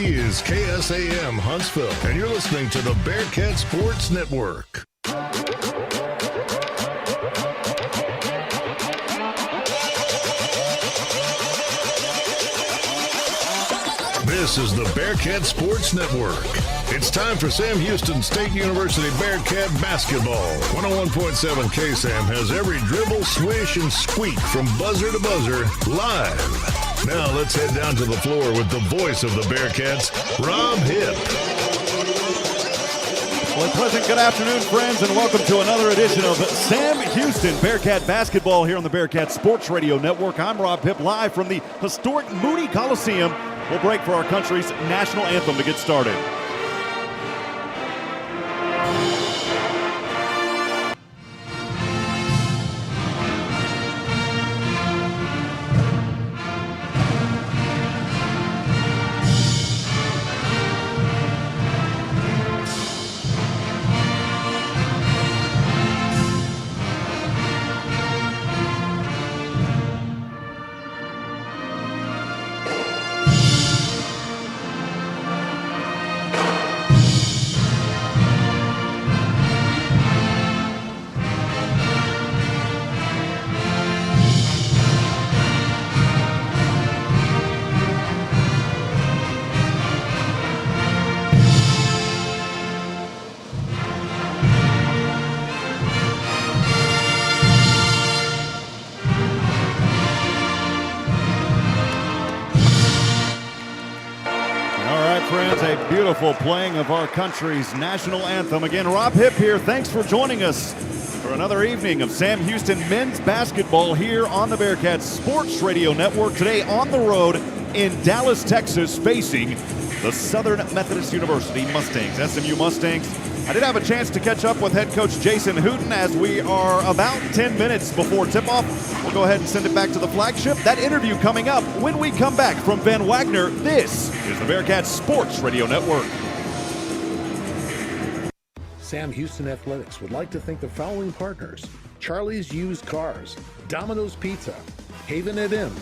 is KSAM Huntsville, and you're listening to the Bearcat Sports Network. This is the Bearcat Sports Network. It's time for Sam Houston State University Bearcat basketball. 101.7 KSAM has every dribble, swish, and squeak from buzzer to buzzer live. Now let's head down to the floor with the voice of the Bearcats, Rob Hipp. Well, a pleasant good afternoon, friends, and welcome to another edition of Sam Houston Bearcat basketball here on the Bearcat Sports Radio Network. I'm Rob Hipp, live from the historic Moody Coliseum. We'll break for our country's national anthem to get started. Beautiful playing of our country's national anthem. Again, Rob Hipp here. Thanks for joining us for another evening of Sam Houston men's basketball here on the Bearcat Sports Radio Network. Today on the road in Dallas, Texas, facing the Southern Methodist University Mustangs, SMU Mustangs. I did have a chance to catch up with head coach Jason Hooten as we are about 10 minutes before tip-off. We'll go ahead and send it back to the flagship. That interview coming up when we come back from Van Wagner. This is the Bearcat Sports Radio Network. Sam Houston Athletics would like to thank the following partners: Charlie's Used Cars, Domino's Pizza, Haven at M,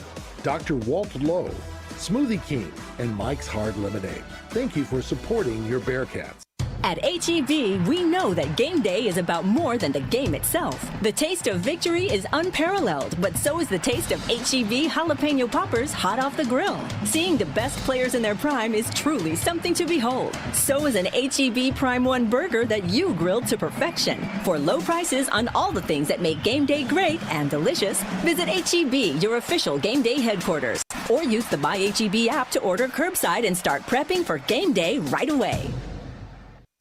Dr. Walt Lowe, Smoothie King, and Mike's Hard Lemonade. Thank you for supporting your Bearcats. At HEB, we know that game day is about more than the game itself. The taste of victory is unparalleled, but so is the taste of HEB jalapeno poppers hot off the grill. Seeing the best players in their prime is truly something to behold. So is an HEB Prime 1 burger that you grilled to perfection. For low prices on all the things that make game day great and delicious, visit HEB, your official game day headquarters. Or use the My HEB app to order curbside and start prepping for game day right away.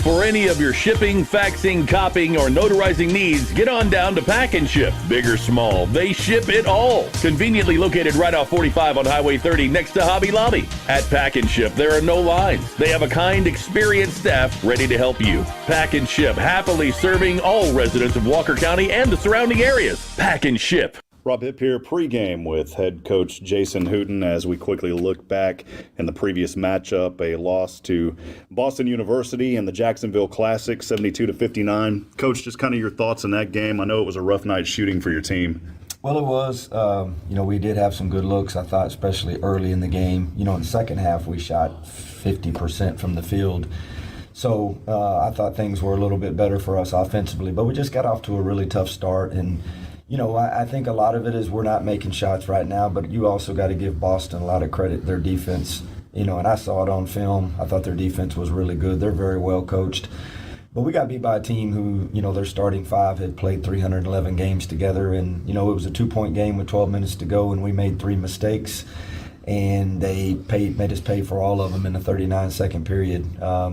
For any of your shipping, faxing, copying, or notarizing needs, get on down to Pack and Ship. Big or small, they ship it all. Conveniently located right off 45 on Highway 30 next to Hobby Lobby. At Pack and Ship, there are no lines. They have a kind, experienced staff ready to help you. Pack and Ship, happily serving all residents of Walker County and the surrounding areas. Pack and Ship. Rob Hipp here pregame with head coach Jason Hooten as we quickly look back in the previous matchup, a loss to Boston University in the Jacksonville Classic, 72-59. Coach, just kind of your thoughts on that game. I know it was a rough night shooting for your team. Well, it was. We did have some good looks, I thought, especially early in the game. In the second half, we shot 50% from the field. So I thought things were a little bit better for us offensively, but we just got off to a really tough start. And I think a lot of it is we're not making shots right now, but you also got to give Boston a lot of credit. Their defense, and I saw it on film. I thought their defense was really good. They're very well coached. But we got beat by a team who, their starting five had played 311 games together. And, it was a 2-point game with 12 minutes to go, and we made 3 mistakes. And they made us pay for all of them in the 39-second period.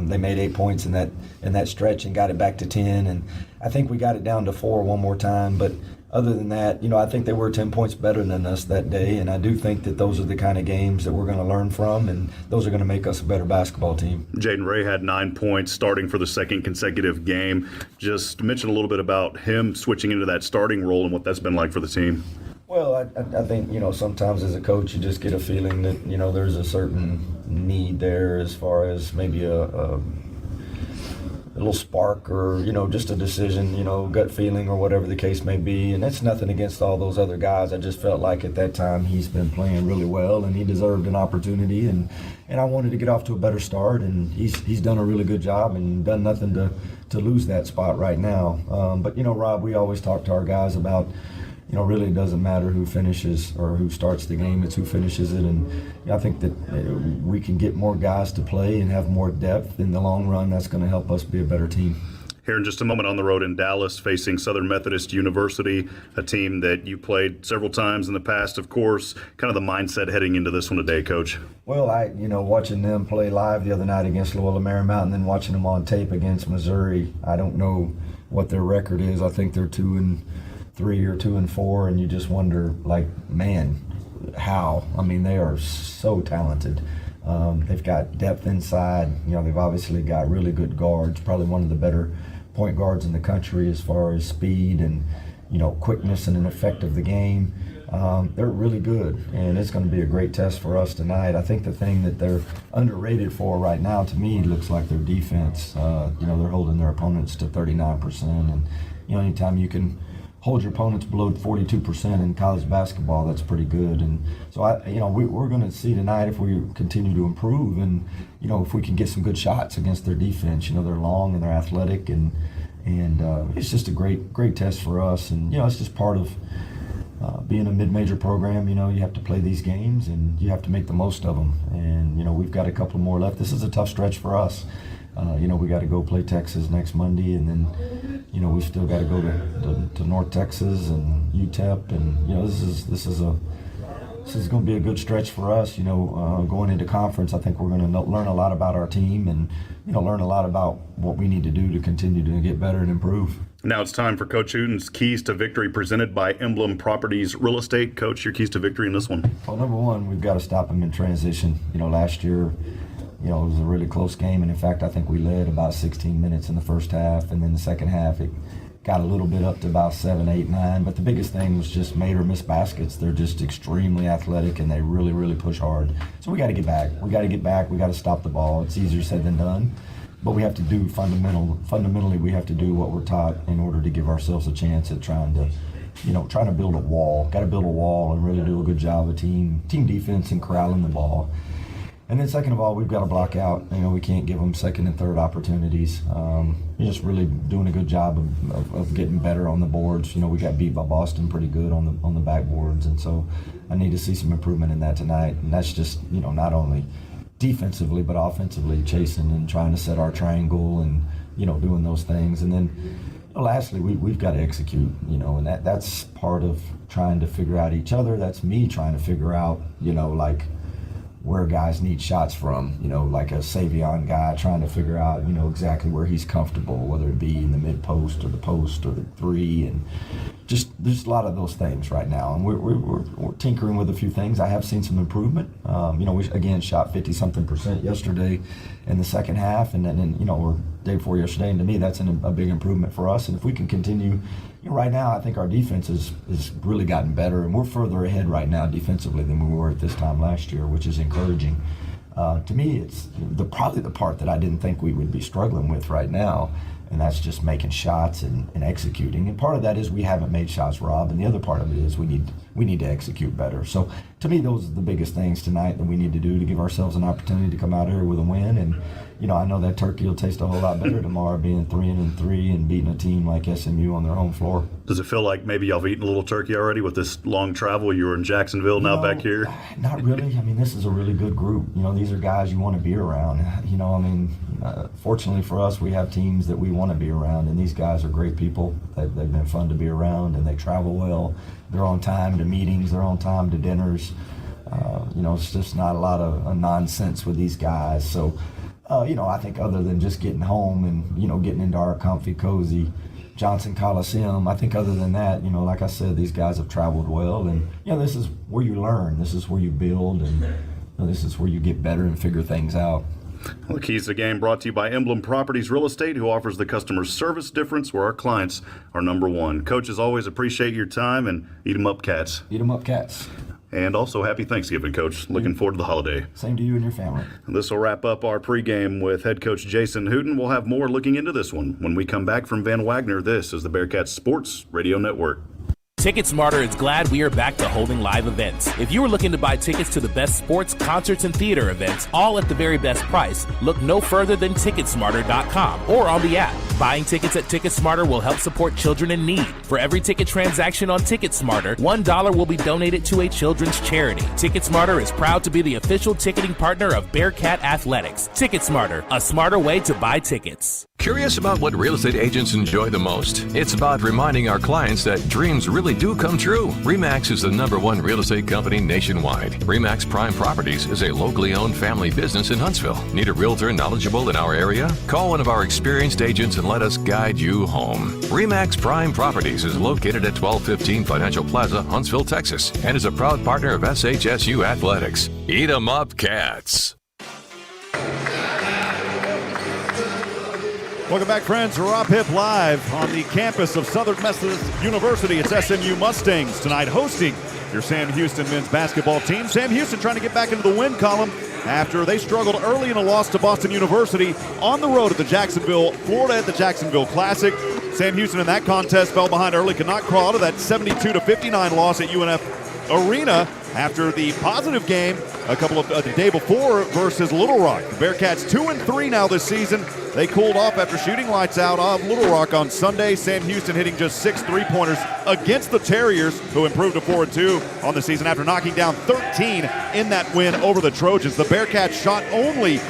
They made 8 points in that stretch and got it back to 10. And I think we got it down to 4 one more time. But other than that, I think they were 10 points better than us that day, and I do think that those are the kind of games that we're going to learn from, and those are going to make us a better basketball team. Jaden Ray had 9 points starting for the second consecutive game. Just mention a little bit about him switching into that starting role and what that's been like for the team. Well, I think, sometimes as a coach you just get a feeling that, there's a certain need there as far as maybe a little spark or, just a decision, gut feeling or whatever the case may be. And that's nothing against all those other guys. I just felt like at that time he's been playing really well and he deserved an opportunity. And I wanted to get off to a better start. And he's done a really good job and done nothing to lose that spot right now. But, Rob, we always talk to our guys about, really it doesn't matter who finishes or who starts the game, it's who finishes it. And I think that we can get more guys to play and have more depth in the long run. That's going to help us be a better team. Here in just a moment on the road in Dallas, facing Southern Methodist University, a team that you played several times in the past, of course. Kind of the mindset heading into this one today, Coach. Well, watching them play live the other night against Loyola Marymount and then watching them on tape against Missouri, I don't know what their record is. I think they're 2-3 or 2-4, and you just wonder, man, how? I mean, they are so talented. They've got depth inside. They've obviously got really good guards, probably one of the better point guards in the country as far as speed and, quickness and an effect of the game. They're really good, and it's going to be a great test for us tonight. I think the thing that they're underrated for right now, to me, looks like their defense. They're holding their opponents to 39%, and, anytime you can hold your opponents below 42% in college basketball, that's pretty good. And so we're going to see tonight if we continue to improve and if we can get some good shots against their defense. They're long and they're athletic, and it's just a great test for us. And it's just part of being a mid-major program. You have to play these games and you have to make the most of them. And we've got a couple more left. This is a tough stretch for us. We got to go play Texas next Monday, and then we still got to go to North Texas and UTEP, and this is going to be a good stretch for us. Going into conference, I think we're going to learn a lot about our team and learn a lot about what we need to do to continue to get better and improve. Now it's time for Coach Hooten's Keys to Victory, presented by Emblem Properties Real Estate. Coach, your keys to victory in this one. Well, number one, we've got to stop them in transition. Last year, it was a really close game, and in fact, I think we led about 16 minutes in the first half, and then the second half it got a little bit up to about 7, 8, 9. But the biggest thing was just made or miss baskets. They're just extremely athletic, and they really, really push hard. So we got to get back. We got to stop the ball. It's easier said than done, but we have to do fundamentally. We have to do what we're taught in order to give ourselves a chance at trying to build a wall. Got to build a wall and really do a good job of team defense and corralling the ball. And then second of all, we've got to block out. We can't give them second and third opportunities. You're just really doing a good job of getting better on the boards. We got beat by Boston pretty good on the backboards, and so I need to see some improvement in that tonight. And that's just not only defensively but offensively, chasing and trying to set our triangle and doing those things. And then lastly, we've got to execute. And that's part of trying to figure out each other. That's me trying to figure out where guys need shots from, like a Savion guy trying to figure out, exactly where he's comfortable, whether it be in the mid post or the three, and just there's a lot of those things right now. And we're tinkering with a few things. I have seen some improvement. We again shot 50-something% yesterday in the second half, and then we're day before yesterday, and to me that's a big improvement for us. And if we can continue, right now I think our defense has really gotten better, and we're further ahead right now defensively than we were at this time last year, which is encouraging. To me, it's probably the part that I didn't think we would be struggling with right now, and that's just making shots and executing. And part of that is we haven't made shots, Rob, and the other part of it is we need to execute better. So to me, those are the biggest things tonight that we need to do to give ourselves an opportunity to come out here with a win. And I know that turkey will taste a whole lot better tomorrow, being 3-3 and beating a team like SMU on their home floor. Does it feel like maybe y'all have eaten a little turkey already with this long travel? You were in Jacksonville, now back here. Not really. I mean, this is a really good group. These are guys you want to be around. Fortunately for us, we have teams that we want to be around, and these guys are great people. They've been fun to be around, and they travel well. They're on time to meetings. They're on time to dinners. It's just not a lot of nonsense with these guys. So, I think other than just getting home and, getting into our comfy, cozy Johnson Coliseum, I think other than that, like I said, these guys have traveled well. And, this is where you learn. This is where you build. And this is where you get better and figure things out. Well, the Keys to the Game brought to you by Emblem Properties Real Estate, who offers the customer service difference where our clients are number one. Coach, as always, appreciate your time, and eat 'em up, Cats. Eat 'em up, Cats. And also, happy Thanksgiving, Coach. Looking forward to the holiday. Same to you and your family. This will wrap up our pregame with head coach Jason Hooten. We'll have more looking into this one when we come back from Van Wagner. This is the Bearcats Sports Radio Network. TicketSmarter is glad we are back to holding live events. If you are looking to buy tickets to the best sports, concerts, and theater events, all at the very best price, look no further than TicketSmarter.com or on the app. Buying tickets at TicketSmarter will help support children in need. For every ticket transaction on TicketSmarter, $1 will be donated to a children's charity. TicketSmarter is proud to be the official ticketing partner of Bearcat Athletics. TicketSmarter, a smarter way to buy tickets. Curious about what real estate agents enjoy the most? It's about reminding our clients that dreams really do come true. RE/MAX is the #1 real estate company nationwide. RE/MAX Prime Properties is a locally owned family business in Huntsville. Need a realtor knowledgeable in our area? Call one of our experienced agents and let us guide you home. RE/MAX Prime Properties is located at 1215 Financial Plaza, Huntsville, Texas, and is a proud partner of SHSU Athletics. Eat 'em up, Cats. Welcome back, friends. Rob Hipp live on the campus of Southern Methodist University. It's SMU Mustangs tonight hosting your Sam Houston men's basketball team. Sam Houston trying to get back into the win column after they struggled early in a loss to Boston University on the road at the Florida at the Jacksonville Classic. Sam Houston in that contest fell behind early, could not crawl to that 72-59 loss at UNF Arena after the positive game the day before versus Little Rock. The Bearcats 2-3 now this season. They cooled off after shooting lights out of Little Rock on Sunday. Sam Houston hitting just 6 3-pointers against the Terriers, who improved to 4-2 on the season after knocking down 13 in that win over the Trojans. The Bearcats shot only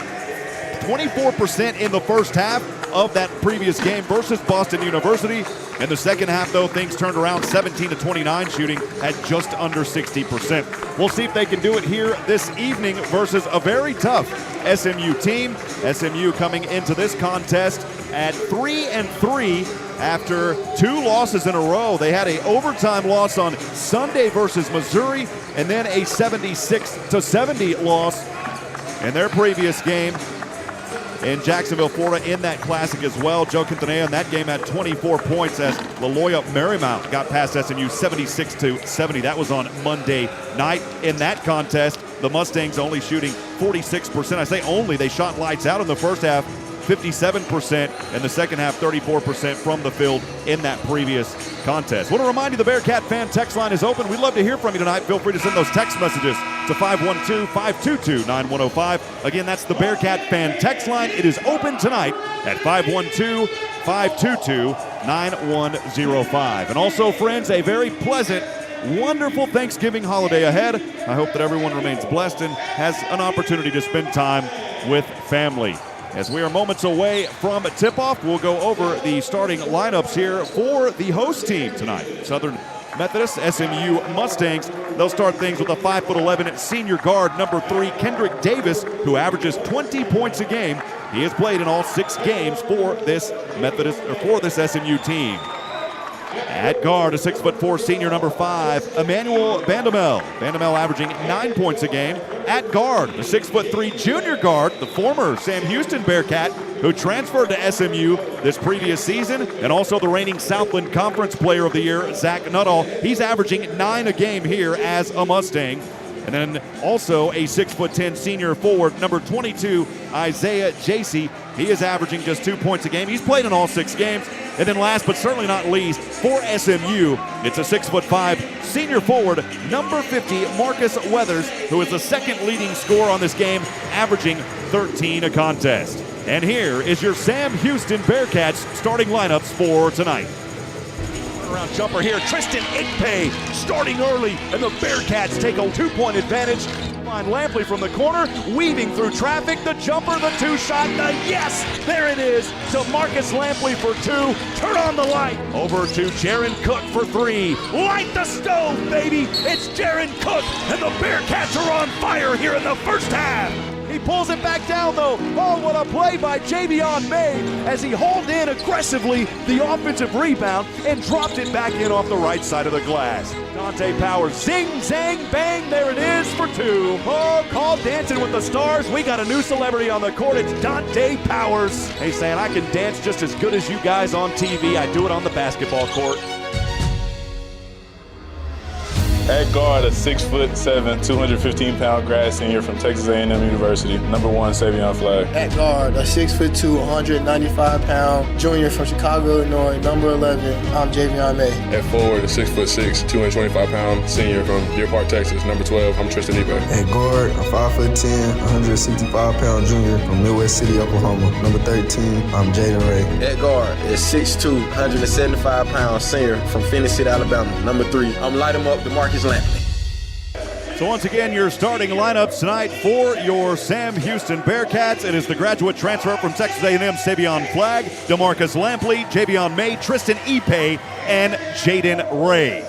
24% in the first half of that previous game versus Boston University. In the second half, though, things turned around, 17-29 shooting at just under 60%. We'll see if they can do it here this evening versus a very tough SMU team. SMU coming into this contest at 3-3 after 2 losses in a row. They had an overtime loss on Sunday versus Missouri, and then a 76-70 loss in their previous game in Jacksonville, Florida, in that Classic as well. Joe Quintanilla in that game had 24 points as LaLoya Marymount got past SMU 76-70. That was on Monday night. In that contest, the Mustangs only shooting 46%. I say only. They shot lights out in the first half, 57%, and the second half, 34% from the field in that previous contest. Want to remind you the Bearcat fan text line is open. We'd love to hear from you tonight. Feel free to send those text messages to 512-522-9105. Again, that's the Bearcat fan text line. It is open tonight at 512-522-9105. And also, friends, a very pleasant, wonderful Thanksgiving holiday ahead. I hope that everyone remains blessed and has an opportunity to spend time with family. As we are moments away from tip-off, we'll go over the starting lineups here for the host team tonight. Southern Methodist, SMU Mustangs. They'll start things with a 5'11" senior guard, number 3, Kendrick Davis, who averages 20 points a game. He has played in all 6 games for this SMU team. At guard, a 6'4" senior, number 5, Emmanuel Bandamel. Bandamel averaging 9 points a game. At guard, the 6'3" junior guard, the former Sam Houston Bearcat, who transferred to SMU this previous season, and also the reigning Southland Conference Player of the Year, Zach Nuttall. He's averaging 9 a game here as a Mustang. And then also a 6'10" senior forward, number 22, Isaiah Jacey. He is averaging just 2 points a game. He's played in all 6 games. And then last but certainly not least, for SMU, it's a 6'5" senior forward, number 50, Marcus Weathers, who is the second leading scorer on this game, averaging 13 a contest. And here is your Sam Houston Bearcats starting lineups for tonight. Around jumper here, Tristan Ikpe starting early, and the Bearcats take a 2-point advantage. Find Lampley from the corner, weaving through traffic, the jumper, the 2-shot, the yes! There it is to Marcus Lampley for 2. Turn on the light. Over to Jaron Cook for 3. Light the stove, baby! It's Jaron Cook, and the Bearcats are on fire here in the first half. He pulls it back down, though. Oh, what a play by Javion May as he hauled in aggressively the offensive rebound and dropped it back in off the right side of the glass. Dante Powers, zing, zang, bang, there it is for 2. Oh, called Dancing with the Stars. We got a new celebrity on the court. It's Dante Powers. He's saying, I can dance just as good as you guys on TV. I do it on the basketball court. At guard, a 6'7", 215-pound grad senior from Texas A&M University, number 1, Savion Flagg. At guard, a 6'2", 195-pound junior from Chicago, Illinois, number 11, I'm Javion May. At forward, a 6'6", 225-pound senior from Deer Park, Texas, number 12, I'm Tristan Hipp. At guard, a 5'10", 165-pound junior from Midwest City, Oklahoma, number 13, I'm Jaden Ray. At guard, a 6'2", 175-pound senior from Phoenix City, Alabama, number 3, I'm Light 'em Up, DeMarcus Lampley. So once again, your starting lineups tonight for your Sam Houston Bearcats. It is the graduate transfer from Texas A&M, Savion Flagg, DeMarcus Lampley, Javion May, Tristan Hipp, and Jaden Ray.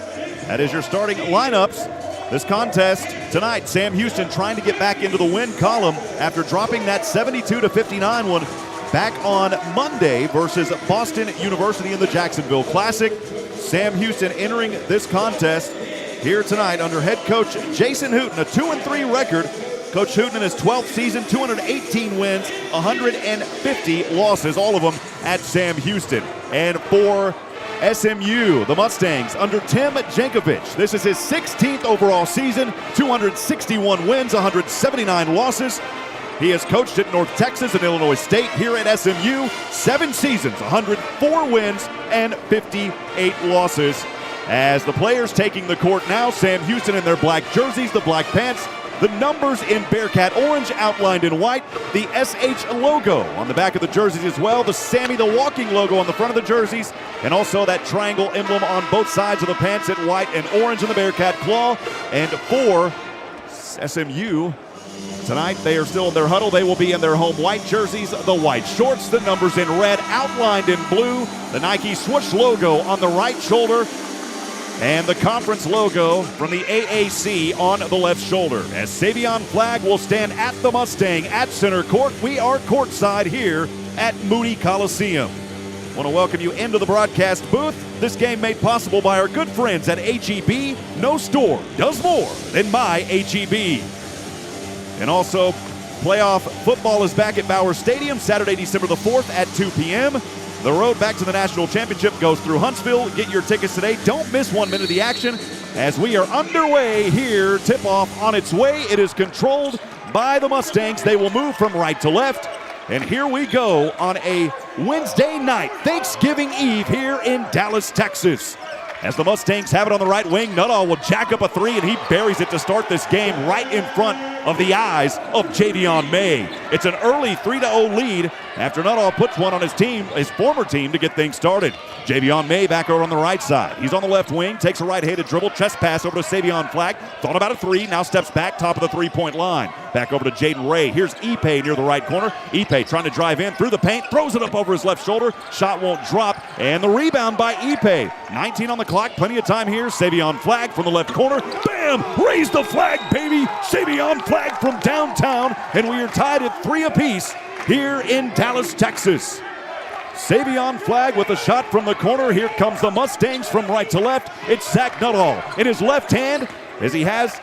That is your starting lineups. This contest tonight, Sam Houston trying to get back into the win column after dropping that 72-59 one back on Monday versus Boston University in the Jacksonville Classic. Sam Houston entering this contest here tonight under head coach Jason Hooten, a 2-3 record. Coach Hooten in his 12th season, 218 wins, 150 losses, all of them at Sam Houston. And for SMU, the Mustangs, under Tim Jankovich, this is his 16th overall season, 261 wins, 179 losses. He has coached at North Texas and Illinois State. Here at SMU, 7 seasons, 104 wins, and 58 losses. As the players taking the court now, Sam Houston in their black jerseys, the black pants, the numbers in Bearcat orange outlined in white, the SH logo on the back of the jerseys as well, the Sammy the Walking logo on the front of the jerseys, and also that triangle emblem on both sides of the pants in white and orange in the Bearcat claw. And for SMU, tonight they are still in their huddle. They will be in their home white jerseys, the white shorts, the numbers in red outlined in blue, the Nike swoosh logo on the right shoulder, and the conference logo from the AAC on the left shoulder. As Savion Flagg will stand at the Mustang at center court, we are courtside here at Moody Coliseum. I want to welcome you into the broadcast booth. This game made possible by our good friends at HEB. No store does more than buy HEB. And also, playoff football is back at Bauer Stadium Saturday, December the 4th at 2 p.m. The road back to the national championship goes through Huntsville. Get your tickets today. Don't miss 1 minute of the action as we are underway here. Tip-off on its way. It is controlled by the Mustangs. They will move from right to left. And here we go on a Wednesday night, Thanksgiving Eve here in Dallas, Texas. As the Mustangs have it on the right wing, Nuttall will jack up a three, and he buries it to start this game right in front of the eyes of Javion May. It's an early 3-0 lead after Nuttall puts one on his team, his former team, to get things started. Javion May back over on the right side. He's on the left wing, takes a right-handed dribble, chest pass over to Savion Flagg. Thought about a three, now steps back, top of the three-point line. Back over to Jaden Ray. Here's Hipp near the right corner. Hipp trying to drive in through the paint, throws it up over his left shoulder. Shot won't drop, and the rebound by Hipp. 19 on the clock, plenty of time here. Savion Flagg from the left corner. Bam! Raise the flag, baby! Savion Flagg from downtown, and we are tied at 3 apiece here in Dallas, Texas. Savion Flagg with a shot from the corner. Here comes the Mustangs from right to left. It's Zach Nuttall in his left hand as he has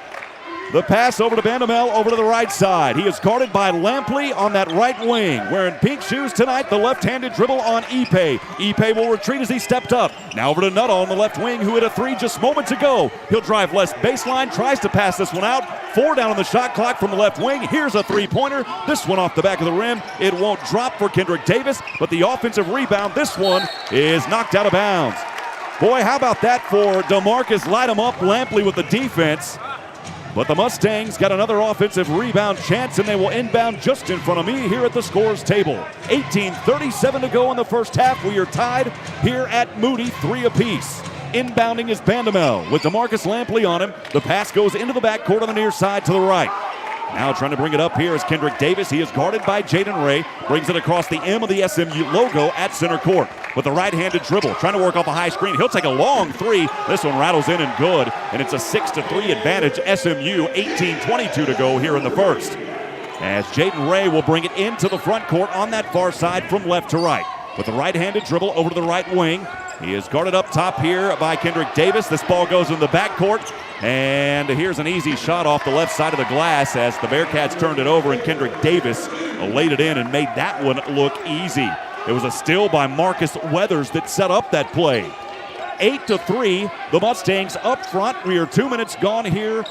the pass over to Bandamel over to the right side. He is guarded by Lampley on that right wing. Wearing pink shoes tonight, the left-handed dribble on Hipp. Hipp will retreat as he stepped up. Now over to Nuttall on the left wing, who hit a three just moments ago. He'll drive left baseline, tries to pass this one out. 4 down on the shot clock from the left wing. Here's a three-pointer. This one off the back of the rim. It won't drop for Kendrick Davis, but the offensive rebound, this one is knocked out of bounds. Boy, how about that for DeMarcus Light 'em Up Lampley with the defense. But the Mustangs got another offensive rebound chance, and they will inbound just in front of me here at the scores table. 18:37 to go in the first half. We are tied here at Moody, 3 apiece. Inbounding is Bandamel with DeMarcus Lampley on him. The pass goes into the backcourt on the near side to the right. Now trying to bring it up here is Kendrick Davis. He is guarded by Jaden Ray. Brings it across the M of the SMU logo at center court with a right-handed dribble. Trying to work off a high screen. He'll take a long three. This one rattles in and good. And it's a 6-3 advantage. SMU, 18:22 to go here in the first. As Jaden Ray will bring it into the front court on that far side from left to right. With a right-handed dribble over to the right wing. He is guarded up top here by Kendrick Davis. This ball goes in the backcourt. And here's an easy shot off the left side of the glass as the Bearcats turned it over, and Kendrick Davis laid it in and made that one look easy. It was a steal by Marcus Weathers that set up that play. 8-3. The Mustangs up front. We are 2 minutes gone here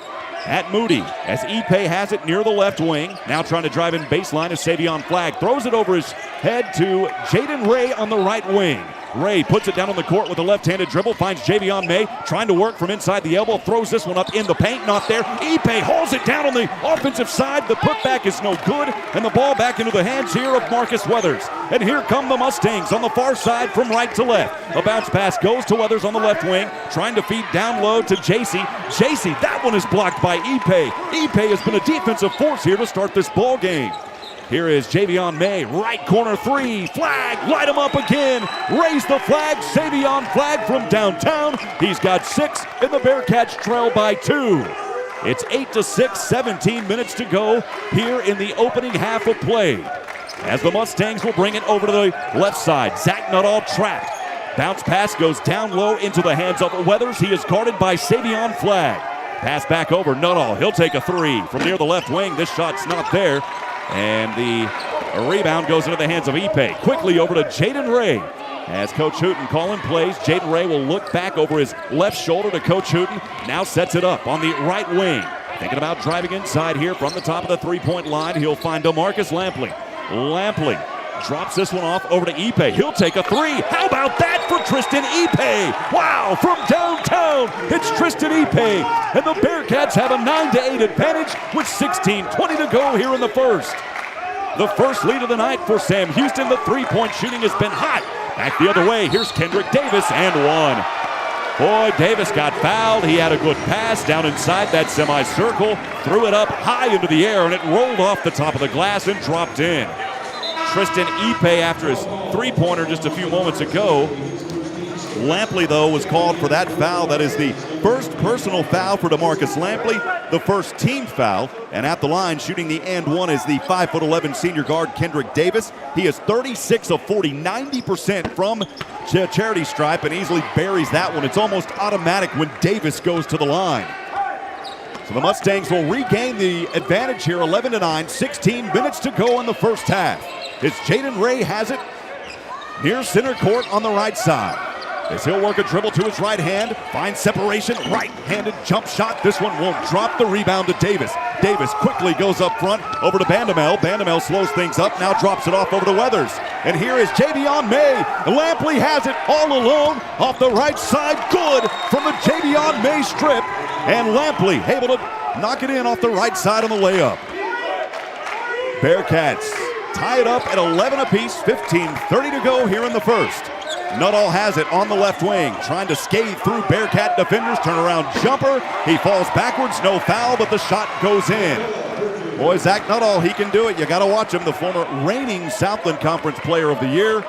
at Moody as Ipe has it near the left wing. Now trying to drive in baseline is Savion Flagg. Throws it over his head to Jaden Ray on the right wing. Ray puts it down on the court with a left-handed dribble, finds Javion May, trying to work from inside the elbow, throws this one up in the paint, not there. Ipe hauls it down on the offensive side. The putback is no good, and the ball back into the hands here of Marcus Weathers. And here come the Mustangs on the far side from right to left. A bounce pass goes to Weathers on the left wing, trying to feed down low to JC. JC, that one is blocked by Ipe. Ipe has been a defensive force here to start this ball game. Here is Javion May, right corner three. Flagg, light him up again. Raise the flag. Savion Flagg from downtown. He's got 6, and the Bearcats trail by 2. It's 8-6, 17 minutes to go here in the opening half of play. As the Mustangs will bring it over to the left side. Zach Nuttall trapped. Bounce pass goes down low into the hands of Weathers. He is guarded by Savion Flagg. Pass back over Nuttall. He'll take a 3 from near the left wing. This shot's not there. And the rebound goes into the hands of Ipe. Quickly over to Jaden Ray. As Coach Hooten calling plays, Jaden Ray will look back over his left shoulder to Coach Hooten. Now sets it up on the right wing. Thinking about driving inside here from the top of the three-point line. He'll find DeMarcus Lampley. Lampley drops this one off over to Ipe. He'll take a 3. How about that for Tristan Ipe? Wow, from downtown, it's Tristan Ipe. And the Bearcats have a 9-8 advantage with 16:20 to go here in the first. The first lead of the night for Sam Houston. The three-point shooting has been hot. Back the other way, here's Kendrick Davis and 1. Boy, Davis got fouled. He had a good pass down inside that semicircle. Threw it up high into the air, and it rolled off the top of the glass and dropped in. Tristan Ipe after his three-pointer just a few moments ago. Lampley, though, was called for that foul. That is the first personal foul for DeMarcus Lampley, the first team foul. And at the line, shooting the and one is the 5'11" senior guard Kendrick Davis. He is 36 of 40, 90% from charity stripe and easily buries that one. It's almost automatic when Davis goes to the line. So the Mustangs will regain the advantage here, 11-9, 16 minutes to go in the first half. It's Jaden Ray has it near center court on the right side. As he'll work a dribble to his right hand, finds separation, right-handed jump shot. This one won't drop. The rebound to Davis. Davis quickly goes up front over to Bandamel. Bandamel slows things up, now drops it off over to Weathers. And here is Javion May. Lampley has it all alone off the right side. Good from the Javion May strip. And Lampley able to knock it in off the right side on the layup. Bearcats tie it up at 11 apiece, 15:30 to go here in the first. Nuttall has it on the left wing, trying to skate through Bearcat defenders, turnaround jumper. He falls backwards, no foul, but the shot goes in. Boy, Zach Nuttall, he can do it. You got to watch him, the former reigning Southland Conference Player of the Year.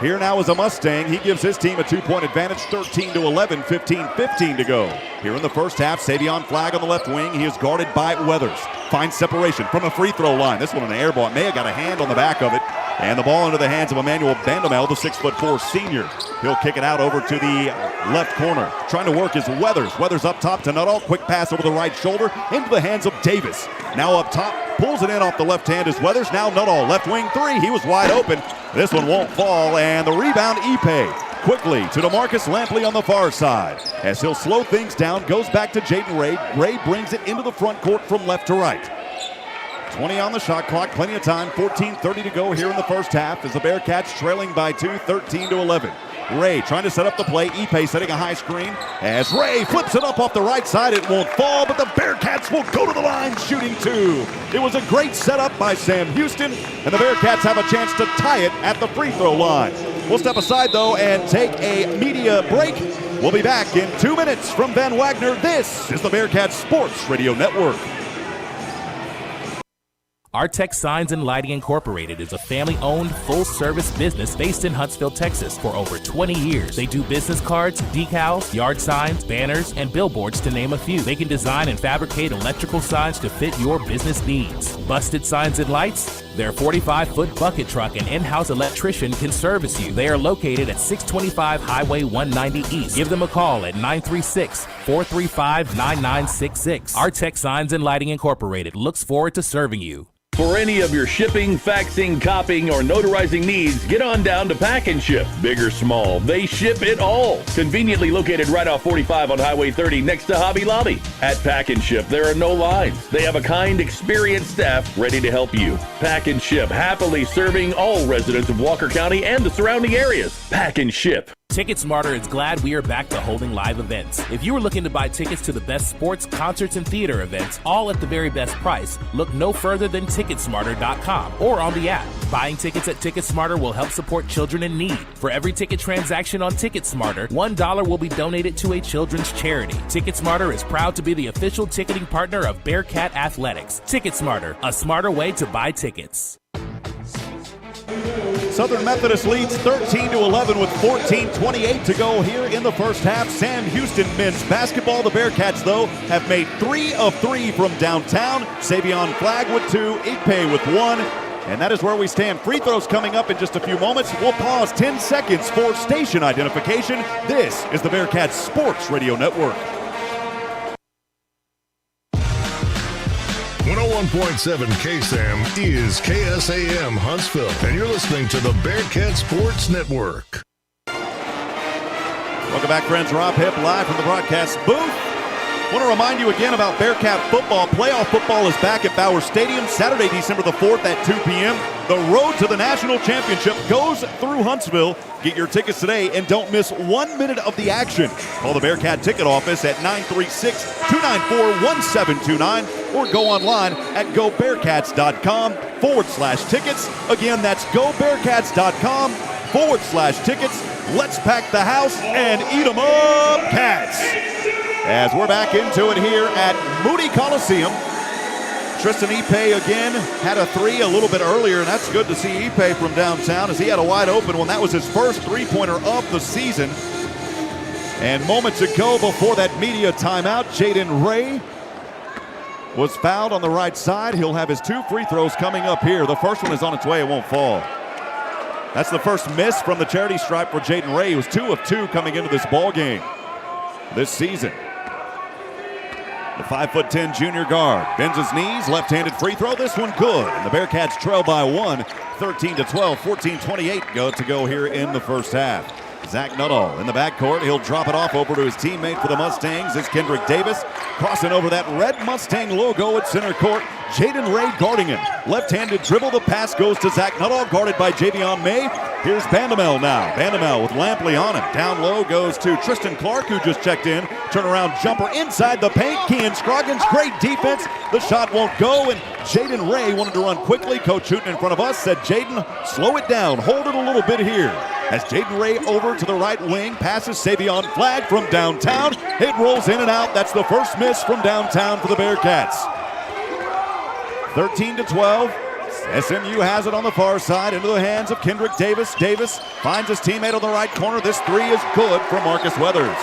Here now is a Mustang. He gives his team a 2-point advantage, 13-11, 15-15 to go. Here in the first half, Savion Flagg on the left wing. He is guarded by Weathers. Finds separation from the free throw line. This one an air ball. May have got a hand on the back of it. And the ball into the hands of Emmanuel Bandamel, the 6'4" senior. He'll kick it out over to the left corner. Trying to work is Weathers. Weathers up top to Nuttall. Quick pass over the right shoulder into the hands of Davis. Now up top, pulls it in off the left hand is Weathers. Now Nuttall, left wing 3. He was wide open. This one won't fall, and the rebound, Ipe. Quickly to DeMarcus Lampley on the far side. As he'll slow things down, goes back to Jaden Ray. Ray brings it into the front court from left to right. 20 on the shot clock, plenty of time, 14:30 to go here in the first half as the Bearcats trailing by 2, 13-11. Ray trying to set up the play, Ipe setting a high screen. As Ray flips it up off the right side, it won't fall, but the Bearcats will go to the line shooting 2. It was a great setup by Sam Houston, and the Bearcats have a chance to tie it at the free throw line. We'll step aside, though, and take a media break. We'll be back in 2 minutes from Van Wagner. This is the Bearcats Sports Radio Network. Artex Signs and Lighting Incorporated is a family-owned, full-service business based in Huntsville, Texas for over 20 years. They do business cards, decals, yard signs, banners, and billboards to name a few. They can design and fabricate electrical signs to fit your business needs. Busted Signs and Lights? Their 45-foot bucket truck and in-house electrician can service you. They are located at 625 Highway 190 East. Give them a call at 936-435-9966. Artex Signs and Lighting Incorporated looks forward to serving you. For any of your shipping, faxing, copying, or notarizing needs, get on down to Pack and Ship. Big or small, they ship it all. Conveniently located right off 45 on Highway 30 next to Hobby Lobby. At Pack and Ship, there are no lines. They have a kind, experienced staff ready to help you. Pack and Ship, happily serving all residents of Walker County and the surrounding areas. Pack and Ship. TicketSmarter is glad we are back to holding live events. If you are looking to buy tickets to the best sports, concerts, and theater events, all at the very best price, look no further than TicketSmarter.com or on the app. Buying tickets at TicketSmarter will help support children in need. For every ticket transaction on TicketSmarter, $1 will be donated to a children's charity. TicketSmarter is proud to be the official ticketing partner of Bearcat Athletics. TicketSmarter, a smarter way to buy tickets. Southern Methodist leads 13-11 with 14:28 to go here in the first half. Sam Houston men's basketball. The Bearcats, though, have made 3 of 3 from downtown. Savion Flagg with 2, Ipe with 1. And that is where we stand. Free throws coming up in just a few moments. We'll pause 10 seconds for station identification. This is the Bearcats Sports Radio Network. 101.7 KSAM is KSAM Huntsville, and you're listening to the Bearcat Sports Network. Welcome back, friends. Rob Hipp live from the broadcast booth. Want to remind you again about Bearcat football. Playoff football is back at Bauer Stadium Saturday, December the 4th at 2 p.m. The road to the national championship goes through Huntsville. Get your tickets today and don't miss 1 minute of the action. Call the Bearcat ticket office at 936-294-1729 or go online at gobearcats.com/tickets. Again, that's gobearcats.com/tickets. Let's pack the house and eat 'em up, Cats. As we're back into it here at Moody Coliseum. Tristan Ipe again had a 3 a little bit earlier, and that's good to see Ipe from downtown as he had a wide open one. That was his first three-pointer of the season. And moments ago, before that media timeout, Jaden Ray was fouled on the right side. He'll have his 2 free throws coming up here. The first one is on its way. It won't fall. That's the first miss from the charity stripe for Jaden Ray. He was 2 of 2 coming into this ball game this season. The 5'10" junior guard bends his knees, left-handed free throw. This one good. And the Bearcats trail by 1, 13-12, 14:28 to go here in the first half. Zach Nuttall in the backcourt. He'll drop it off over to his teammate for the Mustangs. It's Kendrick Davis crossing over that red Mustang logo at center court. Jaden Ray guarding him. Left-handed dribble. The pass goes to Zach Nuttall, guarded by Javion May. Here's Bandamel now. Bandamel with Lampley on him. Down low goes to Tristan Clark, who just checked in. Turnaround jumper inside the paint. Kean Scroggins, great defense. The shot won't go, and Jaden Ray wanted to run quickly. Coach Hooten in front of us said, Jaden, slow it down. Hold it a little bit here. As Jaden Ray over to the right wing, passes Savion Flagg from downtown. It rolls in and out. That's the first miss from downtown for the Bearcats. 13-12. SMU has it on the far side into the hands of Kendrick Davis. Davis finds his teammate on the right corner. This 3 is good for Marcus Weathers.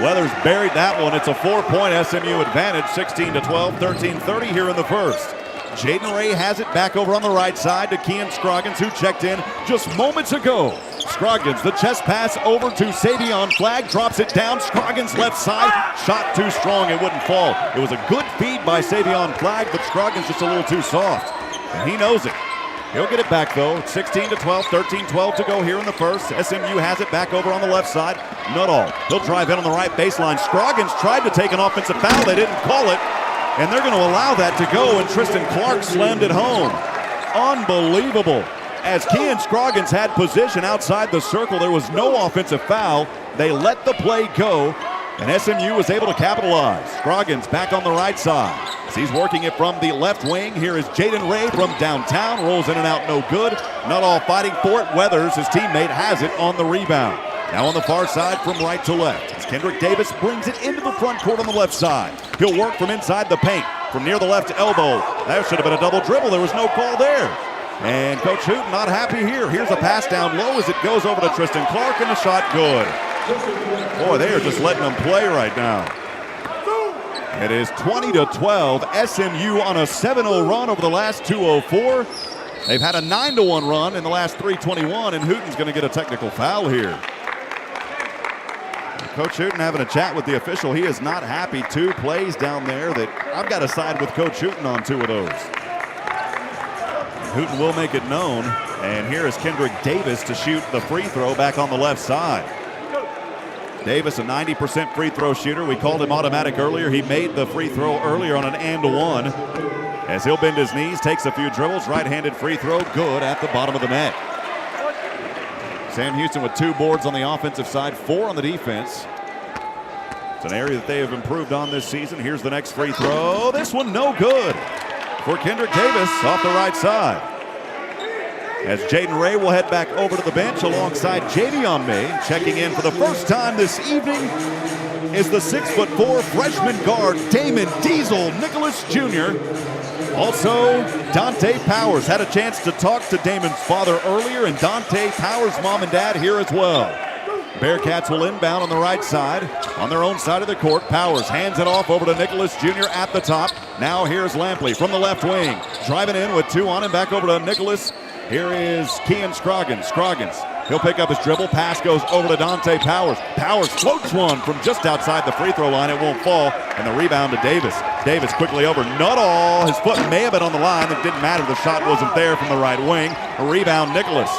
Weathers buried that one. It's a 4-point SMU advantage, 16-12, 13-30 here in the first. Jaden Ray has it back over on the right side to Kean Scroggins, who checked in just moments ago. Scroggins, the chest pass over to Savion Flagg, drops it down. Scroggins left side, shot too strong, it wouldn't fall. It was a good feed by Savion Flagg, but Scroggins just a little too soft, and he knows it. He'll get it back though. 16-12, 13-12 to go here in the first. SMU has it back over on the left side. Nuttall, he'll drive in on the right baseline. Scroggins tried to take an offensive foul, they didn't call it. And they're going to allow that to go, and Tristan Clark slammed it home. Unbelievable. As Kean Scroggins had position outside the circle, there was no offensive foul. They let the play go, and SMU was able to capitalize. Scroggins back on the right side. As he's working it from the left wing, here is Jaden Ray from downtown. Rolls in and out, no good. Not all fighting for it. Weathers, his teammate, has it on the rebound. Now on the far side from right to left. As Kendrick Davis brings it into the front court on the left side. He'll work from inside the paint, from near the left elbow. That should have been a double dribble. There was no call there. And Coach Hooten not happy here. Here's a pass down low as it goes over to Tristan Clark, and the shot good. Boy, they are just letting them play right now. It is 20-12. SMU on a 7-0 run over the last 2:04. They've had a 9-1 run in the last 3:21, and Hooten's going to get a technical foul here. Coach Hooten having a chat with the official. He is not happy. 2 plays down there that I've got to side with Coach Hooten on 2 of those. Hooten will make it known. And here is Kendrick Davis to shoot the free throw back on the left side. Davis, a 90% free throw shooter. We called him automatic earlier. He made the free throw earlier on an and-one. As he'll bend his knees, takes a few dribbles, right-handed free throw, good at the bottom of the net. Sam Houston with 2 boards on the offensive side, 4 on the defense. It's an area that they have improved on this season. Here's the next free throw. This one no good for Kendrick Davis off the right side. As Jaden Ray will head back over to the bench alongside Javion May. Checking in for the first time this evening is the 6'4" freshman guard, Damon Diesel Nicholas Jr. Also, Dante Powers had a chance to talk to Damon's father earlier, and Dante Powers' mom and dad here as well. Bearcats will inbound on the right side. On their own side of the court, Powers hands it off over to Nicholas Jr. at the top. Now here's Lampley from the left wing. Driving in with 2 on him, back over to Nicholas. Here is Kean Scroggins. He'll pick up his dribble. Pass goes over to Dante Powers. Powers floats one from just outside the free throw line. It won't fall. And the rebound to Davis. Davis quickly over Nuttall. His foot may have been on the line. It didn't matter. The shot wasn't there from the right wing. A rebound, Nicholas.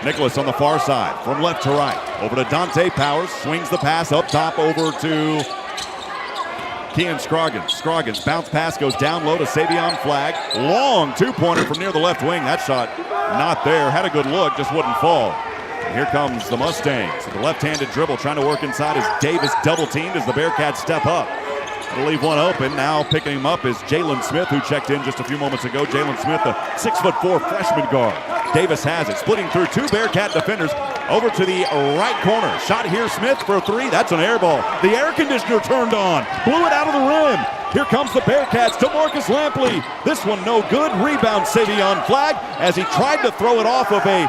Nicholas on the far side from left to right. Over to Dante Powers. Swings the pass up top over to Kean Scroggins. Scroggins, bounce pass goes down low to Savion Flagg. Long 2-pointer from near the left wing. That shot not there. Had a good look, just wouldn't fall. And here comes the Mustangs. The left-handed dribble trying to work inside as Davis double-teamed as the Bearcats step up. That'll leave one open. Now picking him up is Jalen Smith, who checked in just a few moments ago. Jalen Smith, the 6'4" freshman guard. Davis has it, splitting through 2 Bearcat defenders. Over to the right corner. Shot here, Smith for 3. That's an air ball. The air conditioner turned on. Blew it out of the rim. Here comes the Bearcats to Marcus Lampley. This one no good. Rebound Savion Flagg as he tried to throw it off of a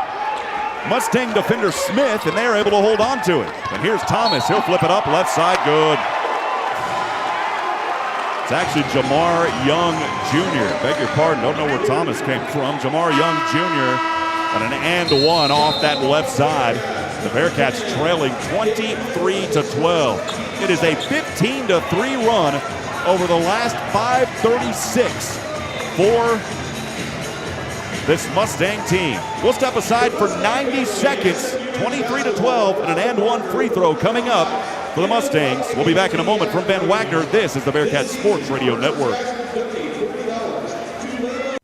Mustang defender Smith, and they're able to hold on to it. And here's Thomas. He'll flip it up left side. Good. It's actually Jamar Young Jr. Beg your pardon. Don't know where Thomas came from. Jamar Young Jr. on an and-one off that left side. The Bearcats trailing 23-12. It is a 15-3 run over the last 5:36 for this Mustang team. We'll step aside for 90 seconds. 23-12 and an and-one free throw coming up for the Mustangs. We'll be back in a moment from Ben Wagner. This is the Bearcat Sports Radio Network.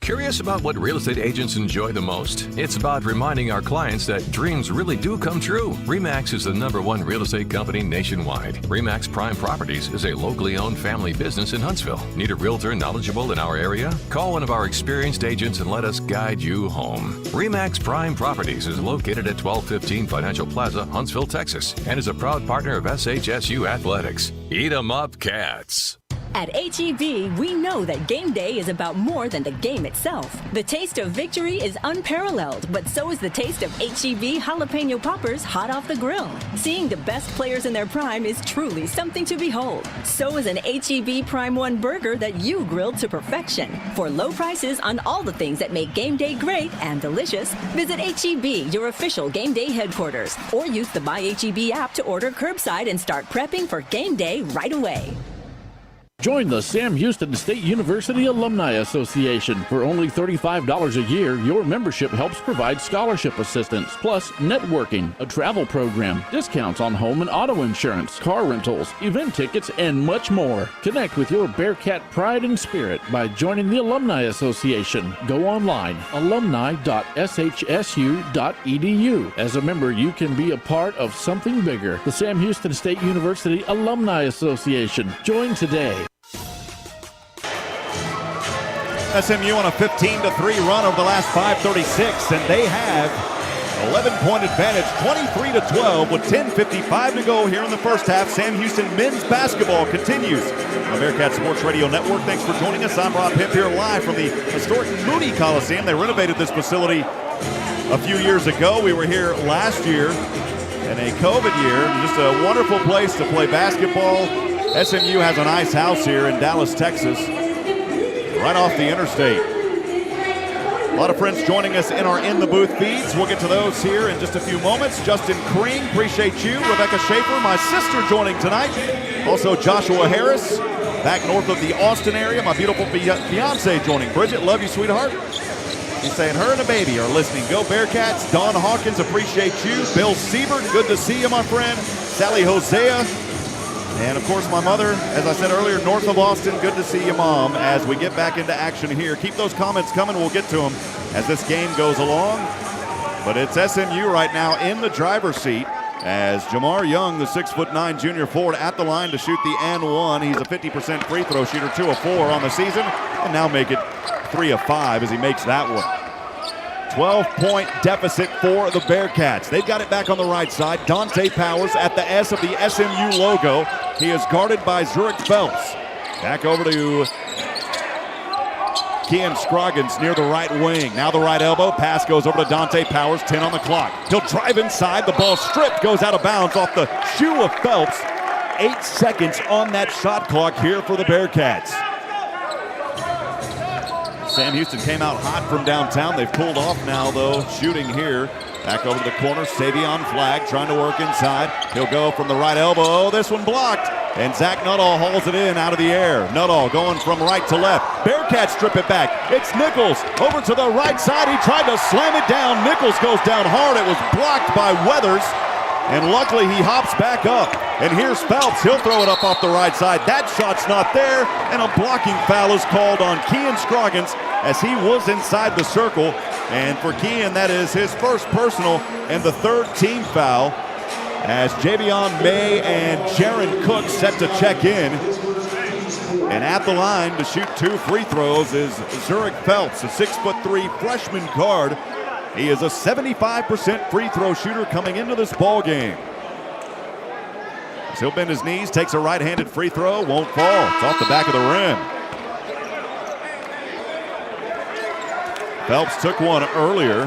Curious about what real estate agents enjoy the most? It's about reminding our clients that dreams really do come true. RE/MAX is the #1 real estate company nationwide. RE/MAX Prime Properties is a locally owned family business in Huntsville. Need a realtor knowledgeable in our area? Call one of our experienced agents and let us guide you home. RE/MAX Prime Properties is located at 1215 Financial Plaza, Huntsville, Texas, and is a proud partner of SHSU Athletics. Eat 'em up, Cats. At H-E-B, we know that game day is about more than the game itself. The taste of victory is unparalleled, but so is the taste of H-E-B jalapeno poppers hot off the grill. Seeing the best players in their prime is truly something to behold. So is an H-E-B Prime 1 burger that you grilled to perfection. For low prices on all the things that make game day great and delicious, visit H-E-B, your official game day headquarters, or use the My H-E-B app to order curbside and start prepping for game day right away. Join the Sam Houston State University Alumni Association. For only $35 a year, your membership helps provide scholarship assistance, plus networking, a travel program, discounts on home and auto insurance, car rentals, event tickets, and much more. Connect with your Bearcat pride and spirit by joining the Alumni Association. Go online, alumni.shsu.edu. As a member, you can be a part of something bigger. The Sam Houston State University Alumni Association. Join today. SMU on a 15-3 run over the last 5:36, and they have 11-point advantage, 23-12, with 10:55 to go here in the first half. Sam Houston men's basketball continues on the Bearcat Sports Radio Network. Thanks for joining us. I'm Rob Hipp here live from the historic Moody Coliseum. They renovated this facility a few years ago. We were here last year in a COVID year. Just a wonderful place to play basketball. SMU has a nice house here in Dallas, Texas, right off the interstate. lot of friends joining us in our In the Booth feeds. We'll get to those here in just a few moments. Justin Cream, appreciate you. Rebecca Schaefer, my sister, joining tonight. Also Joshua Harris, back north of the Austin area. My beautiful fiance joining. Bridget, love you, sweetheart. He's saying her and the baby are listening. Go Bearcats. Don Hawkins, appreciate you. Bill Siebert, good to see you, my friend. Sally Hosea. And, of course, my mother, as I said earlier, north of Austin. Good to see you, Mom, as we get back into action here. Keep those comments coming. We'll get to them as this game goes along. But it's SMU right now in the driver's seat as Jamar Young, the 6'9" junior forward, at the line to shoot the and one. He's a 50% free throw shooter, 2 of 4 on the season, and now make it 3 of 5 as he makes that one. 12-point deficit for the Bearcats. They've got it back on the right side. Dante Powers at the S of the SMU logo. He is guarded by Zurich Phelps. Back over to Kean Scroggins near the right wing. Now the right elbow. Pass goes over to Dante Powers. 10 on the clock. He'll drive inside. The ball stripped. Goes out of bounds off the shoe of Phelps. 8 seconds on that shot clock here for the Bearcats. Sam Houston came out hot from downtown. They've pulled off now, though, shooting here. Back over to the corner. Savion Flagg trying to work inside. He'll go from the right elbow. Oh, this one blocked. And Zach Nuttall hauls it in out of the air. Nuttall going from right to left. Bearcats strip it back. It's Nichols over to the right side. He tried to slam it down. Nichols goes down hard. It was blocked by Weathers. And luckily he hops back up. And here's Phelps. He'll throw it up off the right side. That shot's not there. And a blocking foul is called on Kean Scroggins as he was inside the circle. And for Kean, that is his first personal and the third team foul as Javion May and Jaron Cook set to check in. And at the line to shoot 2 free throws is Zurich Phelps, a 6'3" freshman guard. He is a 75% free throw shooter coming into this ball game. He'll bend his knees, takes a right-handed free throw, won't fall. It's off the back of the rim. Phelps took one earlier.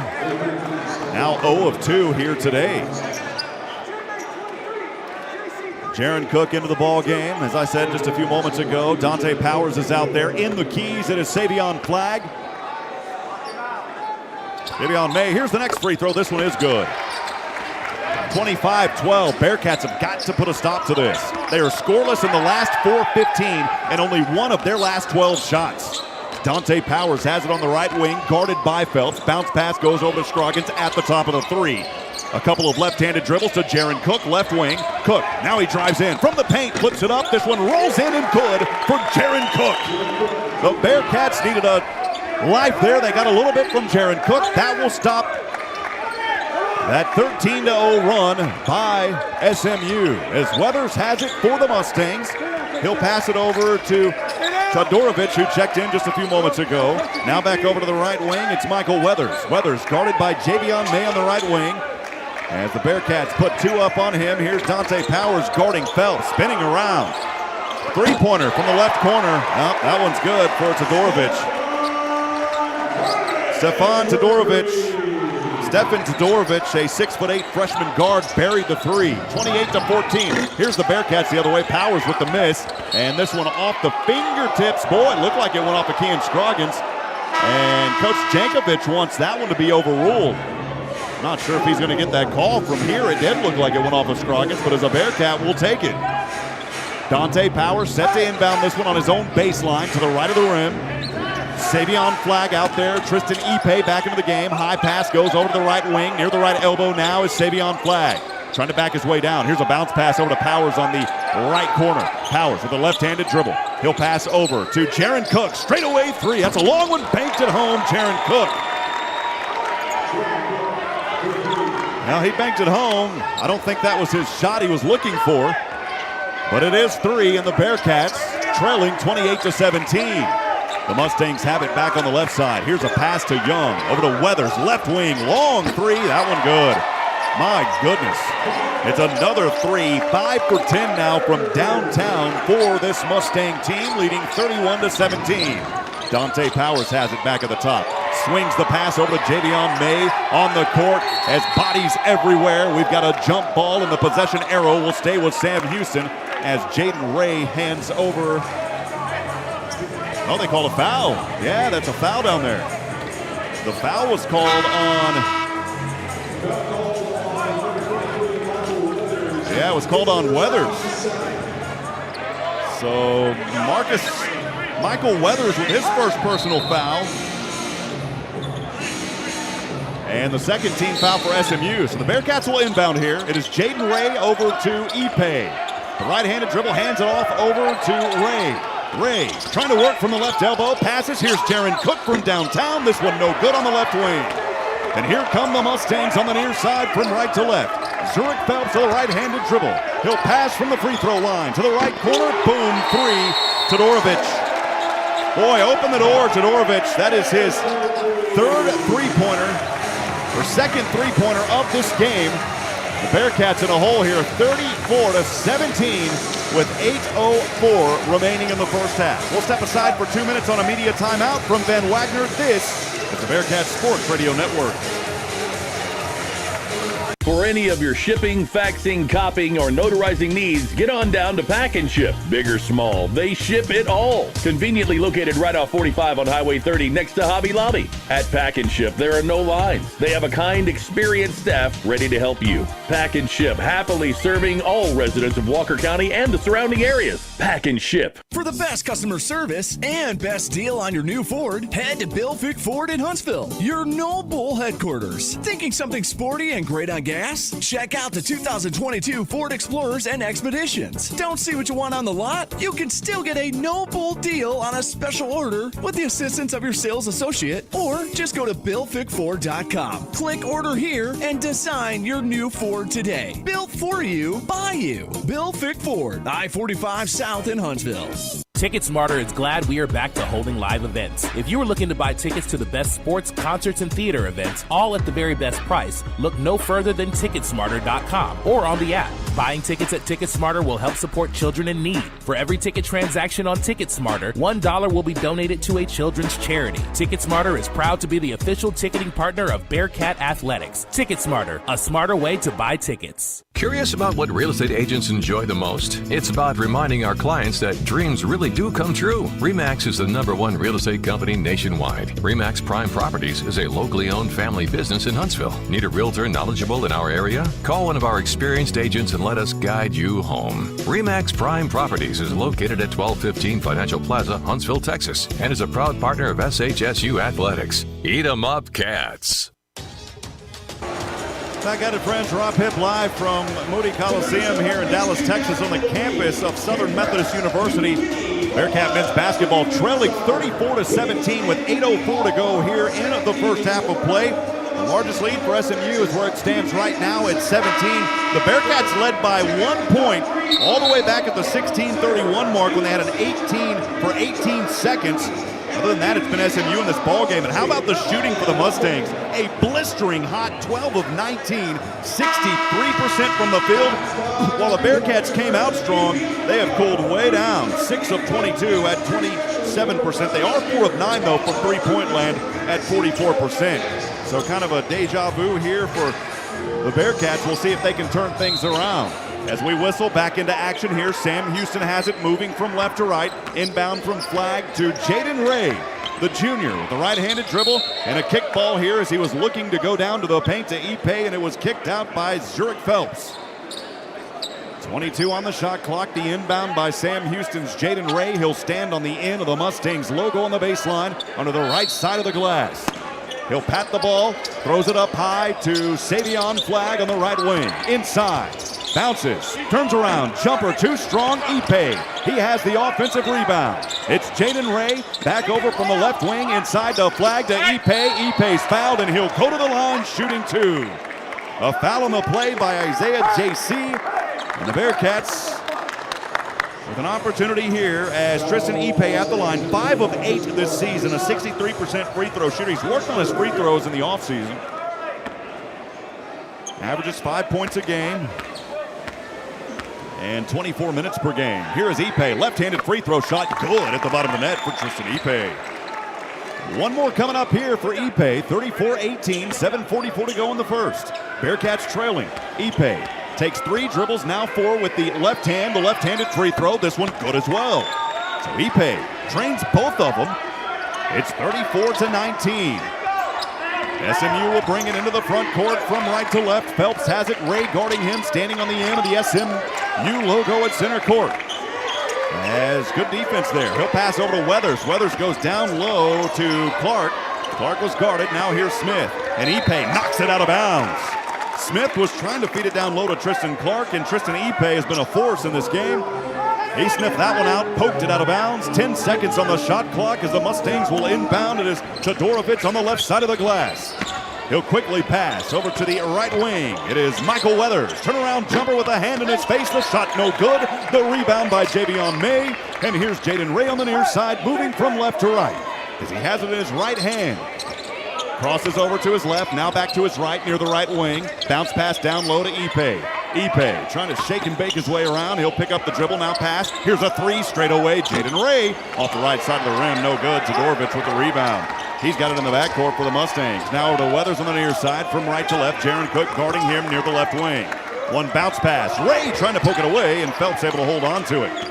Now 0 of 2 here today. Jaron Cook into the ball game. As I said just a few moments ago, Dante Powers is out there. In the keys, it is Savion Flagg. Savion May, here's the next free throw. This one is good. 25-12. Bearcats have got to put a stop to this. They are scoreless in the last 4-15 and only one of their last 12 shots. Dante Powers has it on the right wing, guarded by Phelps. Bounce pass goes over to Scroggins at the top of the 3. A couple of left-handed dribbles to Jaron Cook, left wing. Cook, now he drives in from the paint, flips it up. This one rolls in and good for Jaron Cook. The Bearcats needed a life there. They got a little bit from Jaron Cook. That will stop that 13-0 run by SMU. As Weathers has it for the Mustangs. He'll pass it over to Todorovic, who checked in just a few moments ago. Now back over to the right wing. It's Michael Weathers. Weathers guarded by Javion May on the right wing. As the Bearcats put 2 up on him, here's Dante Powers guarding Phelps, spinning around. 3-pointer from the left corner. Oh, that one's good for Todorovic. Stefan Todorovic, a 6'8" freshman guard, buried the 3. 28-14. Here's the Bearcats the other way. Powers with the miss. And this one off the fingertips. Boy, it looked like it went off of Kean Scroggins. And Coach Jankovic wants that one to be overruled. Not sure if he's going to get that call from here. It did look like it went off of Scroggins, but as a Bearcat, we'll take it. Dante Powers set to inbound this one on his own baseline to the right of the rim. Savion Flagg out there. Tristan Ipe back into the game. High pass goes over to the right wing. Near the right elbow now is Savion Flagg. Trying to back his way down. Here's a bounce pass over to Powers on the right corner. Powers with a left-handed dribble. He'll pass over to Jaron Cook. Straight away 3. That's a long one. Banked it home, Jaron Cook. Now he banked it home. I don't think that was his shot he was looking for. But it is 3, and the Bearcats trailing 28-17. The Mustangs have it back on the left side. Here's a pass to Young. Over to Weathers, left wing, long 3. That one good. My goodness. It's another 3. 5 for 10 now from downtown for this Mustang team, leading 31-17. Dante Powers has it back at the top. Swings the pass over to Javion May on the court as bodies everywhere. We've got a jump ball, and the possession arrow will stay with Sam Houston as Jaden Ray hands over. Oh, they called a foul. Yeah, that's a foul down there. The foul was called on. Yeah, it was called on Weathers. So Michael Weathers with his first personal foul. And the second team foul for SMU. So the Bearcats will inbound here. It is Jaden Ray over to Ipe. The right-handed dribble hands it off over to Ray. Ray trying to work from the left elbow. Passes. Here's Jaron Cook from downtown. This one no good on the left wing. And here come the Mustangs on the near side from right to left. Zurich Phelps to the right-handed dribble. He'll pass from the free throw line to the right corner. Boom, three. Todorovic. Boy, open the door, Todorovic. That is his third three-pointer, or second three-pointer of this game. The Bearcats in a hole here, 34-17 with 8:04 remaining in the first half. We'll step aside for 2 minutes on a media timeout from Van Wagner. This is the Bearcats Sports Radio Network. For any of your shipping, faxing, copying, or notarizing needs, get on down to Pack and Ship. Big or small, they ship it all. Conveniently located right off 45 on Highway 30 next to Hobby Lobby. At Pack and Ship, there are no lines. They have a kind, experienced staff ready to help you. Pack and Ship, happily serving all residents of Walker County and the surrounding areas. Pack and Ship. For the best customer service and best deal on your new Ford, head to Bill Fick Ford in Huntsville, your No Bull headquarters. Thinking something sporty and great on gas? Check out the 2022 Ford Explorers and Expeditions. Don't see what you want on the lot? You can still get a no bull deal on a special order with the assistance of your sales associate, or just go to BillFickFord.com. Click order here and design your new Ford today. Built for you, by you. Bill Fick Ford, I-45 South in Huntsville. TicketSmarter is glad we are back to holding live events. If you are looking to buy tickets to the best sports, concerts, and theater events, all at the very best price, look no further than TicketSmarter.com or on the app. Buying tickets at TicketSmarter will help support children in need. For every ticket transaction on TicketSmarter, $1 will be donated to a children's charity. TicketSmarter is proud to be the official ticketing partner of Bearcat Athletics. TicketSmarter, a smarter way to buy tickets. Curious about what real estate agents enjoy the most? It's about reminding our clients that dreams really do come true. RE/MAX is the #1 real estate company nationwide. RE/MAX Prime Properties is a locally owned family business in Huntsville. Need a realtor knowledgeable in our area? Call one of our experienced agents and let us guide you home. RE/MAX Prime Properties is located at 1215 Financial Plaza, Huntsville, Texas, and is a proud partner of SHSU Athletics. Eat 'em up, Cats. Back at it, friends. Rob Hipp live from Moody Coliseum here in Dallas, Texas, on the campus of Southern Methodist University. Bearcat men's basketball trailing 34-17 with 8:04 to go here in the first half of play. The largest lead for SMU is where it stands right now at 17. The Bearcats led by 1 point all the way back at the 16:31 mark when they had an 18 seconds. Other than that, it's been SMU in this ballgame. And how about the shooting for the Mustangs? A blistering hot 12 of 19, 63% from the field. While the Bearcats came out strong, they have cooled way down. 6 of 22 at 27%. They are 4 of 9, though, from three-point land at 44%. So kind of a deja vu here for the Bearcats. We'll see if they can turn things around. As we whistle back into action here, Sam Houston has it moving from left to right. Inbound from flag to Jaden Ray, the junior, with a right-handed dribble and a kick ball here as he was looking to go down to the paint to Ipe, and it was kicked out by Zurich Phelps. 22 on the shot clock. The inbound by Sam Houston's Jaden Ray. He'll stand on the end of the Mustangs logo on the baseline under the right side of the glass. He'll pat the ball, throws it up high to Savion Flagg on the right wing. Inside, bounces, turns around, jumper too strong, Ipe. He has the offensive rebound. It's Jaden Ray, back over from the left wing, inside the Flagg to Ipe. Ipe's fouled, and he'll go to the line, shooting two. A foul on the play by Isaiah J.C. And the Bearcats with an opportunity here as Tristan Ipe at the line. 5 of 8 this season, a 63% free throw shooter. He's worked on his free throws in the offseason. Averages 5 points a game and 24 minutes per game. Here is Ipe, left-handed free throw shot, good at the bottom of the net for Tristan Ipe. One more coming up here for Ipe, 34-18, 7:44 to go in the first. Bearcats trailing. Ipe takes 3 dribbles, now 4 with the left hand, the left-handed free throw. This one good as well. So Ipe trains both of them. It's 34-19. SMU will bring it into the front court from right to left. Phelps has it. Ray guarding him, standing on the end of the SMU logo at center court. As good defense there. He'll pass over to Weathers. Weathers goes down low to Clark. Clark was guarded. Now here's Smith. And Ipe knocks it out of bounds. Smith was trying to feed it down low to Tristan Clark, and Tristan Ipe has been a force in this game. He sniffed that one out, poked it out of bounds. 10 seconds on the shot clock as the Mustangs will inbound. It is Todorovic on the left side of the glass. He'll quickly pass over to the right wing. It is Michael Weathers. Turnaround jumper with a hand in his face. The shot no good. The rebound by Javion May. And here's Jaden Ray on the near side, moving from left to right as he has it in his right hand. Crosses over to his left, now back to his right near the right wing. Bounce pass down low to Ipe. Ipe trying to shake and bake his way around. He'll pick up the dribble, now pass. Here's a three straight away. Jaden Ray off the right side of the rim, no good. Todorovic with the rebound. He's got it in the backcourt for the Mustangs. Now over to Weathers on the near side from right to left. Jaron Cook guarding him near the left wing. One bounce pass. Ray trying to poke it away, and Phelps able to hold on to it.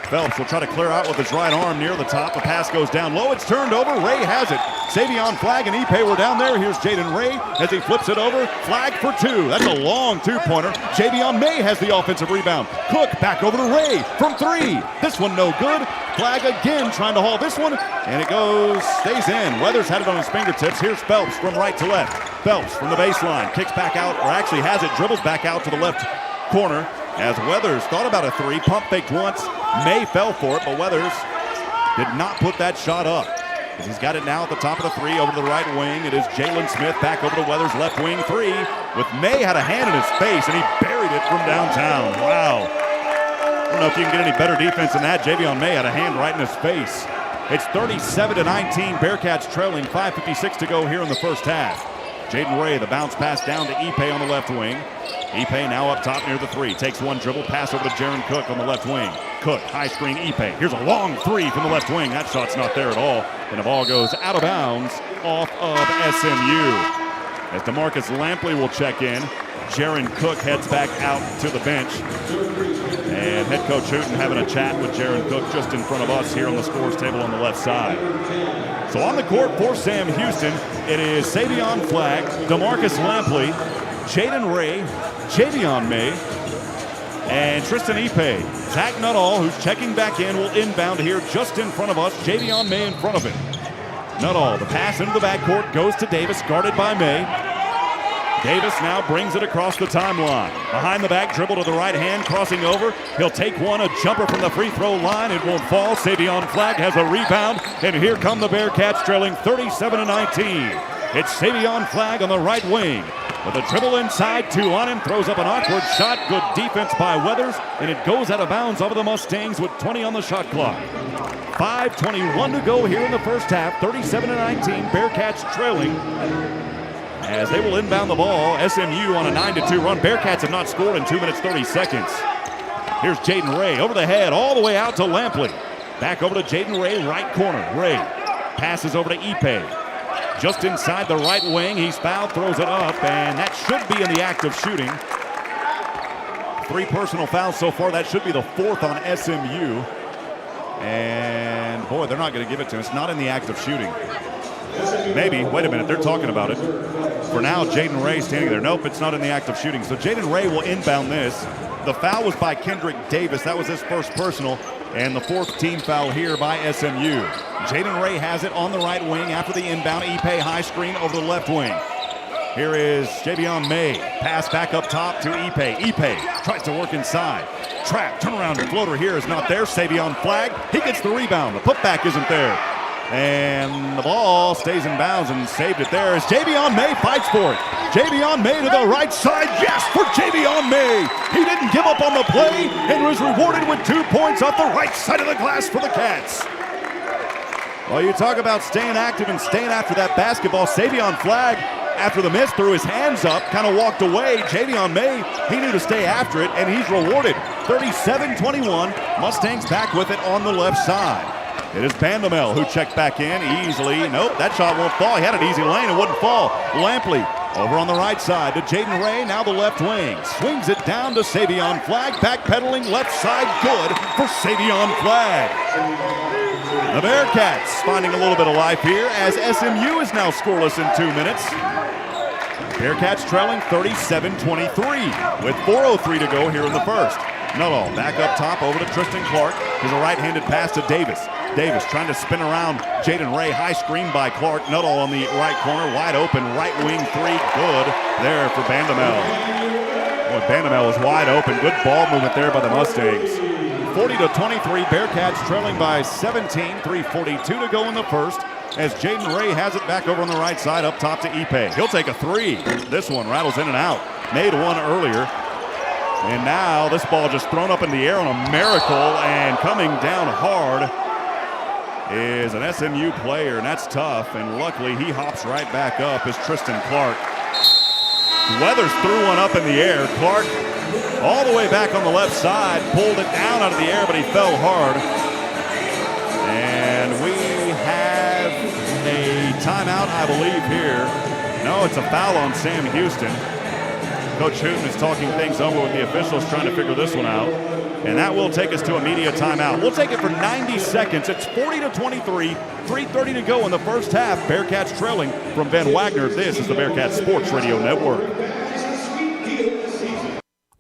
Phelps will try to clear out with his right arm near the top. The pass goes down low. It's turned over. Ray has it. Savion Flagg and Ipe were down there. Here's Jaden Ray as he flips it over. Flagg for two. That's a long two-pointer. Javion May has the offensive rebound. Cook back over to Ray from three. This one no good. Flagg again trying to haul this one, and it goes, stays in. Weathers had it on his fingertips. Here's Phelps from right to left. Phelps from the baseline. Kicks back out, or actually has it, dribbles back out to the left corner. As Weathers thought about a three, pump faked once. May fell for it, but Weathers did not put that shot up. As he's got it now at the top of the three over to the right wing. It is Jalen Smith back over to Weathers' left wing three. With May had a hand in his face, and he buried it from downtown. Wow. I don't know if you can get any better defense than that. Javion May had a hand right in his face. It's 37-19, Bearkats trailing, 5:56 to go here in the first half. Jaden Ray, the bounce pass down to Ipe on the left wing. Ipe now up top near the three. Takes one dribble, pass over to Jaron Cook on the left wing. Cook, high screen Ipe. Here's a long three from the left wing. That shot's not there at all. And the ball goes out of bounds off of SMU. As DeMarcus Lampley will check in, Jaron Cook heads back out to the bench. And head coach Hooten having a chat with Jaron Cook just in front of us here on the scores table on the left side. So on the court for Sam Houston, it is Savion Flagg, DeMarcus Lampley, Jaden Ray, Javion May, and Tristan Ipe. Zach Nuttall, who's checking back in, will inbound here just in front of us. Javion May in front of him. Nuttall, the pass into the backcourt, goes to Davis, guarded by May. Davis now brings it across the timeline. Behind the back, dribble to the right hand, crossing over. He'll take one, a jumper from the free throw line. It won't fall. Savion Flagg has a rebound, and here come the Bearkats trailing 37-19. It's Savion Flagg on the right wing. With a dribble inside, two on him, throws up an awkward shot. Good defense by Weathers, and it goes out of bounds over the Mustangs with 20 on the shot clock. 5:21 to go here in the first half. 37-19, Bearkats trailing. As they will inbound the ball, SMU on a 9-2 run. Bearkats have not scored in 2 minutes 30 seconds. Here's Jaden Ray over the head, all the way out to Lampley. Back over to Jaden Ray, right corner. Ray passes over to Ipe. Just inside the right wing, he's fouled, throws it up, and that should be in the act of shooting. 3 personal fouls so far. That should be the 4th on SMU. And boy, they're not going to give it to him. It's not in the act of shooting. Maybe. Wait a minute. They're talking about it. For now, Jaden Ray standing there. Nope, it's not in the act of shooting. So Jaden Ray will inbound this. The foul was by Kendrick Davis. That was his first personal. And the 4th team foul here by SMU. Jaden Ray has it on the right wing after the inbound. Ipe high screen over the left wing. Here is Javion May. Pass back up top to Ipe. Ipe tries to work inside. Trap, turnaround floater here is not there. Savion Flagg, he gets the rebound. The putback isn't there. And the ball stays in bounds and saved it there as Javion May fights for it. Javion May to the right side. Yes, for Javion May. He didn't give up on the play and was rewarded with 2 points off the right side of the glass for the Cats. Well, you talk about staying active and staying after that basketball. Savion Flagg, after the miss, threw his hands up, kind of walked away. Javion May, he knew to stay after it, and he's rewarded. 37-21. Mustangs back with it on the left side. It is Bandamel who checked back in easily. Nope, that shot won't fall. He had an easy lane. It wouldn't fall. Lampley over on the right side to Jaden Ray. Now the left wing. Swings it down to Savion Flagg. Backpedaling left side. Good for Savion Flagg. The Bearcats finding a little bit of life here as SMU is now scoreless in 2 minutes. Bearcats trailing 37-23 with 4:03 to go here in the first. Nuttall back up top over to Tristan Clark. Here's a right-handed pass to Davis. Davis trying to spin around Jaden Ray. High screen by Clark. Nuttall on the right corner. Wide open right wing three. Good there for Bandamel. Boy, Bandamel is wide open. Good ball movement there by the Mustangs. 40-23. Bearcats trailing by 17. 3:42 to go in the first. As Jaden Ray has it back over on the right side up top to Ipe. He'll take a three. This one rattles in and out. Made one earlier. And now this ball just thrown up in the air on a miracle, and coming down hard is an SMU player, and that's tough. And luckily he hops right back up as Tristan Clark. Weathers threw one up in the air. Clark all the way back on the left side, pulled it down out of the air, but he fell hard. And we have a timeout, I believe, here. No, it's a foul on Sam Houston. Coach Hooten is talking things over with the officials, trying to figure this one out. And that will take us to a media timeout. We'll take it for 90 seconds. It's 40-23, 3:30 to go in the first half. Bearcats trailing from Van Wagner. This is the Bearcats Sports Radio Network.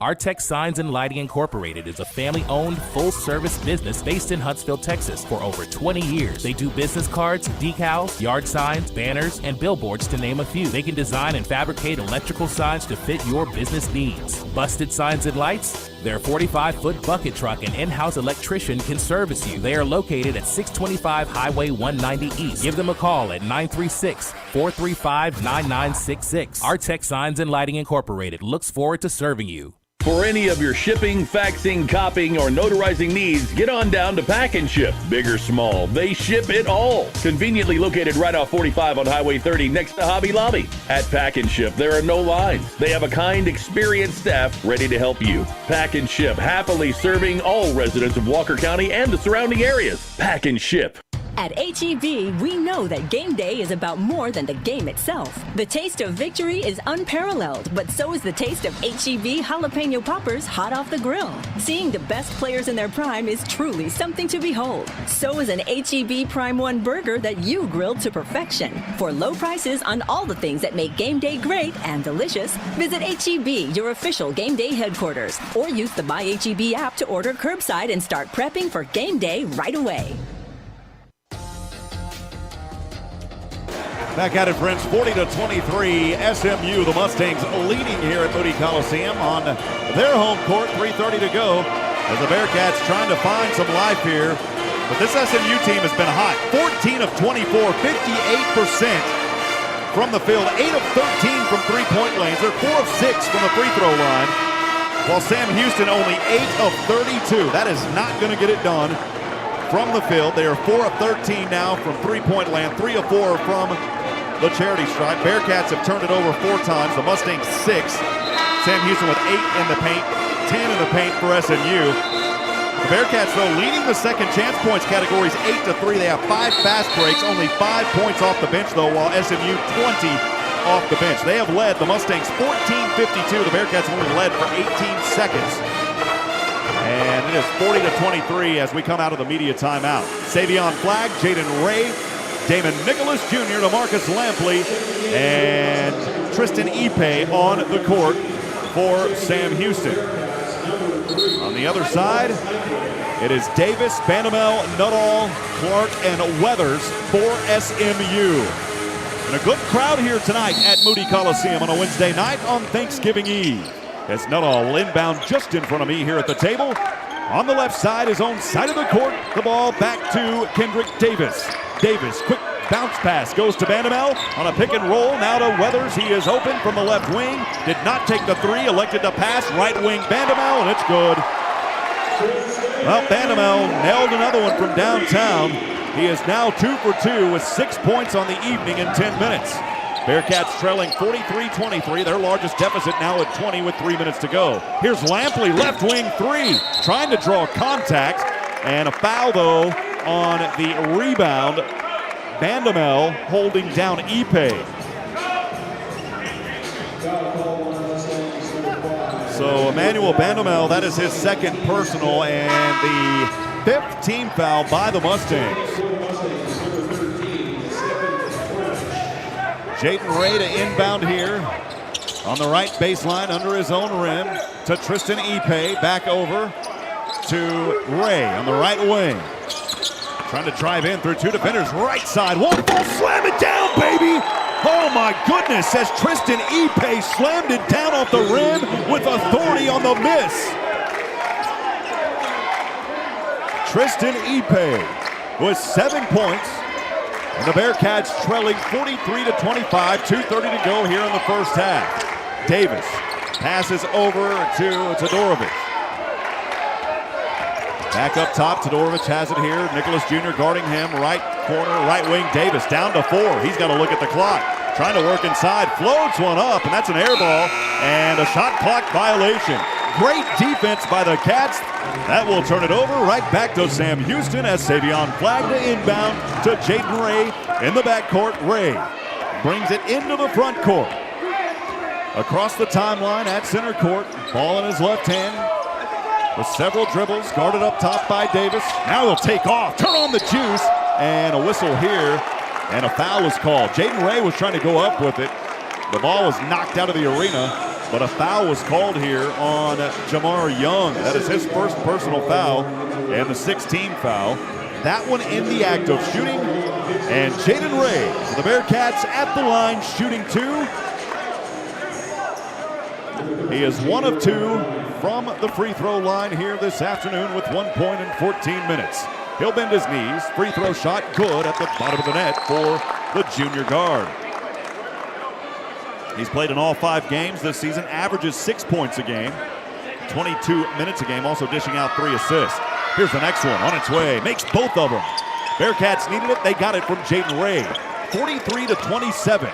Artex Signs and Lighting Incorporated is a family-owned, full-service business based in Huntsville, Texas. For over 20 years, they do business cards, decals, yard signs, banners, and billboards, to name a few. They can design and fabricate electrical signs to fit your business needs. Busted signs and lights? Their 45-foot bucket truck and in-house electrician can service you. They are located at 625 Highway 190 East. Give them a call at 936-435-9966. Artex Signs and Lighting Incorporated looks forward to serving you. For any of your shipping, faxing, copying, or notarizing needs, get on down to Pack and Ship. Big or small, they ship it all. Conveniently located right off 45 on Highway 30 next to Hobby Lobby. At Pack and Ship, there are no lines. They have a kind, experienced staff ready to help you. Pack and Ship, happily serving all residents of Walker County and the surrounding areas. Pack and Ship. At H-E-B, we know that game day is about more than the game itself. The taste of victory is unparalleled, but so is the taste of H-E-B jalapeno poppers hot off the grill. Seeing the best players in their prime is truly something to behold. So is an H-E-B Prime 1 burger that you grilled to perfection. For low prices on all the things that make game day great and delicious, visit H-E-B, your official game day headquarters, or use the My H-E-B app to order curbside and start prepping for game day right away. Back at it, friends, 40-23, SMU, the Mustangs leading here at Moody Coliseum on their home court, 3:30 to go, as the Bearcats trying to find some life here. But this SMU team has been hot, 14 of 24, 58% from the field, 8 of 13 from three-point lanes. They're 4 of 6 from the free throw line, while Sam Houston only 8 of 32. That is not going to get it done from the field. They are 4 of 13 now from three-point land, 3 of 4 from the charity stripe. Bearcats have turned it over 4 times. The Mustangs 6. Sam Houston with 8 in the paint, 10 in the paint for SMU. The Bearcats, though, leading the second chance points categories 8-3. They have 5 fast breaks, only 5 points off the bench, though, while SMU 20 off the bench. They have led the Mustangs 14-52. The Bearcats only led for 18 seconds. And it is 40-23 as we come out of the media timeout. Savion Flagg, Jaden Ray, Damon Nicholas Jr., DeMarcus Lampley, and Tristan Ipe on the court for Sam Houston. On the other side, it is Davis, Bandamel, Nuttall, Clark, and Weathers for SMU. And a good crowd here tonight at Moody Coliseum on a Wednesday night on Thanksgiving Eve. As Nuttall inbound just in front of me here at the table. On the left side, his own side of the court, the ball back to Kendrick Davis. Davis, quick bounce pass, goes to Bandamel on a pick and roll. Now to Weathers, he is open from the left wing. Did not take the three, elected to pass, right wing Bandamel, and it's good. Well, Bandamel nailed another one from downtown. He is now 2 for 2 with 6 points on the evening in 10 minutes. Bearcats trailing 43-23, their largest deficit now at 20 with 3 minutes to go. Here's Lampley, left wing three, trying to draw contact, and a foul, though, on the rebound. Bandamel holding down Ipe. So Emmanuel Bandamel, that is his second personal, and the 5th team foul by the Mustangs. Jaden Ray to inbound here on the right baseline under his own rim to Tristan Ipe. Back over to Ray on the right wing. Trying to drive in through two defenders. Right side. One ball. Slam it down, baby. Oh, my goodness. As Tristan Ipe slammed it down off the rim with authority on the miss. Tristan Ipe with 7 points. And the Bearcats trailing 43-25, 2:30 to go here in the first half. Davis passes over to Todorovic. Back up top, Todorovic has it here. Nicholas Jr. guarding him, right corner, right wing. Davis down to 4. He's got to look at the clock. Trying to work inside, floats one up, and that's an air ball, and a shot clock violation. Great defense by the Cats. That will turn it over right back to Sam Houston as Savion Flagg to inbound to Jaden Ray in the backcourt. Ray brings it into the front court. Across the timeline at center court. Ball in his left hand with several dribbles. Guarded up top by Davis. Now he'll take off. Turn on the juice. And a whistle here. And a foul is called. Jaden Ray was trying to go up with it. The ball was knocked out of the arena. But a foul was called here on Jamar Young. That is his first personal foul and the 6th-team foul. That one in the act of shooting. And Jaden Ray, the Bearcats at the line, shooting 2. He is 1 of 2 from the free throw line here this afternoon with 1 point in 14 minutes. He'll bend his knees. Free throw shot good at the bottom of the net for the junior guard. He's played in all 5 games this season, averages 6 points a game, 22 minutes a game, also dishing out 3 assists. Here's the next one on its way, makes both of them. Bearcats needed it, they got it from Jaden Ray, 43-27.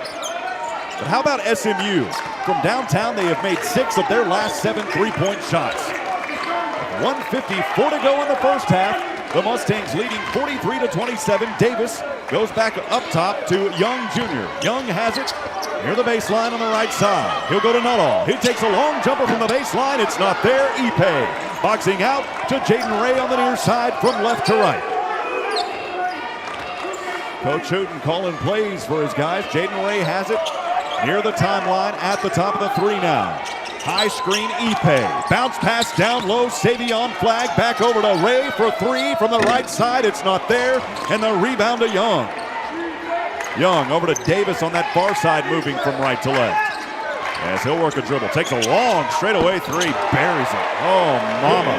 But how about SMU? From downtown, they have made 6 of their last 7 three-point shots. 1:54 to go in the first half. The Mustangs leading 43-27. Davis goes back up top to Young Jr. Young has it near the baseline on the right side. He'll go to Nuttall. He takes a long jumper from the baseline. It's not there. Ipe boxing out to Jaden Ray on the near side from left to right. Coach Hooten calling plays for his guys. Jaden Ray has it near the timeline at the top of the 3 now. High screen, Ipe. Bounce pass down low. Savion Flagg back over to Ray for 3 from the right side. It's not there. And the rebound to Young. Young over to Davis on that far side, moving from right to left. As he'll work a dribble. Takes a long straightaway 3. Buries it. Oh, mama.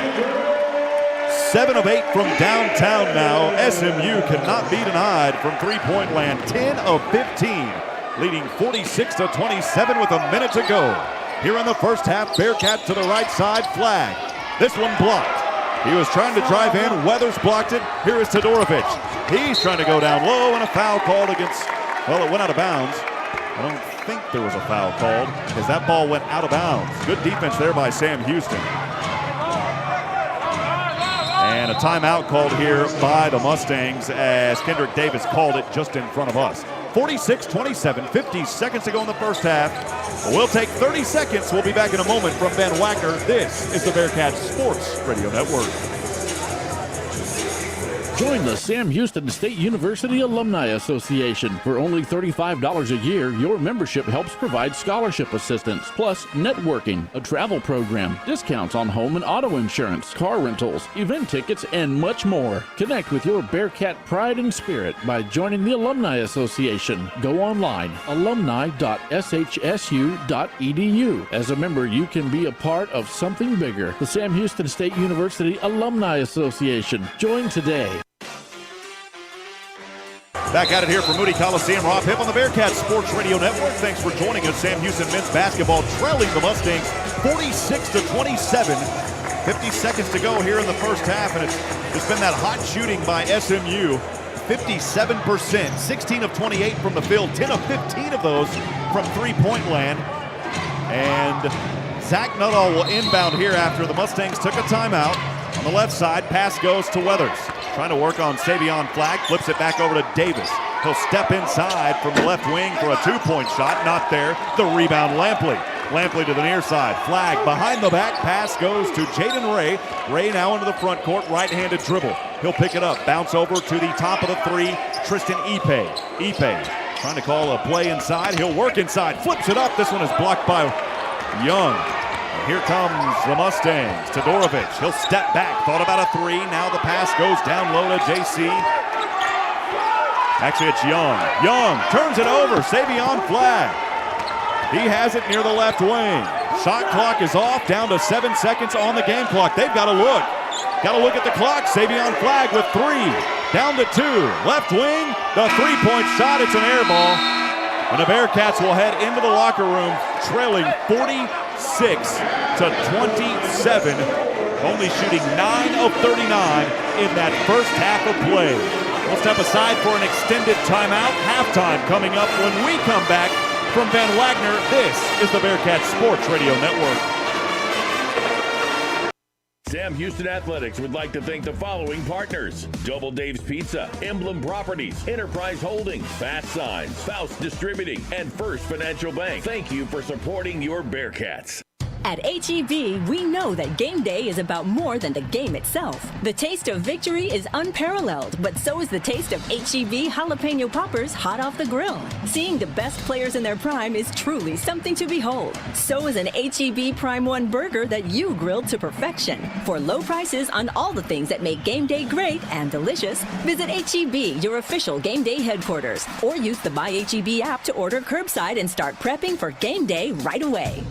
7 of 8 from downtown now. SMU cannot be denied from three-point land. 10 of 15. Leading 46-27 with a minute to go. Here in the first half, Bearcat to the right side, Flagg. This one blocked. He was trying to drive in, Weathers blocked it. Here is Todorovic. He's trying to go down low, and a foul called against, well, it went out of bounds. I don't think there was a foul called because that ball went out of bounds. Good defense there by Sam Houston. And a timeout called here by the Mustangs as Kendrick Davis called it just in front of us. 46-27, 50 seconds to go in the first half. We'll take 30 seconds. We'll be back in a moment from Ben Wacker. This is the Bearcats Sports Radio Network. Join the Sam Houston State University Alumni Association. For only $35 a year, your membership helps provide scholarship assistance, plus networking, a travel program, discounts on home and auto insurance, car rentals, event tickets, and much more. Connect with your Bearcat pride and spirit by joining the Alumni Association. Go online, alumni.shsu.edu. As a member, you can be a part of something bigger. The Sam Houston State University Alumni Association. Join today. Back at it here from Moody Coliseum. Rob Hipp on the Bearcats Sports Radio Network. Thanks for joining us. Sam Houston men's basketball trailing the Mustangs 46-27. 50 seconds to go here in the first half, and it's been that hot shooting by SMU. 57%, 16 of 28 from the field, 10 of 15 of those from three-point land. And Zach Nuttall will inbound here after the Mustangs took a timeout. On the left side, pass goes to Weathers. Trying to work on Savion Flagg, flips it back over to Davis. He'll step inside from the left wing for a two-point shot, not there. The rebound, Lampley. Lampley to the near side. Flag behind the back. Pass goes to Jaden Ray. Ray now into the front court. Right-handed dribble. He'll pick it up. Bounce over to the top of the three. Tristan Ipe. Ipe trying to call a play inside. He'll work inside. Flips it up. This one is blocked by Young. And here comes the Mustangs. Todorovic. He'll step back. Thought about a three. Now the pass goes down low to JC. Actually, it's Young. Young turns it over. Savion Flag. He has it near the left wing. Shot clock is off. Down to 7 seconds on the game clock. They've got to look. Got to look at the clock. Savion Flag with 3. Down to 2. Left wing. The three-point shot. It's an air ball. And the Bearcats will head into the locker room trailing 46 to 27. Only shooting 9 of 39 in that first half of play. We'll step aside for an extended timeout. Halftime coming up when we come back. From Van Wagner, this is the Bearcats Sports Radio Network. Sam Houston Athletics would like to thank the following partners: Double Dave's Pizza, Emblem Properties, Enterprise Holdings, Fast Signs, Faust Distributing, and First Financial Bank. Thank you for supporting your Bearcats. At H-E-B, we know that game day is about more than the game itself. The taste of victory is unparalleled, but so is the taste of H-E-B jalapeno poppers hot off the grill. Seeing the best players in their prime is truly something to behold. So is an H-E-B Prime 1 burger that you grilled to perfection. For low prices on all the things that make game day great and delicious, visit H-E-B, your official game day headquarters, or use the My H-E-B app to order curbside and start prepping for game day right away.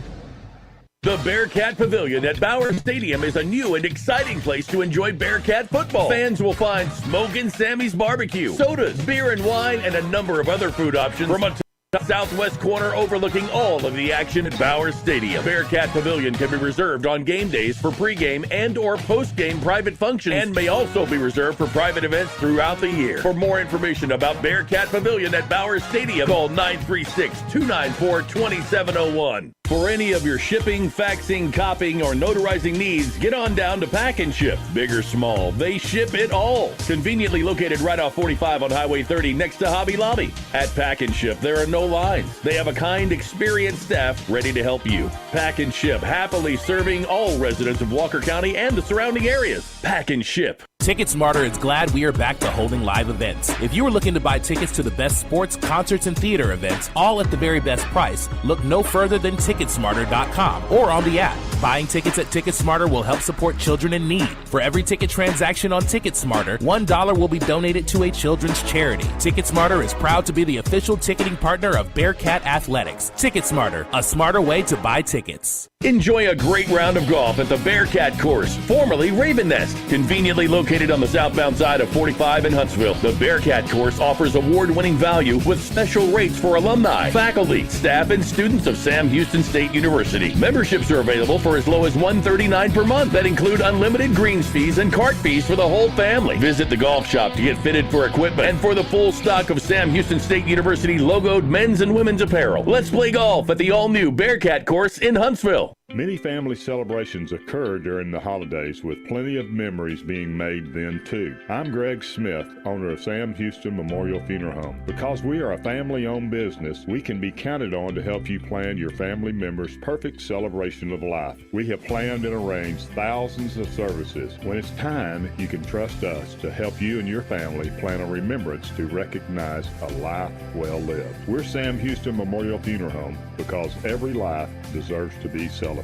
The Bearcat Pavilion at Bauer Stadium is a new and exciting place to enjoy Bearcat football. Fans will find Smokin' Sammy's Barbecue, sodas, beer and wine, and a number of other food options from a southwest corner overlooking all of the action at Bauer Stadium. Bearcat Pavilion can be reserved on game days for pregame and or postgame private functions and may also be reserved for private events throughout the year. For more information about Bearcat Pavilion at Bauer Stadium, call 936-294-2701. For any of your shipping, faxing, copying, or notarizing needs, get on down to Pack and Ship. Big or small, they ship it all. Conveniently located right off 45 on Highway 30 next to Hobby Lobby. At Pack and Ship, there are no lines. They have a kind, experienced staff ready to help you. Pack and Ship, happily serving all residents of Walker County and the surrounding areas. Pack and Ship. TicketSmarter is glad we are back to holding live events. If you are looking to buy tickets to the best sports, concerts, and theater events, all at the very best price, look no further than TicketSmarter.com or on the app. Buying tickets at TicketSmarter will help support children in need. For every ticket transaction on TicketSmarter, $1 will be donated to a children's charity. TicketSmarter is proud to be the official ticketing partner of Bearcat Athletics. TicketSmarter, a smarter way to buy tickets. Enjoy a great round of golf at the Bearcat Course, formerly Raven Nest. Conveniently located on the southbound side of 45 in Huntsville, the Bearcat Course offers award-winning value with special rates for alumni, faculty, staff, and students of Sam Houston State University. Memberships are available for as low as $139 per month that include unlimited greens fees and cart fees for the whole family. Visit the golf shop to get fitted for equipment and for the full stock of Sam Houston State University logoed men's and women's apparel. Let's play golf at the all-new Bearcat Course in Huntsville. Many family celebrations occur during the holidays with plenty of memories being made then too. I'm Greg Smith, owner of Sam Houston Memorial Funeral Home. Because we are a family-owned business, we can be counted on to help you plan your family members' perfect celebration of life. We have planned and arranged thousands of services. When it's time, you can trust us to help you and your family plan a remembrance to recognize a life well lived. We're Sam Houston Memorial Funeral Home because every life deserves to be celebrated.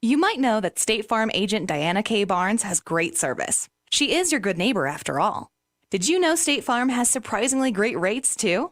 You might know that State Farm agent Diana K. Barnes has great service. She is your good neighbor after all. Did you know State Farm has surprisingly great rates too?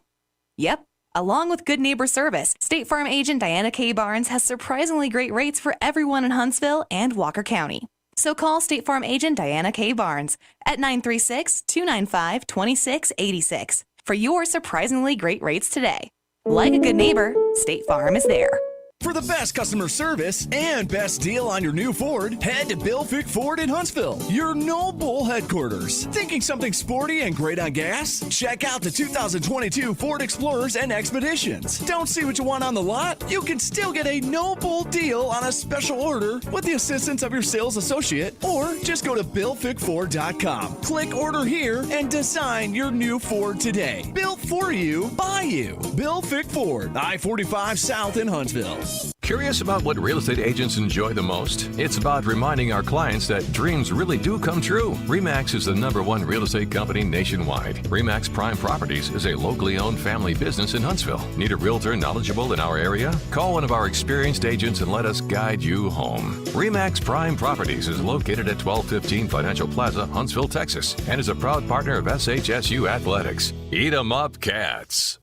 Yep. Along with good neighbor service, State Farm agent Diana K. Barnes has surprisingly great rates for everyone in Huntsville and Walker County. So call State Farm agent Diana K. Barnes at 936-295-2686 for your surprisingly great rates today. Like a good neighbor, State Farm is there. For the best customer service and best deal on your new Ford, head to Bill Fick Ford in Huntsville, your no bull headquarters. Thinking something sporty and great on gas? Check out the 2022 Ford Explorers and Expeditions. Don't see what you want on the lot? You can still get a no bull deal on a special order with the assistance of your sales associate, or just go to BillFickFord.com. Click order here and design your new Ford today. Built for you, by you. Bill Fick Ford, I-45 South in Huntsville. Curious about what real estate agents enjoy the most? It's about reminding our clients that dreams really do come true. RE/MAX is the #1 real estate company nationwide. RE/MAX Prime Properties is a locally owned family business in Huntsville. Need a realtor knowledgeable in our area? Call one of our experienced agents and let us guide you home. RE/MAX Prime Properties is located at 1215 Financial Plaza, Huntsville, Texas, and is a proud partner of SHSU Athletics. Eat 'em up, Cats.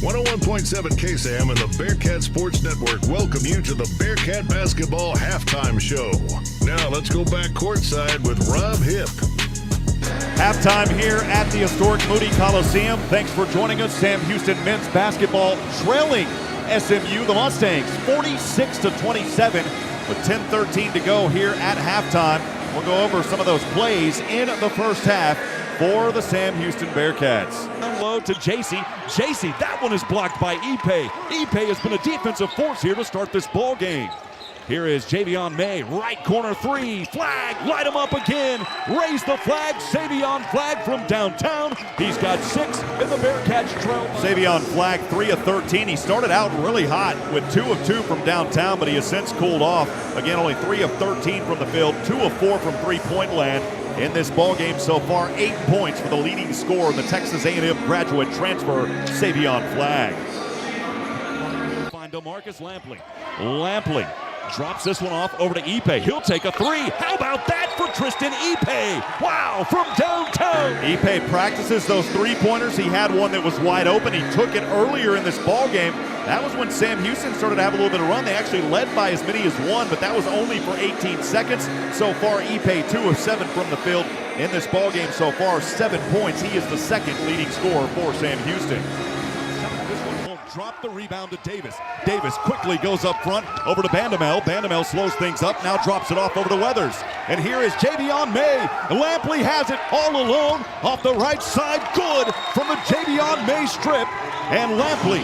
101.7 KSAM and the Bearcat Sports Network welcome you to the Bearcat Basketball Halftime Show. Now let's go back courtside with Rob Hipp. Halftime here at the historic Moody Coliseum. Thanks for joining us. Sam Houston men's basketball trailing SMU, the Mustangs, 46-27 with 10:13 to go here at halftime. We'll go over some of those plays in the first half for the Sam Houston Bearcats. Low to JC. JC, that one is blocked by Ipe. Ipe has been a defensive force here to start this ball game. Here is Javion May, right corner three, flag, light him up again, raise the flag, Savion Flag from downtown. He's got 6 in the Bearcats trail. Savion Flag, 3 of 13. He started out really hot with 2 of 2 from downtown, but he has since cooled off. Again, only 3 of 13 from the field, 2 of 4 from three-point land. In this ball game so far, 8 points for the leading scorer, the Texas A&M graduate transfer, Savion Flag. Find DeMarcus Lampley. Lampley drops this one off over to Ipe. He'll take a 3. How about that for Tristan Ipe? Wow, from downtown. Ipe practices those three-pointers. He had one that was wide open. He took it earlier in this ball game. That was when Sam Houston started to have a little bit of run. They actually led by as many as 1, but that was only for 18 seconds. So far, Ipe 2 of 7 from the field in this ball game so far. 7 points. He is the second leading scorer for Sam Houston. Drop the rebound to Davis. Davis quickly goes up front over to Bandamel. Bandamel slows things up, now drops it off over to Weathers. And here is Javion May. Lampley has it all alone off the right side. Good from the Javion May strip. And Lampley.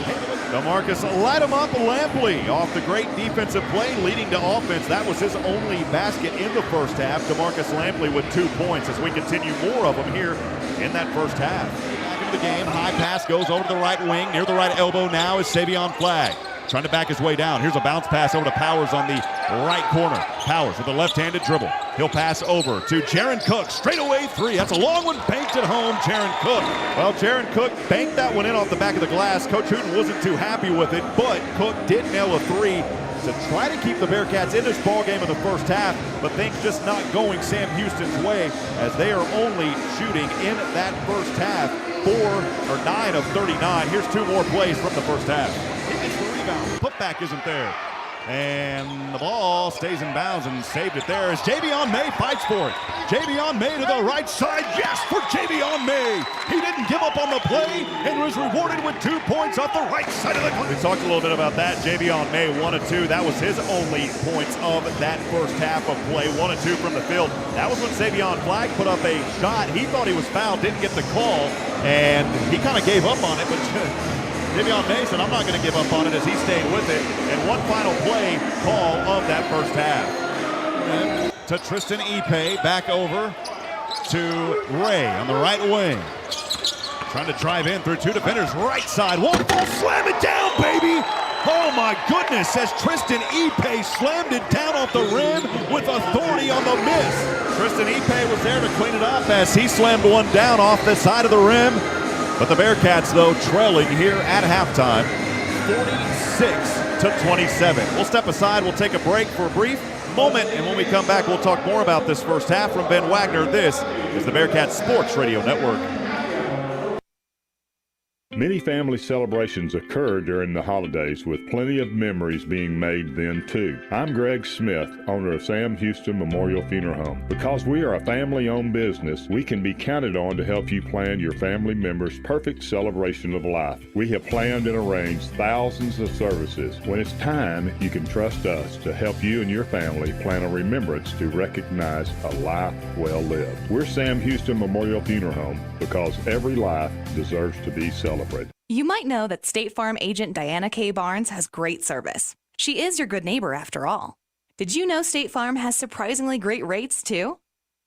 DeMarcus light him up. Lampley off the great defensive play leading to offense. That was his only basket in the first half. DeMarcus Lampley with 2 points as we continue more of them here in that first half. The game, high pass goes over to the right wing. Near the right elbow now is Savion Flag. Trying to back his way down. Here's a bounce pass over to Powers on the right corner. Powers with a left-handed dribble. He'll pass over to Jaron Cook. Straightaway 3. That's a long one. Banked at home, Jaron Cook. Well, Jaron Cook banked that one in off the back of the glass. Coach Hooten wasn't too happy with it, but Cook did nail a 3 to try to keep the Bearcats in this ball game in the first half, but things just not going Sam Houston's way as they are only shooting in that first half 9 of 39. Here's 2 more plays from the first half. He gets the rebound. Putback isn't there. And the ball stays in bounds and saved it there as Javion May fights for it. Javion May to the right side. Yes, for Javion May. He didn't give up on the play and was rewarded with 2 points off the right side of the court. We talked a little bit about that. Javion May, 1 of 2. That was his only points of that first half of play. 1 of 2 from the field. That was when Savion Flag put up a shot. He thought he was fouled, didn't get the call, and he kind of gave up on it, but Javion May said, I'm not going to give up on it as he stayed with it. And one final play call of that first half. And to Tristan Ipe, back over to Ray on the right wing. Trying to drive in through 2 defenders. Right side, won't fall, slam it down, baby! Oh my goodness, as Tristan Ipe slammed it down off the rim with authority on the miss. Tristan Ipe was there to clean it up as he slammed one down off the side of the rim. But the Bearcats, though, trailing here at halftime, 46-27. We'll step aside. We'll take a break for a brief moment, and when we come back, we'll talk more about this first half from Ben Wagner. This is the Bearcat Sports Radio Network. Many family celebrations occur during the holidays with plenty of memories being made then too. I'm Greg Smith, owner of Sam Houston Memorial Funeral Home. Because we are a family-owned business, we can be counted on to help you plan your family member's perfect celebration of life. We have planned and arranged thousands of services. When it's time, you can trust us to help you and your family plan a remembrance to recognize a life well lived. We're Sam Houston Memorial Funeral Home because every life deserves to be celebrated. You might know that State Farm agent Diana K. Barnes has great service. She is your good neighbor after all. Did you know State Farm has surprisingly great rates too?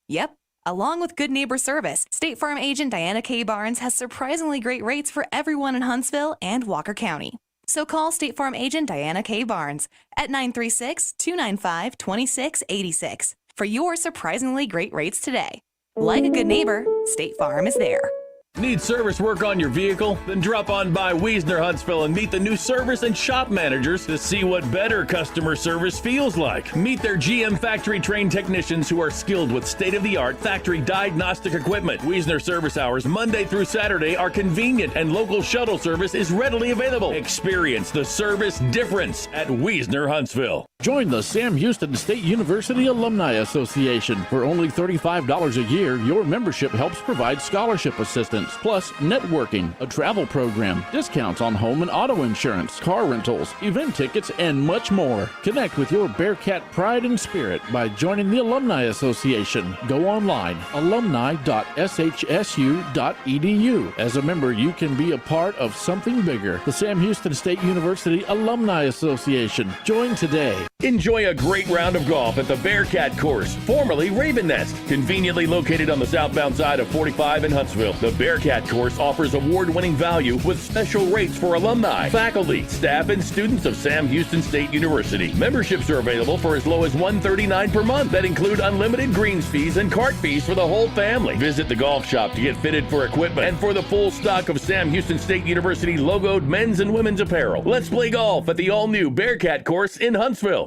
Yep. Along with good neighbor service, State Farm agent Diana K. Barnes has surprisingly great rates for everyone in Huntsville and Walker County. So call State Farm agent Diana K. Barnes at 936-295-2686 for your surprisingly great rates today. Like a good neighbor, State Farm is there. Need service work on your vehicle? Then drop on by Wiesner Huntsville and meet the new service and shop managers to see what better customer service feels like. Meet their GM factory-trained technicians who are skilled with state-of-the-art factory diagnostic equipment. Wiesner service hours Monday through Saturday are convenient and local shuttle service is readily available. Experience the service difference at Wiesner Huntsville. Join the Sam Houston State University Alumni Association. For only $35 a year, your membership helps provide scholarship assistance, plus networking, a travel program, discounts on home and auto insurance, car rentals, event tickets, and much more. Connect with your Bearcat pride and spirit by joining the Alumni Association. Go online, alumni.shsu.edu. As a member, you can be a part of something bigger. The Sam Houston State University Alumni Association. Join today. Enjoy a great round of golf at the Bearcat course, formerly Raven Nest. Conveniently located on the southbound side of 45 in Huntsville, the Bearcat course offers award-winning value with special rates for alumni, faculty, staff, and students of Sam Houston State University. Memberships are available for as low as $139 per month that include unlimited greens fees and cart fees for the whole family. Visit the golf shop to get fitted for equipment and for the full stock of Sam Houston State University logoed men's and women's apparel. Let's play golf at the all-new Bearcat course in Huntsville.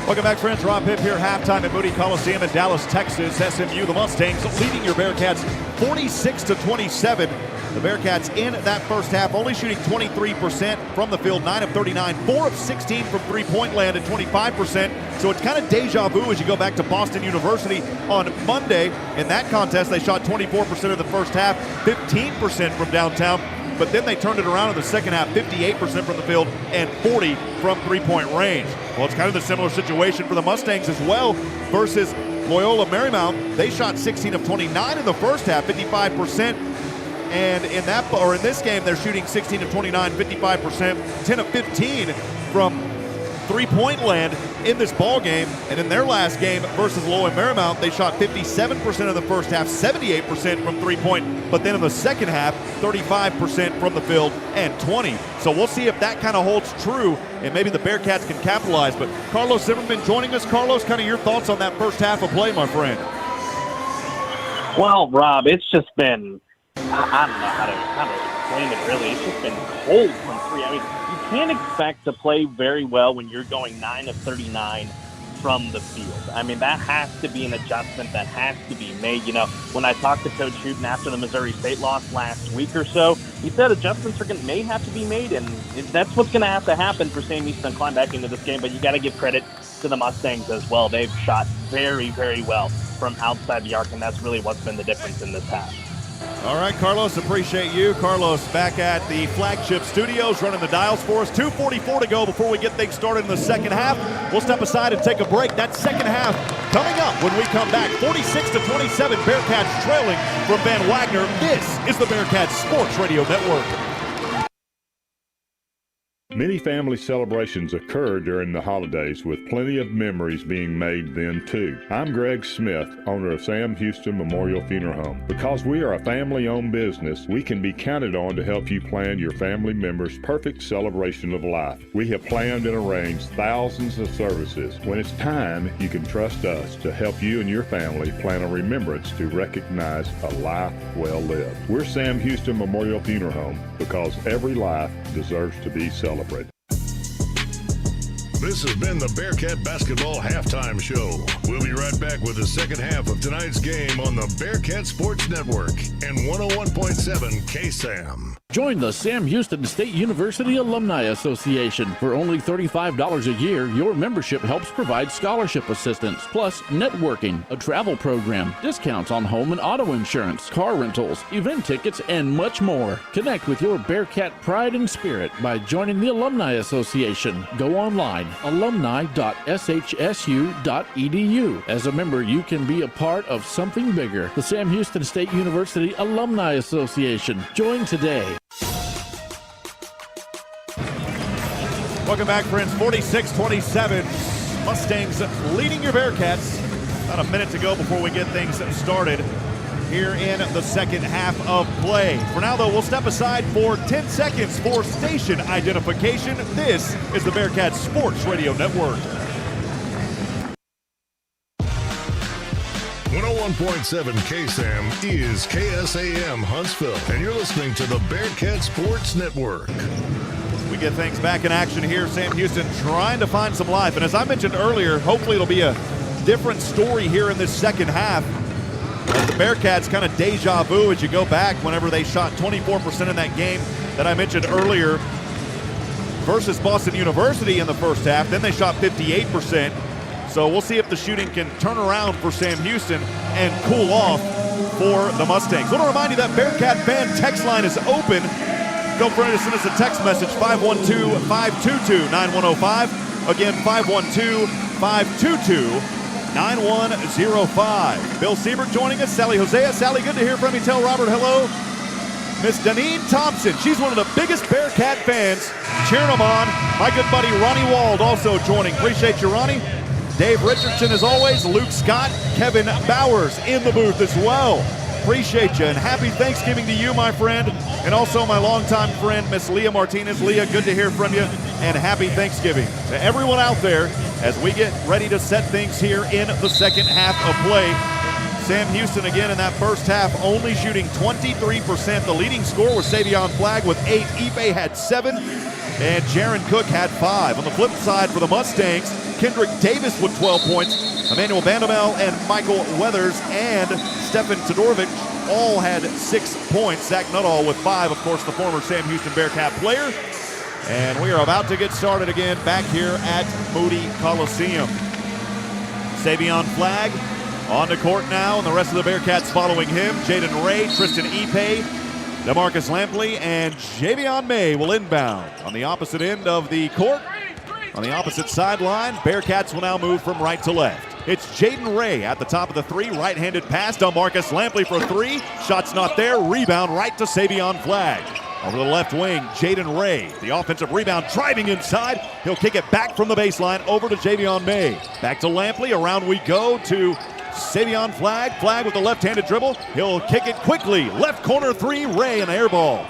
Welcome back, friends. Rob Hipp here, halftime at Moody Coliseum in Dallas, Texas. SMU, the Mustangs, leading your Bearcats 46-27. The Bearcats in that first half only shooting 23% from the field, 9 of 39, 4 of 16 from three-point land at 25%. So it's kind of deja vu as you go back to Boston University on Monday. In that contest, they shot 24% of the first half, 15% from downtown. But then they turned it around in the second half, 58% from the field and 40 from three-point range. Well, it's kind of the similar situation for the Mustangs as well versus Loyola Marymount. They shot 16 of 29 in the first half, 55%. And in this game, they're shooting 16 of 29, 55%, 10 of 15 from three-point land in this ball game. And in their last game versus Loyola Marymount, they shot 57% of the first half, 78% from three-point. But then in the second half, 35% from the field and 20. So we'll see if that kind of holds true and maybe the Bearcats can capitalize. But Carlos Zimmerman joining us. Carlos, kind of your thoughts on that first half of play, my friend. Well, Rob, it's just been, I don't know how to explain it really. It's just been cold from three. I mean, you can't expect to play very well when you're going 9 of 39 from the field. I mean, that has to be an adjustment that has to be made. You know, when I talked to Coach Hooten after the Missouri State loss last week or so, he said adjustments may have to be made, and that's what's going to have to happen for Sam Houston to climb back into this game. But you got to give credit to the Mustangs as well. They've shot very, very well from outside the arc, and that's really what's been the difference in this half. All right, Carlos, appreciate you. Carlos back at the flagship studios running the dials for us. 2:44 to go before we get things started in the second half. We'll step aside and take a break. That second half coming up when we come back. 46-27, Bearcats trailing from Van Wagner. This is the Bearcats Sports Radio Network. Many family celebrations occur during the holidays, with plenty of memories being made then too. I'm Greg Smith, owner of Sam Houston Memorial Funeral Home. Because we are a family-owned business, we can be counted on to help you plan your family member's perfect celebration of life. We have planned and arranged thousands of services. When it's time, you can trust us to help you and your family plan a remembrance to recognize a life well lived. We're Sam Houston Memorial Funeral Home, because every life deserves to be celebrated. This has been the Bearcat Basketball Halftime Show. We'll be right back with the second half of tonight's game on the Bearcat Sports Network and 101.7 KSAM. Join the Sam Houston State University Alumni Association. For only $35 a year, your membership helps provide scholarship assistance, plus networking, a travel program, discounts on home and auto insurance, car rentals, event tickets, and much more. Connect with your Bearcat pride and spirit by joining the Alumni Association. Go online, alumni.shsu.edu. As a member, you can be a part of something bigger. The Sam Houston State University Alumni Association. Join today. Welcome back, friends. 46-27. Mustangs leading your Bearcats. About a minute to go before we get things started. here in the second half of play. For now, though, we'll step aside for 10 seconds for station identification. This is the Bearkats Sports Radio Network. 101.7 KSAM is KSAM Huntsville, and you're listening to the Bearcat Sports Network. We get things back in action here. Sam Houston trying to find some life. And as I mentioned earlier, hopefully it'll be a different story here in this second half. The Bearcats kind of deja vu as you go back whenever they shot 24% in that game that I mentioned earlier versus Boston University in the first half. Then they shot 58%. So we'll see if the shooting can turn around for Sam Houston and cool off for the Mustangs. I want to remind you that Bearcat fan text line is open. Feel free to send us a text message, 512-522-9105. Again, 512-522-9105. Bill Siebert joining us, Sally Hosea. Sally, good to hear from you. Tell Robert hello. Miss Deneen Thompson, she's one of the biggest Bearcat fans. Cheering them on. My good buddy Ronnie Wald also joining. Appreciate you, Ronnie. Dave Richardson, as always. Luke Scott, Kevin Bowers in the booth as well. Appreciate you, and happy Thanksgiving to you, my friend, and also my longtime friend, Miss Leah Martinez. Leah, good to hear from you, and happy Thanksgiving to everyone out there as we get ready to set things here in the second half of play. Sam Houston again in that first half only shooting 23%. The leading scorer was Savion Flagg with 8. Ipe had 7, and Jaron Cook had 5. On the flip side for the Mustangs, Kendrick Davis with 12 points. Emmanuel Bandamel and Michael Weathers and Stefan Todorovic all had 6 points. Zach Nuttall with 5, of course, the former Sam Houston Bearcat player. And we are about to get started again back here at Moody Coliseum. Savion Flagg on the court now, and the rest of the Bearcats following him. Jaden Ray, Tristan Ipe, DeMarcus Lampley, and Javion May will inbound on the opposite end of the court. On the opposite sideline, Bearcats will now move from right to left. It's Jaden Ray at the top of the 3, right-handed pass to Marcus Lampley for 3. Shot's not there, rebound right to Savion Flagg. Over the left wing, Jaden Ray, the offensive rebound, driving inside. He'll kick it back from the baseline over to Javion May. Back to Lampley, around we go to Savion Flagg. Flagg with the left-handed dribble. He'll kick it quickly. Left corner 3, Ray, an air ball.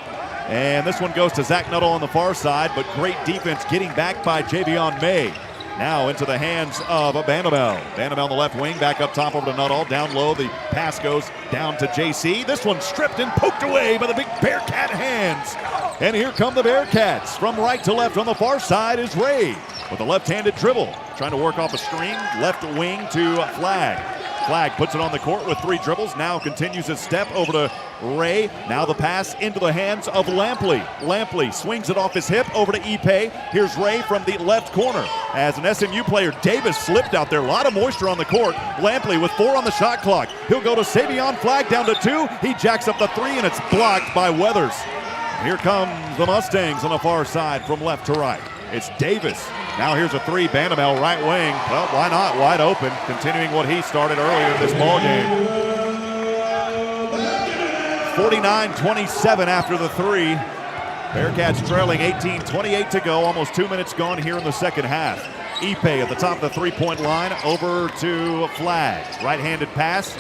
And this one goes to Zach Nuttall on the far side, but great defense getting back by Javion May. Now into the hands of Bandamel. Bandamel on the left wing, back up top over to Nuttall. Down low, the pass goes down to JC. This one stripped and poked away by the big Bearcat hands. And here come the Bearcats. From right to left on the far side is Ray with a left-handed dribble. Trying to work off a screen, left wing to Flagg. Flagg puts it on the court with 3 dribbles. Now continues his step over to Ray. Now the pass into the hands of Lampley. Lampley swings it off his hip over to Ipe. Here's Ray from the left corner. As an SMU player, Davis slipped out there. A lot of moisture on the court. Lampley with 4 on the shot clock. He'll go to Savion Flagg down to 2. He jacks up the 3, and it's blocked by Weathers. Here comes the Mustangs on the far side from left to right. It's Davis. Now here's a 3, Bandamel, right wing. Well, why not? Wide open, continuing what he started earlier in this ball game. 49-27 after the 3. Bearcats trailing 18-28 to go. Almost 2 minutes gone here in the second half. Ipe at the top of the three-point line, over to Flagg. Right-handed pass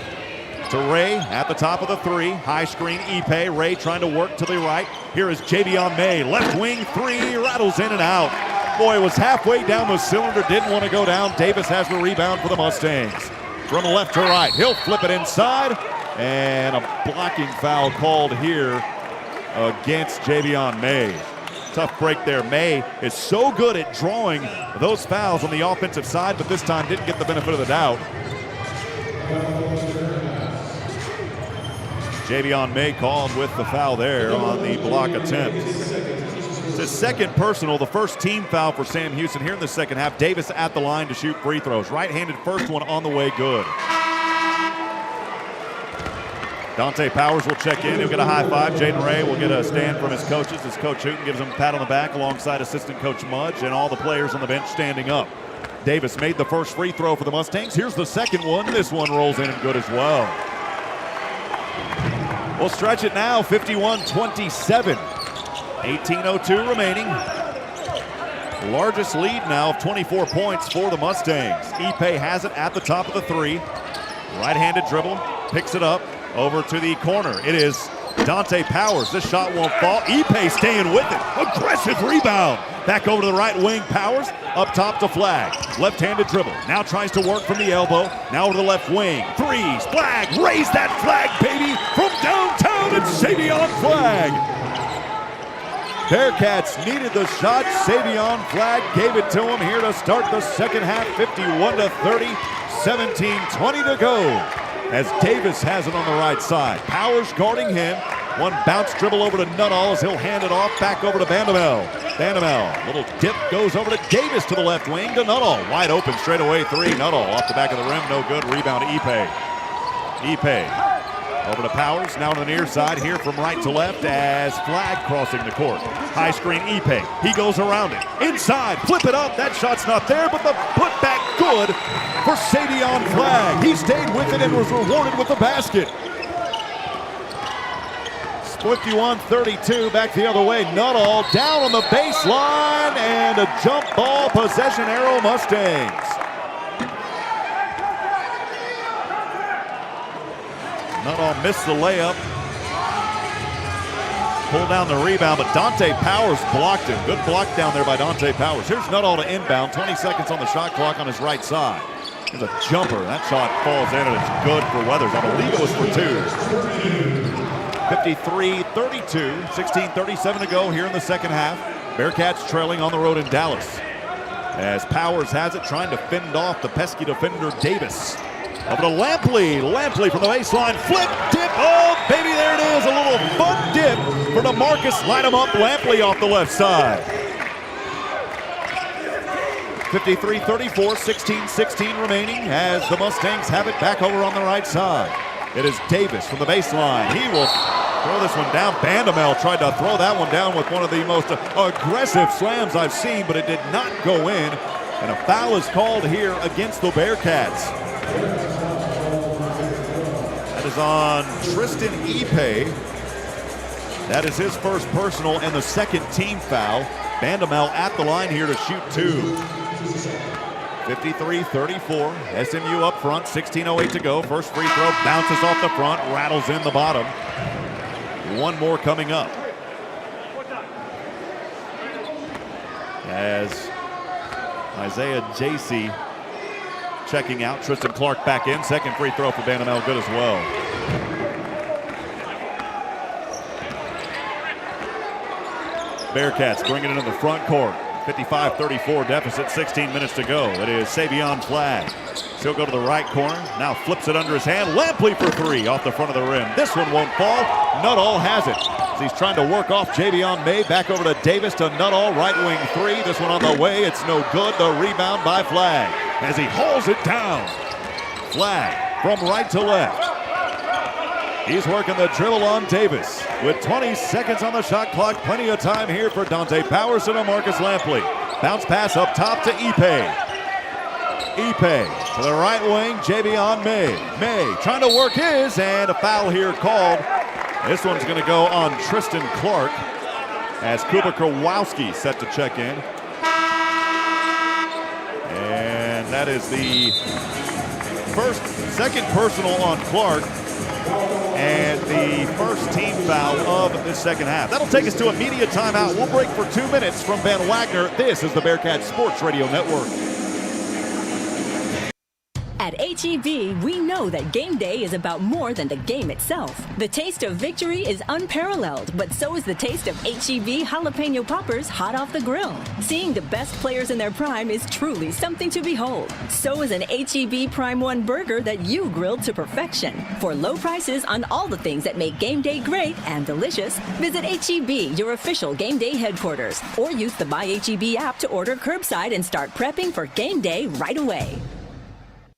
to Ray at the top of the 3. High screen, Ipe. Ray trying to work to the right. Here is Javion May. Left wing 3, rattles in and out. Boy, was halfway down the cylinder, didn't want to go down. Davis has the rebound for the Mustangs. From left to right, he'll flip it inside. And a blocking foul called here against Javion May. Tough break there. May is so good at drawing those fouls on the offensive side, but this time didn't get the benefit of the doubt. Javion May called with the foul there on the block attempt. It's his second personal, the first team foul for Sam Houston here in the second half. Davis at the line to shoot free throws. Right-handed first one on the way, good. Dante Powers will check in. He'll get a high five. Jaden Ray will get a stand from his coaches as Coach Hooten gives him a pat on the back alongside assistant coach Mudge, and all the players on the bench standing up. Davis made the first free throw for the Mustangs. Here's the second one. This one rolls in and good as well. We'll stretch it now, 51-27. 18:02 remaining. Largest lead now of 24 points for the Mustangs. Ipe has it at the top of the 3. Right-handed dribble, picks it up, Over to the corner. It is Dante Powers. This shot won't fall. Ipe staying with it. Aggressive rebound. Back over to the right wing. Powers up top to Flag. Left-handed dribble. Now tries to work from the elbow. Now over the left wing. Threes. Flag. Raise that flag, baby. From downtown, it's Savion Flag. Bearcats needed the shot. Savion Flag gave it to him here to start the second half. 51-30. 17-20 to go. As Davis has it on the right side. Powers guarding him. One bounce dribble over to Nuttall as he'll hand it off back over to Bandamel. Bandamel, little dip goes over to Davis to the left wing to Nuttall. Wide open straight away three. Nuttall off the back of the rim, no good. Rebound to Ipe. Ipe over to Powers, now to the near side here from right to left as Flag crossing the court. High screen Ipe, he goes around it. Inside, flip it up, that shot's not there, but the putback good for Savion Flag. He stayed with it and was rewarded with the basket. 51-32, back the other way. Nuttall down on the baseline and a jump ball, possession arrow Mustangs. Nuttall missed the layup. Pulled down the rebound, but Dante Powers blocked him. Good block down there by Dante Powers. Here's Nuttall to inbound. 20 seconds on the shot clock on his right side. There's a jumper. That shot falls in, and it's good for Weathers. I believe it was for two. 53-32. 16:37 to go here in the second half. Bearcats trailing on the road in Dallas. As Powers has it, trying to fend off the pesky defender Davis. Over to Lampley. Lampley from the baseline. Flip, dip. Oh, baby, there it is. A little fun dip for DeMarcus. Light him up. Lampley off the left side. 53-34, 16-16 remaining as the Mustangs have it back over on the right side. It is Davis from the baseline. He will throw this one down. Bandamel tried to throw that one down with one of the most aggressive slams I've seen, but it did not go in. And a foul is called here against the Bearcats. That is on Tristan Ipe. That is his first personal and the second team foul. Bandamel at the line here to shoot two. 53-34. SMU up front. 16:08 to go. First free throw bounces off the front, rattles in the bottom. One more coming up. As Isaiah Jacey checking out. Tristan Clark back in. Second free throw for Bandamel, good as well. Bearcats bringing it in the front court. 55-34 deficit, 16 minutes to go. It is Savion Flag. He'll go to the right corner. Now flips it under his hand. Lampley for three off the front of the rim. This one won't fall. Nuttall has it. As he's trying to work off Javion May. Back over to Davis to Nuttall. Right wing three. This one on the way. It's no good. The rebound by Flag as he hauls it down. Flag from right to left. He's working the dribble on Davis. With 20 seconds on the shot clock, plenty of time here for Dante Powers and Marcus Lampley. Bounce pass up top to Ipe. Ipe to the right wing, Javion May. May trying to work his, and a foul here called. This one's going to go on Tristan Clark as Kuba Kowalski set to check in. And that is the second personal on Clark. And the first team foul of the second half. That'll take us to a media timeout. We'll break for 2 minutes from Ben Wagner. This is the Bearcats Sports Radio Network. At H-E-B, we know that game day is about more than the game itself. The taste of victory is unparalleled, but so is the taste of H-E-B jalapeno poppers hot off the grill. Seeing the best players in their prime is truly something to behold. So is an H-E-B Prime 1 burger that you grilled to perfection. For low prices on all the things that make game day great and delicious, visit H-E-B, your official game day headquarters, or use the My H-E-B app to order curbside and start prepping for game day right away.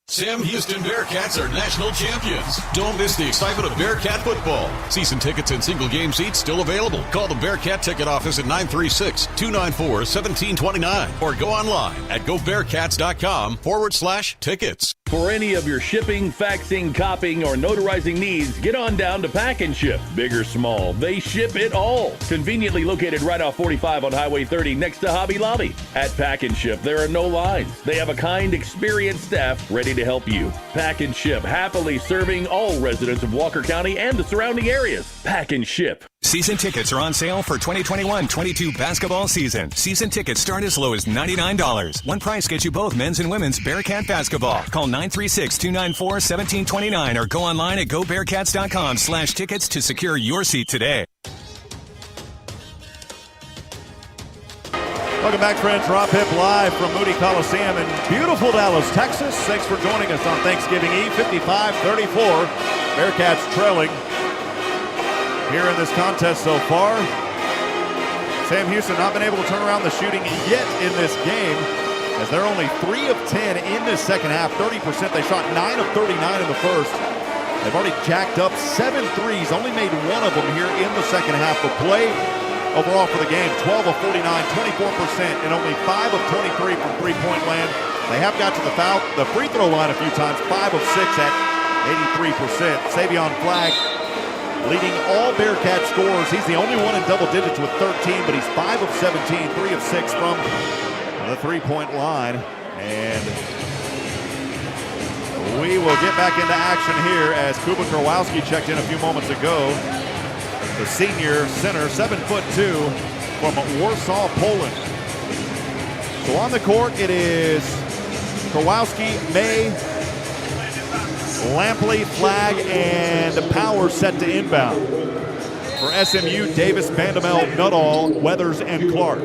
Sam Houston Bearcats are national champions. Don't miss the excitement of Bearcat football. Season tickets and single game seats still available. Call the Bearcat ticket office at 936-294-1729 or go online at gobearcats.com/tickets. For any of your shipping, faxing, copying, or notarizing needs, get on down to Pack and Ship. Big or small, they ship it all. Conveniently located right off 45 on Highway 30 next to Hobby Lobby. At Pack and Ship, there are no lines. They have a kind, experienced staff ready to help you. Pack and Ship, happily serving all residents of Walker County and the surrounding areas. Pack and Ship. Season tickets are on sale for 2021-22 basketball season. Season tickets start as low as $99. One price gets you both men's and women's Bearcat basketball. Call 936-294-1729 or go online at gobearcats.com/tickets to secure your seat today. Welcome back, friends. Rob Hipp live from Moody Coliseum in beautiful Dallas, Texas. Thanks for joining us on Thanksgiving Eve, 55-34. Bearcats trailing here in this contest so far. Sam Houston not been able to turn around the shooting yet in this game, as they're only 3 of 10 in this second half, 30%. They shot 9 of 39 in the first. They've already jacked up 7 threes, only made 1 of them here in the second half of play. Overall for the game, 12 of 49, 24%, and only 5 of 23 from three-point land. They have got to the free throw line a few times, 5 of 6 at 83%. Savion Flagg leading all Bearcat scorers. He's the only one in double digits with 13, but he's 5 of 17, 3 of 6 from the three-point line. And we will get back into action here as Kuba Kurwowski checked in a few moments ago. The senior center, 7'2", from Warsaw, Poland. So on the court, it is Kurwowski, May, Lampley, Flagg, and Power set to inbound. For SMU, Davis, Bandamel, Nuttall, Weathers, and Clark.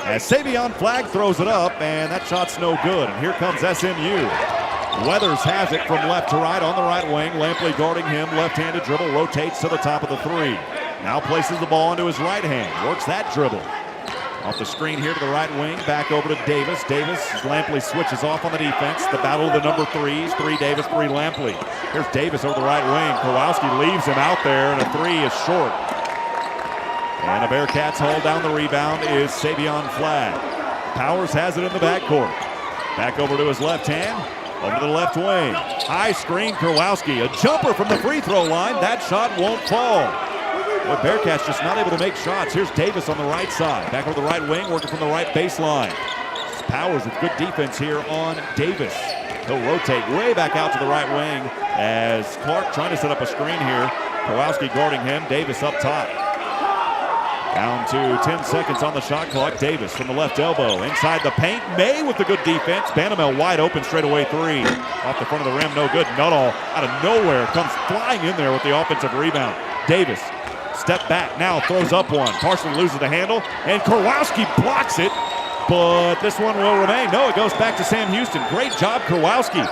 As Savion Flagg throws it up, and that shot's no good. And here comes SMU. Weathers has it from left to right on the right wing. Lampley guarding him, left-handed dribble, rotates to the top of the three. Now places the ball into his right hand, works that dribble. Off the screen here to the right wing, back over to Davis. Davis, Lampley switches off on the defense. The battle of the number threes, 3 Davis, 3 Lampley. Here's Davis over the right wing. Kurwowski leaves him out there, and a 3 is short. And the Bearcats hold down the rebound is Savion Flagg. Powers has it in the backcourt. Back over to his left hand. Over to the left wing. High screen, Kurwowski. A jumper from the free throw line. That shot won't fall. Boy, Bearcats just not able to make shots. Here's Davis on the right side. Back over the right wing, working from the right baseline. Powers with good defense here on Davis. He'll rotate way back out to the right wing as Clark trying to set up a screen here. Kurwowski guarding him. Davis up top. Down to 10 seconds on the shot clock. Davis from the left elbow. Inside the paint. May with the good defense. Bandamel wide open straightaway 3. Off the front of the rim, no good. Nuttall out of nowhere comes flying in there with the offensive rebound. Davis, step back, now throws up one. Partially loses the handle, and Kurwowski blocks it, but this one will remain. No, it goes back to Sam Houston. Great job, Kurwowski.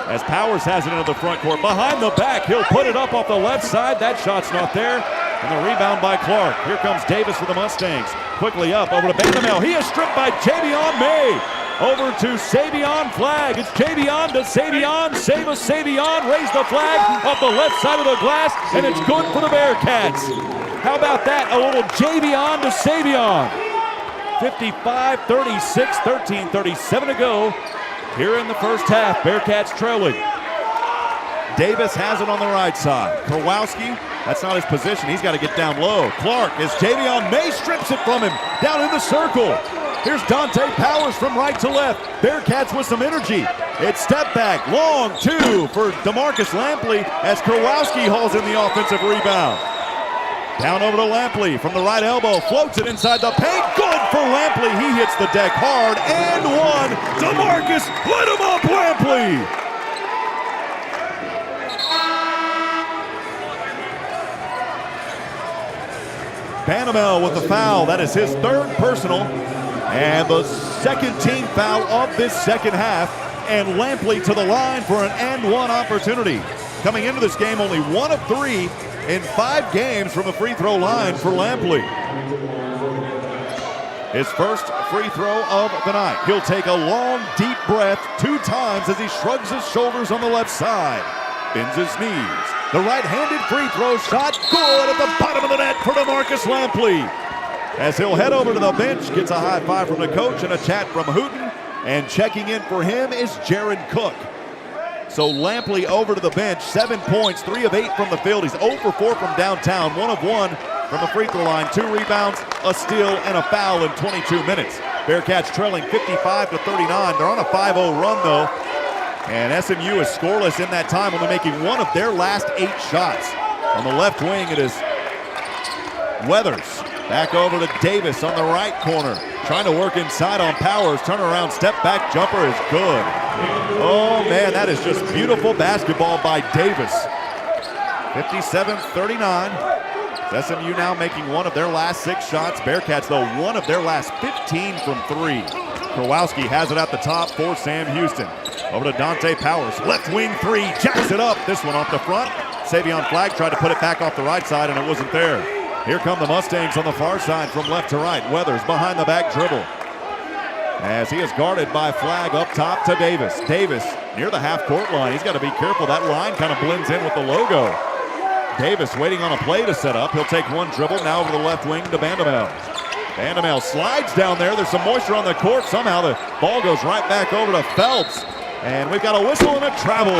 As Powers has it into the front court. Behind the back, he'll put it up off the left side. That shot's not there. And the rebound by Clark. Here comes Davis for the Mustangs. Quickly up over to Bandamel. He is stripped by Javion May. Over to Savion Flagg. It's Javion to Savion. Save us, Savion. Raise the flag off the left side of the glass, and it's good for the Bearcats. How about that? A little Javion to Savion. 55-36, 13:37 to go here in the first half. Bearcats trailing. Davis has it on the right side. Kurwowski, that's not his position. He's got to get down low. Clark, as Javion May strips it from him down in the circle. Here's Dante Powers from right to left. Bearcats with some energy. It's step back, long 2 for DeMarcus Lampley as Kurwowski hauls in the offensive rebound. Down over to Lampley from the right elbow, floats it inside the paint. Good for Lampley. He hits the deck hard and 1. DeMarcus, let him up, Lampley. Bandamel with the foul. That is his 3rd personal and the 2nd team foul of this second half. And Lampley to the line for an and 1 opportunity. Coming into this game, only 1 of 3 in 5 games from the free throw line for Lampley. His first free throw of the night. He'll take a long, deep breath 2 times as he shrugs his shoulders on the left side. Bends his knees. The right-handed free throw shot, good at the bottom of the net for DeMarcus Lampley. As he'll head over to the bench, gets a high five from the coach and a chat from Hooten. And checking in for him is Jaron Cook. So Lampley over to the bench, 7 points, 3 of 8 from the field. He's 0 for 4 from downtown, 1 of 1 from the free throw line, 2 rebounds, a steal, and a foul in 22 minutes. Bearcats trailing 55-39. They're on a 5-0 run, though. And SMU is scoreless in that time, only making 1 of their last 8 shots. On the left wing, it is Weathers. Back over to Davis on the right corner. Trying to work inside on Powers. Turnaround step back jumper is good. Oh, man, that is just beautiful basketball by Davis. 57-39. SMU now making 1 of their last 6 shots. Bearcats, though, 1 of their last 15 from 3. Kowalski has it at the top for Sam Houston. Over to Dante Powers. Left wing 3. Jacks it up. This one off the front. Savion Flagg tried to put it back off the right side, and it wasn't there. Here come the Mustangs on the far side from left to right. Weathers behind the back dribble. As he is guarded by Flagg up top to Davis. Davis near the half-court line. He's got to be careful. That line kind of blends in with the logo. Davis waiting on a play to set up. He'll take 1 dribble. Now over the left wing to Bandamel. Bandamel slides down there. There's some moisture on the court. Somehow the ball goes right back over to Phelps. And we've got a whistle and a travel.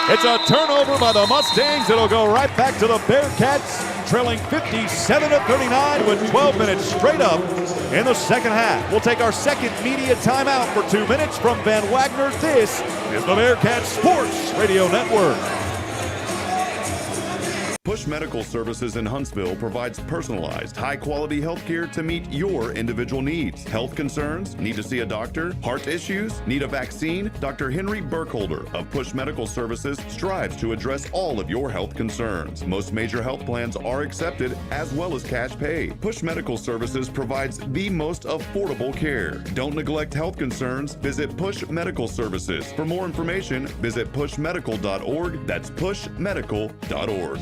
It's a turnover by the Mustangs. It'll go right back to the Bearcats, trailing 57-39 with 12 minutes straight up in the second half. We'll take our second media timeout for 2 minutes from Van Wagner. This is the Bearcats Sports Radio Network. Push Medical Services in Huntsville provides personalized, high-quality health care to meet your individual needs. Health concerns? Need to see a doctor? Heart issues? Need a vaccine? Dr. Henry Burkholder of Push Medical Services strives to address all of your health concerns. Most major health plans are accepted, as well as cash pay. Push Medical Services provides the most affordable care. Don't neglect health concerns. Visit Push Medical Services. For more information, visit pushmedical.org. That's pushmedical.org.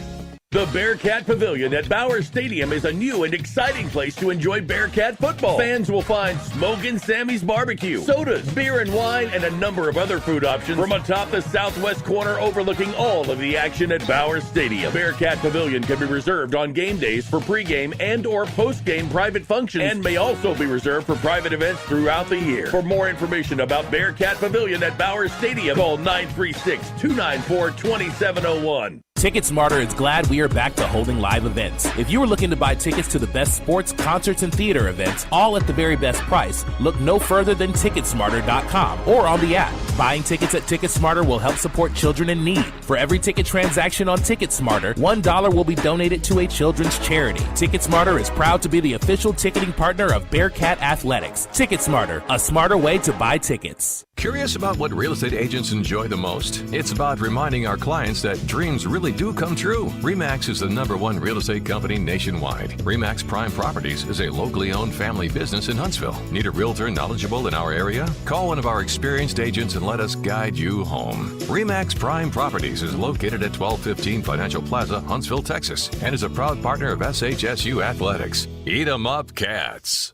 The Bearcat Pavilion at Bauer Stadium is a new and exciting place to enjoy Bearcat football. Fans will find Smokin' Sammy's Barbecue, sodas, beer and wine, and a number of other food options from atop the southwest corner overlooking all of the action at Bauer Stadium. Bearcat Pavilion can be reserved on game days for pregame and or postgame private functions and may also be reserved for private events throughout the year. For more information about Bearcat Pavilion at Bauer Stadium, call 936-294-2701. Ticket Smarter is glad we are back to holding live events. If you are looking to buy tickets to the best sports, concerts, and theater events, all at the very best price, look no further than Ticketsmarter.com or on the app. Buying tickets at TicketSmarter will help support children in need. For every ticket transaction on TicketSmarter, $1 will be donated to a children's charity. TicketSmarter is proud to be the official ticketing partner of Bearcat Athletics. TicketSmarter, a smarter way to buy tickets. Curious about what real estate agents enjoy the most? It's about reminding our clients that dreams really do come true. RE/MAX is the #1 real estate company nationwide. RE/MAX Prime Properties is a locally owned family business in Huntsville. Need a realtor knowledgeable in our area? Call one of our experienced agents and let us guide you home. RE/MAX Prime Properties is located at 1215 Financial Plaza, Huntsville, Texas, and is a proud partner of SHSU Athletics. Eat 'em up, Cats.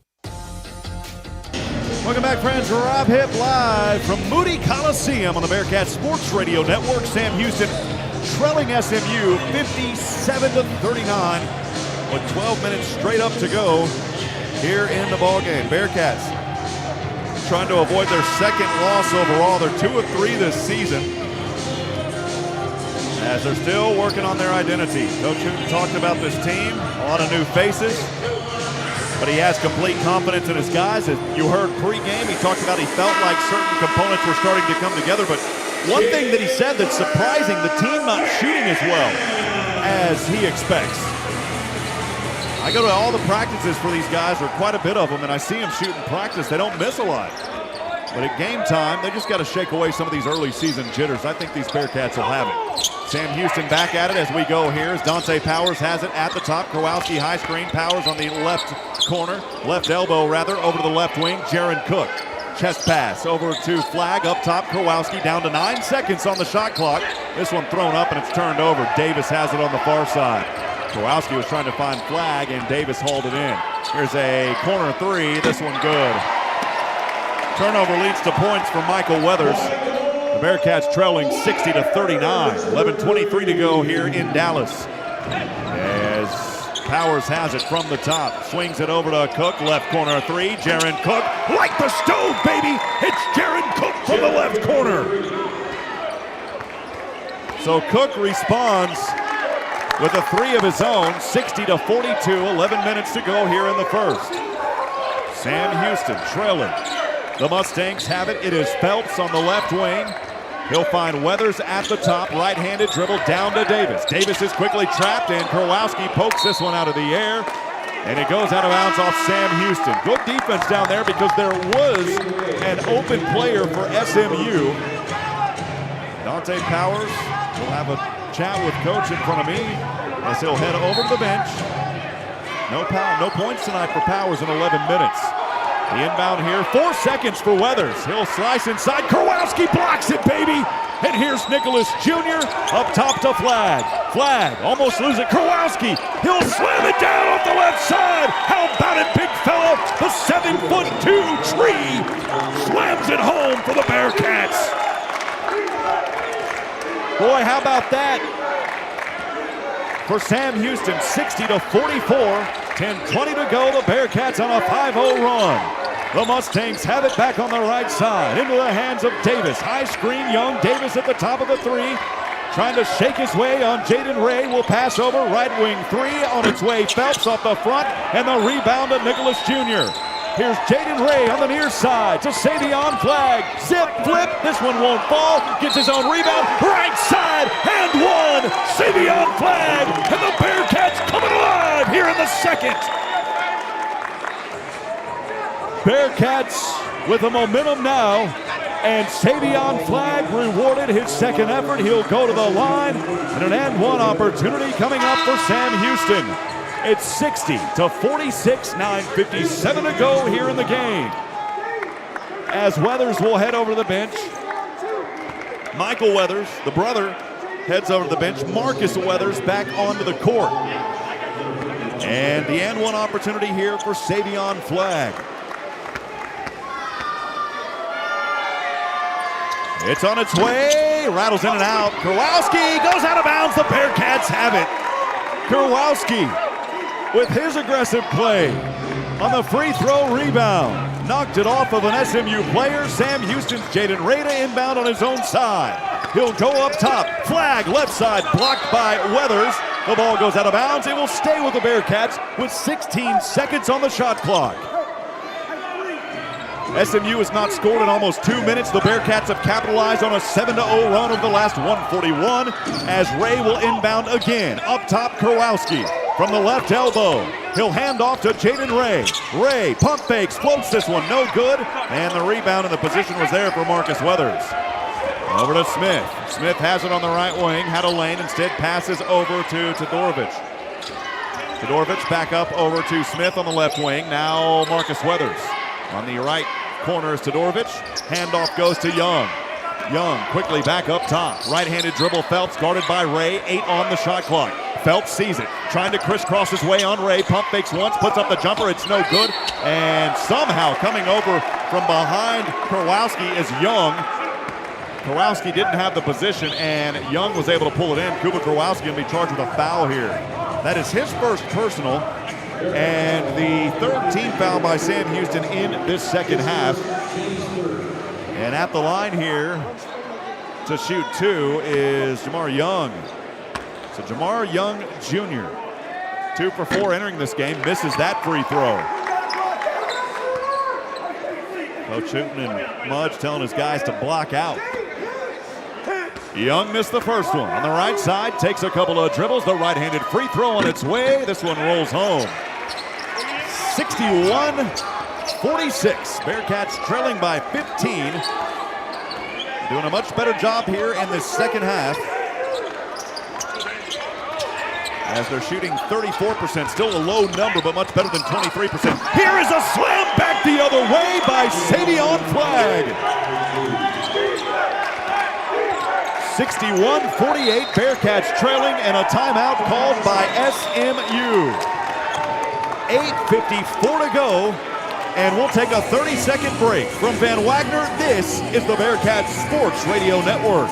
Welcome back, friends. Rob Hipp live from Moody Coliseum on the Bearcat Sports Radio Network. Sam Houston trailing SMU 57-39 with 12 minutes straight up to go here in the ballgame. Bearcats trying to avoid their second loss overall. They're 2 of 3 this season as they're still working on their identity. Coach Hooten talked about this team, a lot of new faces, but he has complete confidence in his guys. As you heard pregame, he talked about he felt like certain components were starting to come together, but one thing that he said that's surprising, the team not shooting as well as he expects. I go to all the practices for these guys, or quite a bit of them, and I see them shoot in practice. They don't miss a lot. But at game time, they just got to shake away some of these early season jitters. I think these Bearcats will have it. Sam Houston back at it as we go here as Dante Powers has it at the top. Kowalski high screen. Powers on the left corner, left elbow rather, over to the left wing. Jaron Cook. Chest pass over to Flagg up top. Kowalski down to 9 seconds on the shot clock. This one thrown up and it's turned over. Davis has it on the far side. Kowalski was trying to find Flagg and Davis hauled it in. Here's a corner 3. This one good. Turnover leads to points from Michael Weathers. The Bearcats trailing 60-39. 11:23 to go here in Dallas. As Powers has it from the top. Swings it over to Cook. Left corner 3. Jaron Cook. Like the stove, baby! It's Jaron Cook from the left corner. So Cook responds with a three of his own, 60-42, 11 minutes to go here in the first. Sam Houston trailing. The Mustangs have it. It is Phelps on the left wing. He'll find Weathers at the top. Right-handed dribble down to Davis. Davis is quickly trapped, and Kurlowski pokes this one out of the air. And it goes out of bounds off Sam Houston. Good defense down there because there was an open player for SMU. Dante Powers will have a chat with coach in front of me as he'll head over to the bench. No points tonight for Powers in 11 minutes. The inbound here, 4 seconds for Weathers. He'll slice inside. Kurlowski blocks it, baby. And here's Nicholas Jr. up top to Flagg. Flagg almost loses it. Kurlowski, he'll slam it down off the left side. How about it, big fella? The 7'2" tree slams it home for the Bearcats. Boy, how about that? For Sam Houston, 60-44, 10:20 to go. The Bearcats on a 5-0 run. The Mustangs have it back on the right side into the hands of Davis. High screen, Young. Davis at the top of the three. Trying to shake his way on Jaden Ray. Will pass over right wing three. On its way, Phelps off the front. And the rebound to Nicholas Jr. Here's Jaden Ray on the near side to Savion Flagg. Zip, flip. This one won't fall. Gets his own rebound. Right side. And one. Savion Flagg. And the Bearcats coming alive here in the second. Bearcats with the momentum now, and Savion Flagg rewarded his second effort. He'll go to the line, and an and one opportunity coming up for Sam Houston. It's 60-46, 9:57 to go here in the game. As Weathers will head over to the bench. Michael Weathers, the brother, heads over to the bench. Marcus Weathers back onto the court. And the and one opportunity here for Savion Flagg. It's on its way, rattles in and out. Kurlowski goes out of bounds. The Bearcats have it. Kurlowski with his aggressive play on the free throw rebound. Knocked it off of an SMU player. Sam Houston's Jaden Rada inbound on his own side. He'll go up top. Flagg left side blocked by Weathers. The ball goes out of bounds. It will stay with the Bearcats with 16 seconds on the shot clock. SMU has not scored in almost 2 minutes. The Bearcats have capitalized on a 7-0 run over the last 141 as Ray will inbound again. Up top, Kurlowski from the left elbow. He'll hand off to Jaden Ray. Ray pump fakes, floats this one, no good. And the rebound and the position was there for Marcus Weathers. Over to Smith. Smith has it on the right wing, had a lane, instead passes over to Todorovic. Todorovic back up over to Smith on the left wing. Now Marcus Weathers. On the right corner is Todorovic. Handoff goes to Young. Young quickly back up top. Right-handed dribble Phelps guarded by Ray. 8 on the shot clock. Phelps sees it. Trying to crisscross his way on Ray. Pump fakes once, puts up the jumper. It's no good. And somehow coming over from behind Kurlowski is Young. Kurlowski didn't have the position, and Young was able to pull it in. Kuba Kurlowski going to be charged with a foul here. That is his first personal. And the third team foul by Sam Houston in this second half. And at the line here to shoot two is Jamar Young. So Jamar Young Jr., 2 for 4 entering this game, misses that free throw. Coach Hooten and Mudge telling his guys to block out. Young missed the first one. On the right side, takes a couple of dribbles. The right-handed free throw on its way. This one rolls home. 61-46. Bearcats trailing by 15. Doing a much better job here in this second half. As they're shooting 34%. Still a low number, but much better than 23%. Here is a slam back the other way by Savion Flagg. 61-48, Bearcats trailing, and a timeout called by SMU. 8:54 to go, and we'll take a 30-second break. From Van Wagner, this is the Bearcats Sports Radio Network.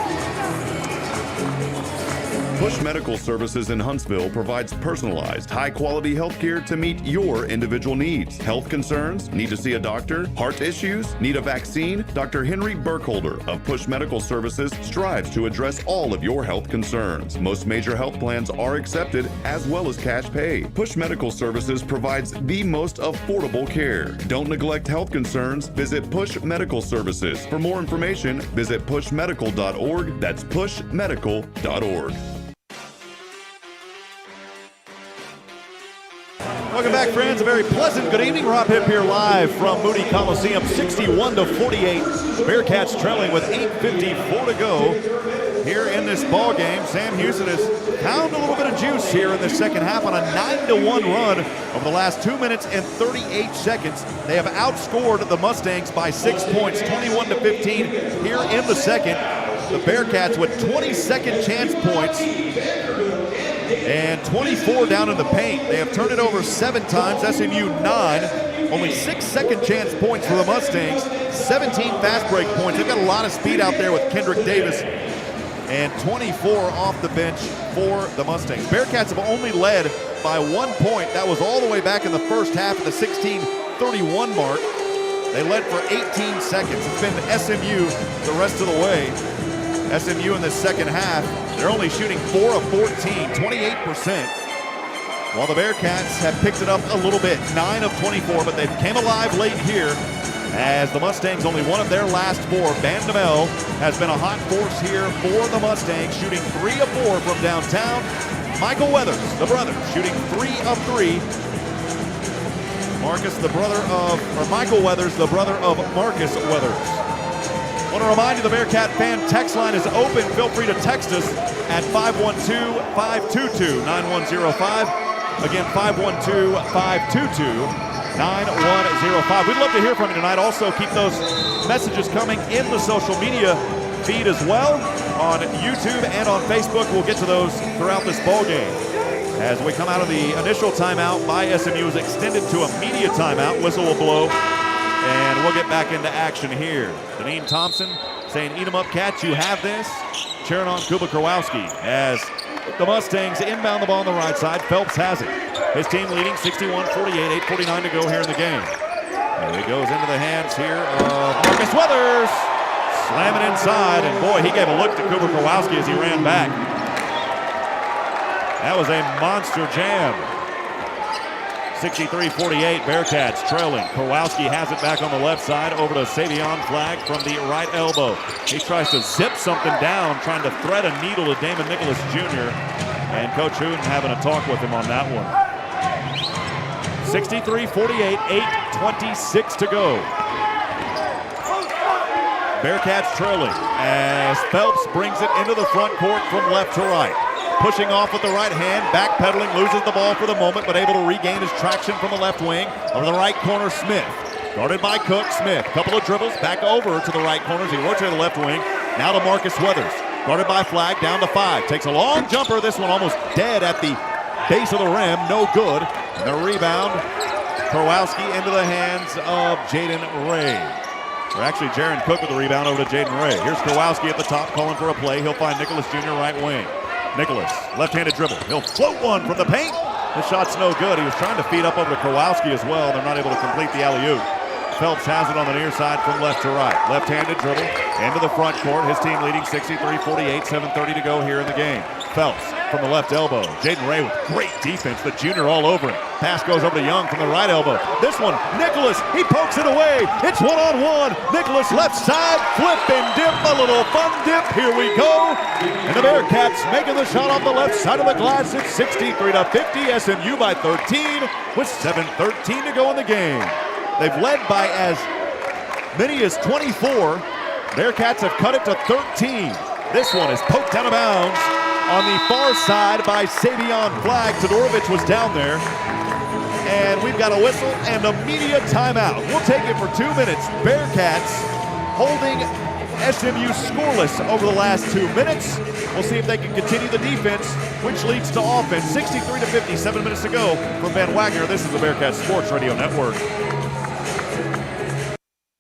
Push Medical Services in Huntsville provides personalized, high-quality health care to meet your individual needs. Health concerns? Need to see a doctor? Heart issues? Need a vaccine? Dr. Henry Burkholder of Push Medical Services strives to address all of your health concerns. Most major health plans are accepted, as well as cash pay. Push Medical Services provides the most affordable care. Don't neglect health concerns. Visit Push Medical Services. For more information, visit pushmedical.org. That's pushmedical.org. Welcome back, friends. A very pleasant good evening. Rob Hipp here live from Moody Coliseum, 61-48. Bearcats trailing with 8:54 to go here in this ball game. Sam Houston has found a little bit of juice here in the second half on a 9-1 run over the last 2 minutes and 38 seconds. They have outscored the Mustangs by 6 points, 21-15 here in the second. The Bearcats with 20 second chance points and 24 down in the paint. They have turned it over 7 times, SMU 9. Only 6 second chance points for the Mustangs, 17 fast break points. They've got a lot of speed out there with Kendrick Davis, and 24 off the bench for the Mustangs. Bearcats have only led by 1 point. That was all the way back in the first half at the 16:31 mark. They led for 18 seconds. It's been SMU the rest of the way. SMU in the second half, they're only shooting 4 of 14, 28%. While the Bearcats have picked it up a little bit, 9 of 24, but they came alive late here as the Mustangs only one of their last 4. Bandamel has been a hot force here for the Mustangs, shooting 3 of 4 from downtown. Michael Weathers, the brother, shooting 3 of 3. Michael Weathers, the brother of Marcus Weathers. I want to remind you the Bearcat fan text line is open. Feel free to text us at 512-522-9105. Again, 512-522-9105. We'd love to hear from you tonight. Also, keep those messages coming in the social media feed as well on YouTube and on Facebook. We'll get to those throughout this ball game. As we come out of the initial timeout by SMU is extended to a media timeout. Whistle will blow. And we'll get back into action here. Deneen Thompson saying, "Eat 'em up, Cats, you have this." Cheering on Kuba-Kowalski as the Mustangs inbound the ball on the right side. Phelps has it. His team leading 61-48, 8:49 to go here in the game. And he goes into the hands here of Marcus Weathers. Slamming inside, and boy, he gave a look to Kuba-Kowalski as he ran back. That was a monster jam. 63-48, Bearcats trailing. Kowalski has it back on the left side over to Savion Flagg from the right elbow. He tries to zip something down, trying to thread a needle to Damon Nicholas Jr. And Coach Hooten having a talk with him on that one. 63-48, 8:26 to go. Bearcats trailing as Phelps brings it into the front court from left to right. Pushing off with the right hand, backpedaling, loses the ball for the moment, but able to regain his traction from the left wing. Over the right corner, Smith. Guarded by Cook, Smith. Couple of dribbles, back over to the right corner as he rotates to the left wing. Now to Marcus Weathers. Guarded by Flagg, down to 5. Takes a long jumper, this one almost dead at the base of the rim, no good. And the rebound, Kowalski into the hands of Jaden Ray. Or actually, Jaron Cook with the rebound over to Jaden Ray. Here's Kowalski at the top calling for a play. He'll find Nicholas Jr. right wing. Nicholas, left-handed dribble. He'll float one from the paint. The shot's no good. He was trying to feed up over to Kowalski as well. They're not able to complete the alley-oop. Phelps has it on the near side from left to right. Left-handed dribble into the front court. His team leading 63-48, 7:30 to go here in the game. Phelps from the left elbow. Jaden Ray with great defense. The junior all over him. Pass goes over to Young from the right elbow. This one, Nicholas, he pokes it away. It's one-on-one. Nicholas left side, flip and dip, a little fun dip. Here we go. And the Bearcats making the shot off the left side of the glass. It's 63-50. SMU by 13 with 7:13 to go in the game. They've led by as many as 24. Bearcats have cut it to 13. This one is poked out of bounds on the far side by Savion Flagg. Todorovic was down there. And we've got a whistle and a media timeout. We'll take it for 2 minutes. Bearcats holding SMU scoreless over the last 2 minutes. We'll see if they can continue the defense, which leads to offense. 63-50, 7 minutes to go from Van Wagner. This is the Bearcats Sports Radio Network.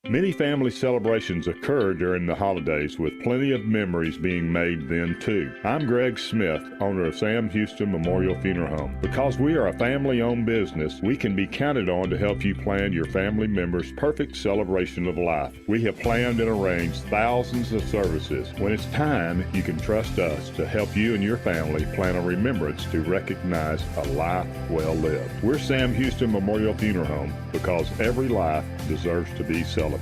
Many family celebrations occur during the holidays with plenty of memories being made then too. I'm Greg Smith, owner of Sam Houston Memorial Funeral Home. Because we are a family-owned business, we can be counted on to help you plan your family member's perfect celebration of life. We have planned and arranged thousands of services. When it's time, you can trust us to help you and your family plan a remembrance to recognize a life well lived. We're Sam Houston Memorial Funeral Home because every life deserves to be celebrated.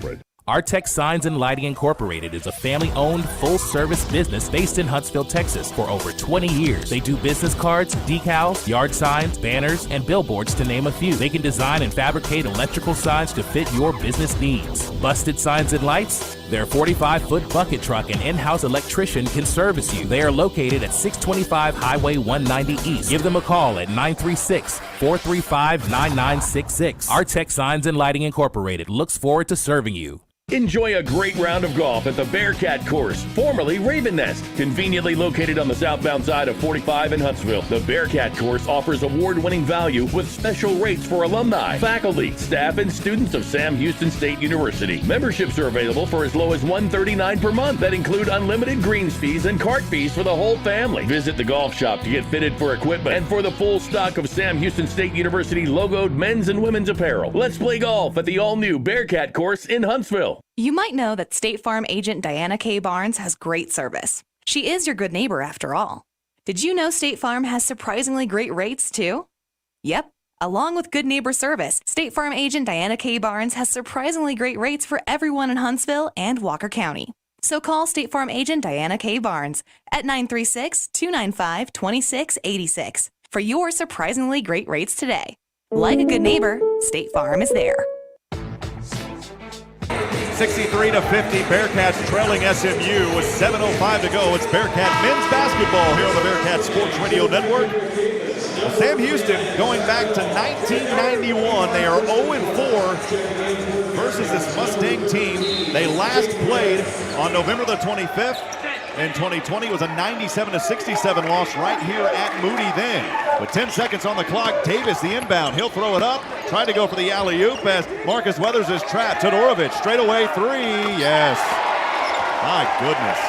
Artex Signs and Lighting Incorporated is a family-owned, full-service business based in Huntsville, Texas for over 20 years. They do business cards, decals, yard signs, banners, and billboards to name a few. They can design and fabricate electrical signs to fit your business needs. Busted signs and lights? Their 45-foot bucket truck and in-house electrician can service you. They are located at 625 Highway 190 East. Give them a call at 936-435-9966. Artex Signs and Lighting Incorporated looks forward to serving you. Enjoy a great round of golf at the Bearkat course, formerly Raven Nest. Conveniently located on the southbound side of 45 in Huntsville, the Bearkat course offers award-winning value with special rates for alumni, faculty, staff, and students of Sam Houston State University. Memberships are available for as low as $139 per month that include unlimited greens fees and cart fees for the whole family. Visit the golf shop to get fitted for equipment and for the full stock of Sam Houston State University logoed men's and women's apparel. Let's play golf at the all-new Bearkat course in Huntsville. You might know that State Farm agent Diana K. Barnes has great service. She is your good neighbor after all. Did you know State Farm has surprisingly great rates too? Yep. Along with good neighbor service, State Farm agent Diana K. Barnes has surprisingly great rates for everyone in Huntsville and Walker County. So call State Farm agent Diana K. Barnes at 936-295-2686 for your surprisingly great rates today. Like a good neighbor, State Farm is there. 63-50, Bearkats trailing SMU with 7:05 to go. It's Bearkat men's basketball here on the Bearkat Sports Radio Network. Sam Houston going back to 1991. They are 0-4 versus this Mustang team. They last played on November the 25th in 2020. It was a 97-67 loss right here at Moody then. With 10 seconds on the clock, Davis the inbound. He'll throw it up. Trying to go for the alley-oop as Marcus Weathers is trapped. Todorovic straight away three. Yes. My goodness.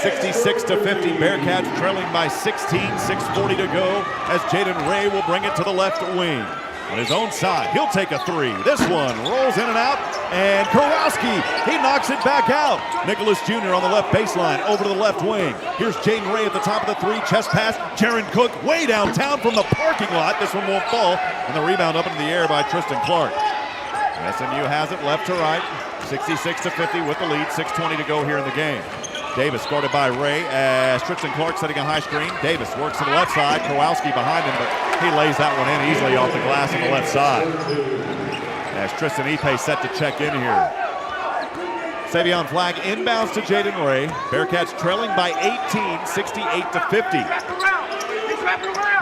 66-50, Bearkats trailing by 16, 6:40 to go as Jaden Ray will bring it to the left wing. On his own side, he'll take a three. This one rolls in and out, and Kowalski, he knocks it back out. Nicholas Jr. on the left baseline, over to the left wing. Here's Jaden Ray at the top of the three, chest pass. Jaron Cook way downtown from the parking lot. This one won't fall, and the rebound up into the air by Tristan Clark. SMU has it left to right, 66-50 with the lead, 6:20 to go here in the game. Davis guarded by Ray as Tristan Clark setting a high screen. Davis works to the left side, Kowalski behind him, but he lays that one in easily off the glass on the left side. As Tristan Ipe set to check in here. Savion Flagg inbounds to Jaden Ray. Bearkats trailing by 18, 68-50.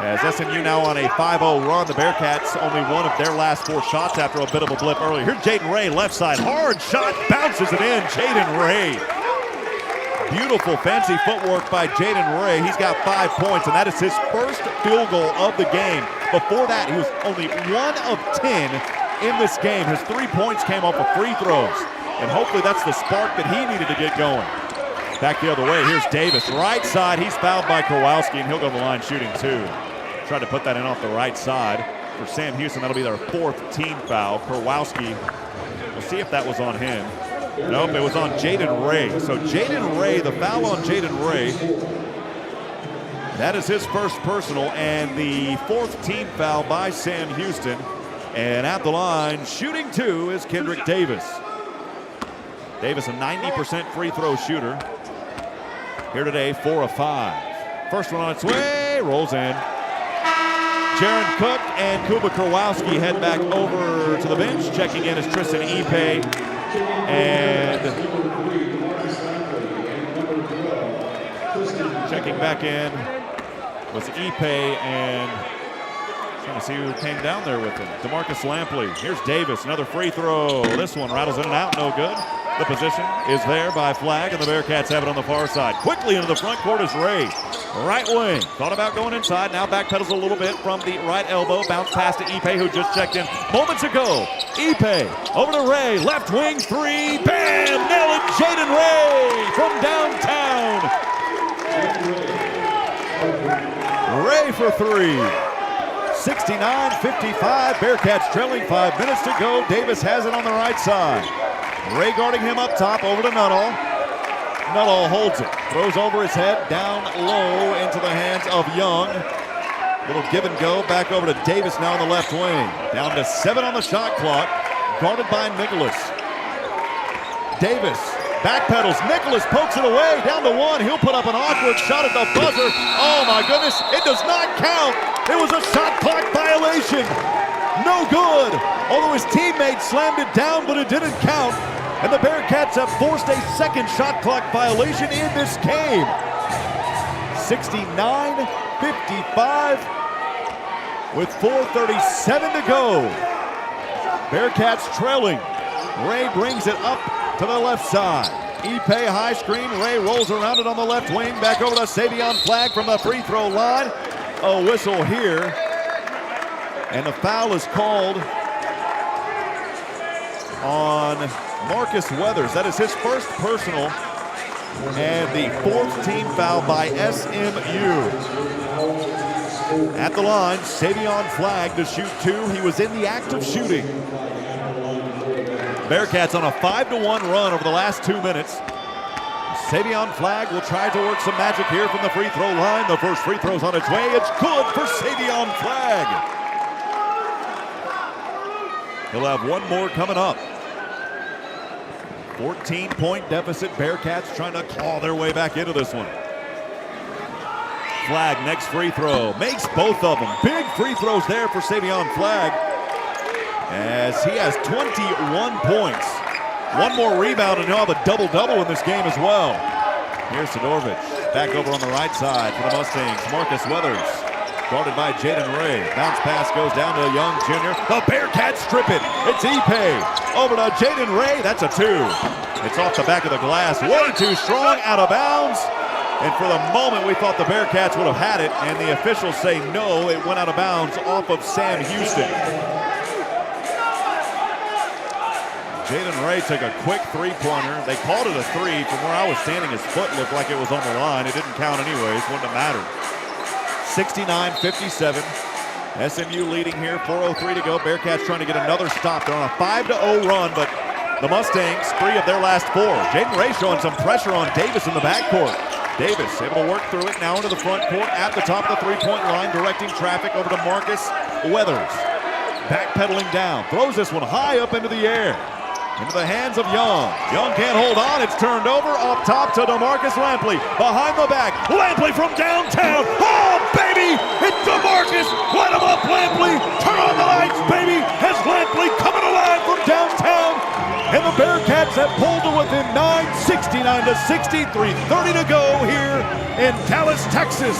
As SMU now on a 5-0 run, the Bearkats only one of their last four shots after a bit of a blip earlier. Here's Jaden Ray, left side, hard shot, bounces it in. Jaden Ray. Beautiful fancy footwork by Jaden Ray. He's got 5 points, and that is his first field goal of the game. Before that, he was only 1 of 10 in this game. His 3 points came off of free throws, and hopefully that's the spark that he needed to get going. Back the other way, here's Davis. Right side, he's fouled by Kowalski, and he'll go to the line shooting two. Tried to put that in off the right side. For Sam Houston, that'll be their 4th team foul. Kowalski, we'll see if that was on him. Nope, it was on Jaden Ray. So Jaden Ray, the foul on Jaden Ray, that is his first personal and the 4th team foul by Sam Houston. And at the line, shooting two is Kendrick Davis. Davis, a 90% free throw shooter. Here today, 4 of 5. First one on its way, rolls in. Jaron Cook and Kuba Kowalski head back over to the bench. Checking in is Tristan Ipe. And checking back in was Ipe, and trying to see who came down there with him. DeMarcus Lampley. Here's Davis, another free throw. This one rattles in and out, no good. The position is there by Flagg, and the Bearcats have it on the far side. Quickly into the front court is Ray. Right wing. Thought about going inside. Now backpedals a little bit from the right elbow. Bounce pass to Ipe, who just checked in moments ago. Ipe over to Ray. Left wing three. Bam! Nail it. Jaden Ray from downtown. Ray for three. 69-55. Bearcats trailing 5 minutes to go. Davis has it on the right side. Ray guarding him up top, over to Nuttall. Nuttall holds it, throws over his head, down low into the hands of Young. Little give and go, back over to Davis now on the left wing. Down to 7 on the shot clock, guarded by Nicholas. Davis backpedals, Nicholas pokes it away, down to 1. He'll put up an awkward shot at the buzzer. Oh my goodness, it does not count. It was a shot clock violation. No good, although his teammate slammed it down, but it didn't count. And the Bearcats have forced a second shot clock violation in this game. 69-55 with 4:37 to go. Bearcats trailing. Ray brings it up to the left side. Ipe high screen. Ray rolls around it on the left wing. Back over to Savion Flagg from the free throw line. A whistle here. And the foul is called on Marcus Weathers. That is his first personal and the 4th team foul by SMU. At the line, Savion Flagg to shoot 2. He was in the act of shooting. Bearcats on a 5-1 run over the last 2 minutes. Savion Flagg will try to work some magic here from the free throw line. The first free throw's on its way. It's good for Savion Flagg. He'll have one more coming up. 14-point deficit. Bearcats trying to claw their way back into this one. Flagg, next free throw. Makes both of them. Big free throws there for Savion Flagg, as he has 21 points. One more rebound, and he'll have a double-double in this game as well. Here's Sidorvich. Back over on the right side for the Mustangs. Marcus Weathers, guarded by Jaden Ray. Bounce pass goes down to Young Jr. The Bearcats strip it. It's Ipe. Over to Jaden Ray. That's a 2. It's off the back of the glass. Way too strong, out of bounds. And for the moment, we thought the Bearcats would have had it, and the officials say no. It went out of bounds off of Sam Houston. Jaden Ray took a quick three-pointer. They called it a 3. From where I was standing, his foot looked like it was on the line. It didn't count anyways. Wouldn't have mattered. 69-57. SMU leading here, 4:03 to go. Bearcats trying to get another stop. They're on a 5-0 run, but the Mustangs, 3 of their last 4. Jaden Ray showing some pressure on Davis in the backcourt. Davis able to work through it, now into the front court at the top of the three-point line, directing traffic over to Marcus Weathers. Backpedaling down, throws this one high up into the air. Into the hands of Young. Young can't hold on. It's turned over up top to DeMarcus Lampley. Behind the back. Lampley from downtown. Oh, baby! It's DeMarcus. Let him up, Lampley. Turn on the lights, baby. Has Lampley coming alive from downtown. And the Bearcats have pulled to within 9, 69-60. 3:30 to go here in Dallas, Texas.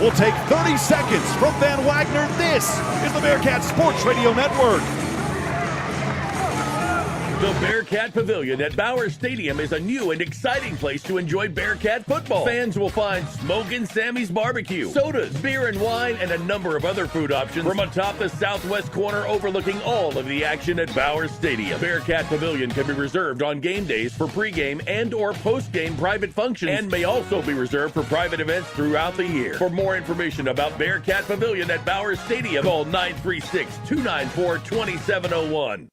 We'll take 30 seconds from Van Wagner. This is the Bearcats Sports Radio Network. The Bearcat Pavilion at Bowers Stadium is a new and exciting place to enjoy Bearcat football. Fans will find Smokin' Sammy's Barbecue, sodas, beer and wine, and a number of other food options from atop the southwest corner overlooking all of the action at Bowers Stadium. Bearcat Pavilion can be reserved on game days for pregame and or postgame private functions, and may also be reserved for private events throughout the year. For more information about Bearcat Pavilion at Bowers Stadium, call 936-294-2701.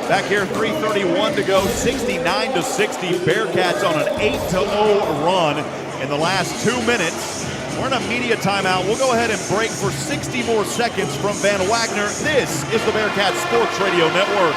Back here, 3:31 to go, 69-60. Bearcats on an 8-0 run in the last 2 minutes. We're in a media timeout. We'll go ahead and break for 60 more seconds from Van Wagner. This is the Bearcats Sports Radio Network.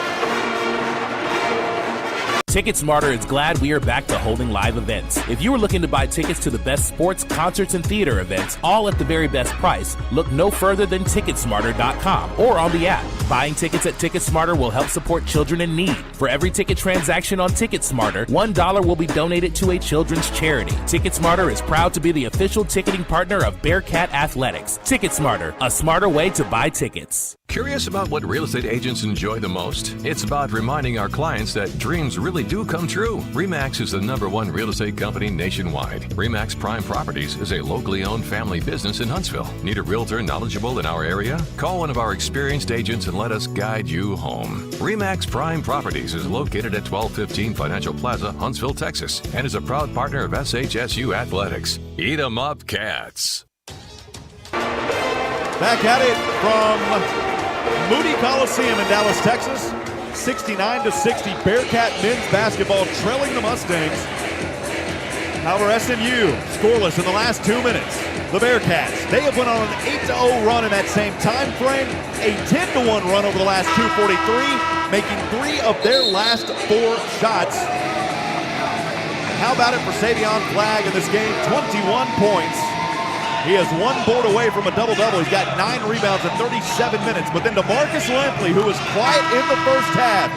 TicketSmarter is glad we are back to holding live events. If you are looking to buy tickets to the best sports, concerts, and theater events, all at the very best price, look no further than TicketSmarter.com or on the app. Buying tickets at TicketSmarter will help support children in need. For every ticket transaction on TicketSmarter, $1 will be donated to a children's charity. TicketSmarter is proud to be the official ticketing partner of Bearcat Athletics. TicketSmarter, a smarter way to buy tickets. Curious about what real estate agents enjoy the most? It's about reminding our clients that dreams really do come true. RE/MAX is the #1 real estate company nationwide. RE/MAX Prime Properties is a locally owned family business in Huntsville. Need a realtor knowledgeable in our area? Call one of our experienced agents and let us guide you home. RE/MAX Prime Properties is located at 1215 Financial Plaza, Huntsville, Texas, and is a proud partner of SHSU Athletics. Eat 'em up, Cats. Back at it from Moody Coliseum in Dallas, Texas. 69-60, Bearcat men's basketball trailing the Mustangs. However, SMU scoreless in the last 2 minutes. The Bearcats, they have went on an 8-0 run in that same time frame, a 10-1 run over the last 243, making 3 of their last 4 shots. How about it for Savion Flagg in this game? 21 points. He has 1 board away from a double-double. He's got 9 rebounds in 37 minutes. But then DeMarcus Lampley, who was quiet in the first half,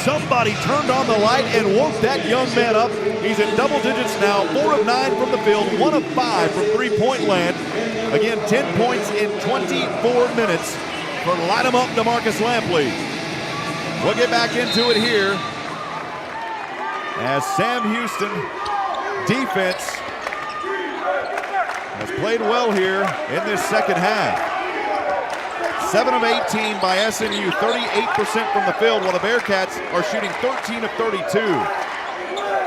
somebody turned on the light and woke that young man up. He's in double digits now, 4 of 9 from the field, 1 of 5 from three-point land. Again, 10 points in 24 minutes for light him up DeMarcus Lampley. We'll get back into it here as Sam Houston defense has played well here in this second half. 7 of 18 by SMU, 38% from the field, while the Bearcats are shooting 13 of 32.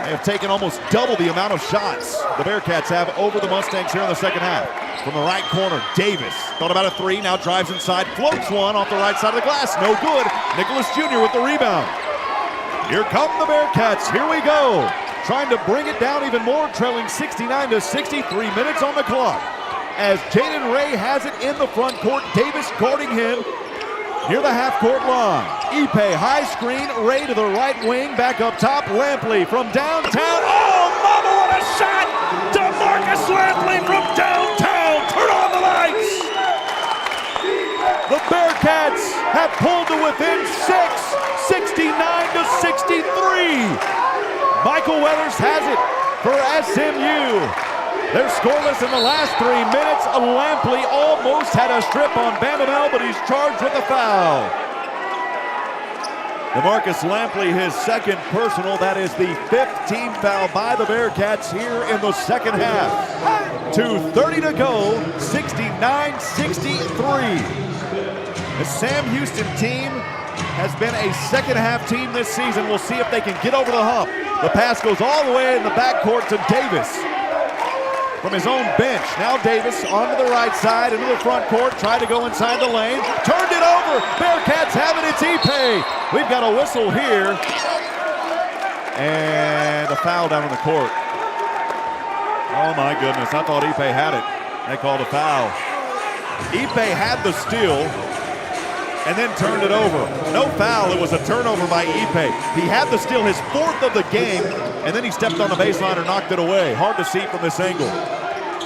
They have taken almost double the amount of shots the Bearcats have over the Mustangs here in the second half. From the right corner, Davis thought about a 3, now drives inside, floats one off the right side of the glass, no good. Nicholas Jr. with the rebound. Here come the Bearcats, here we go. Trying to bring it down even more, trailing 69-60, 3 minutes on the clock. As Jaden Ray has it in the front court, Davis guarding him near the half-court line. Ipe, high screen, Ray to the right wing, back up top, Lampley from downtown. Oh, mama, what a shot! DeMarcus Lampley from downtown, turn on the lights! The Bearcats have pulled to within 6, 69-63. Michael Weathers has it for SMU. They're scoreless in the last 3 minutes. Lampley almost had a strip on Bandamel, but he's charged with a foul. DeMarcus Lampley, his second personal. That is the 5th team foul by the Bearcats here in the second half. 2:30 to go, 69-63. The Sam Houston team has been a second half team this season. We'll see if they can get over the hump. The pass goes all the way in the backcourt to Davis from his own bench. Now Davis onto the right side, into the front court, tried to go inside the lane, turned it over. Bearcats have it, it's Ipe. We've got a whistle here. And a foul down on the court. Oh my goodness, I thought Ipe had it. They called a foul. Ipe had the steal and then turned it over. No foul, it was a turnover by Ipe. He had the steal, his 4th of the game, and then he stepped on the baseline and knocked it away. Hard to see from this angle.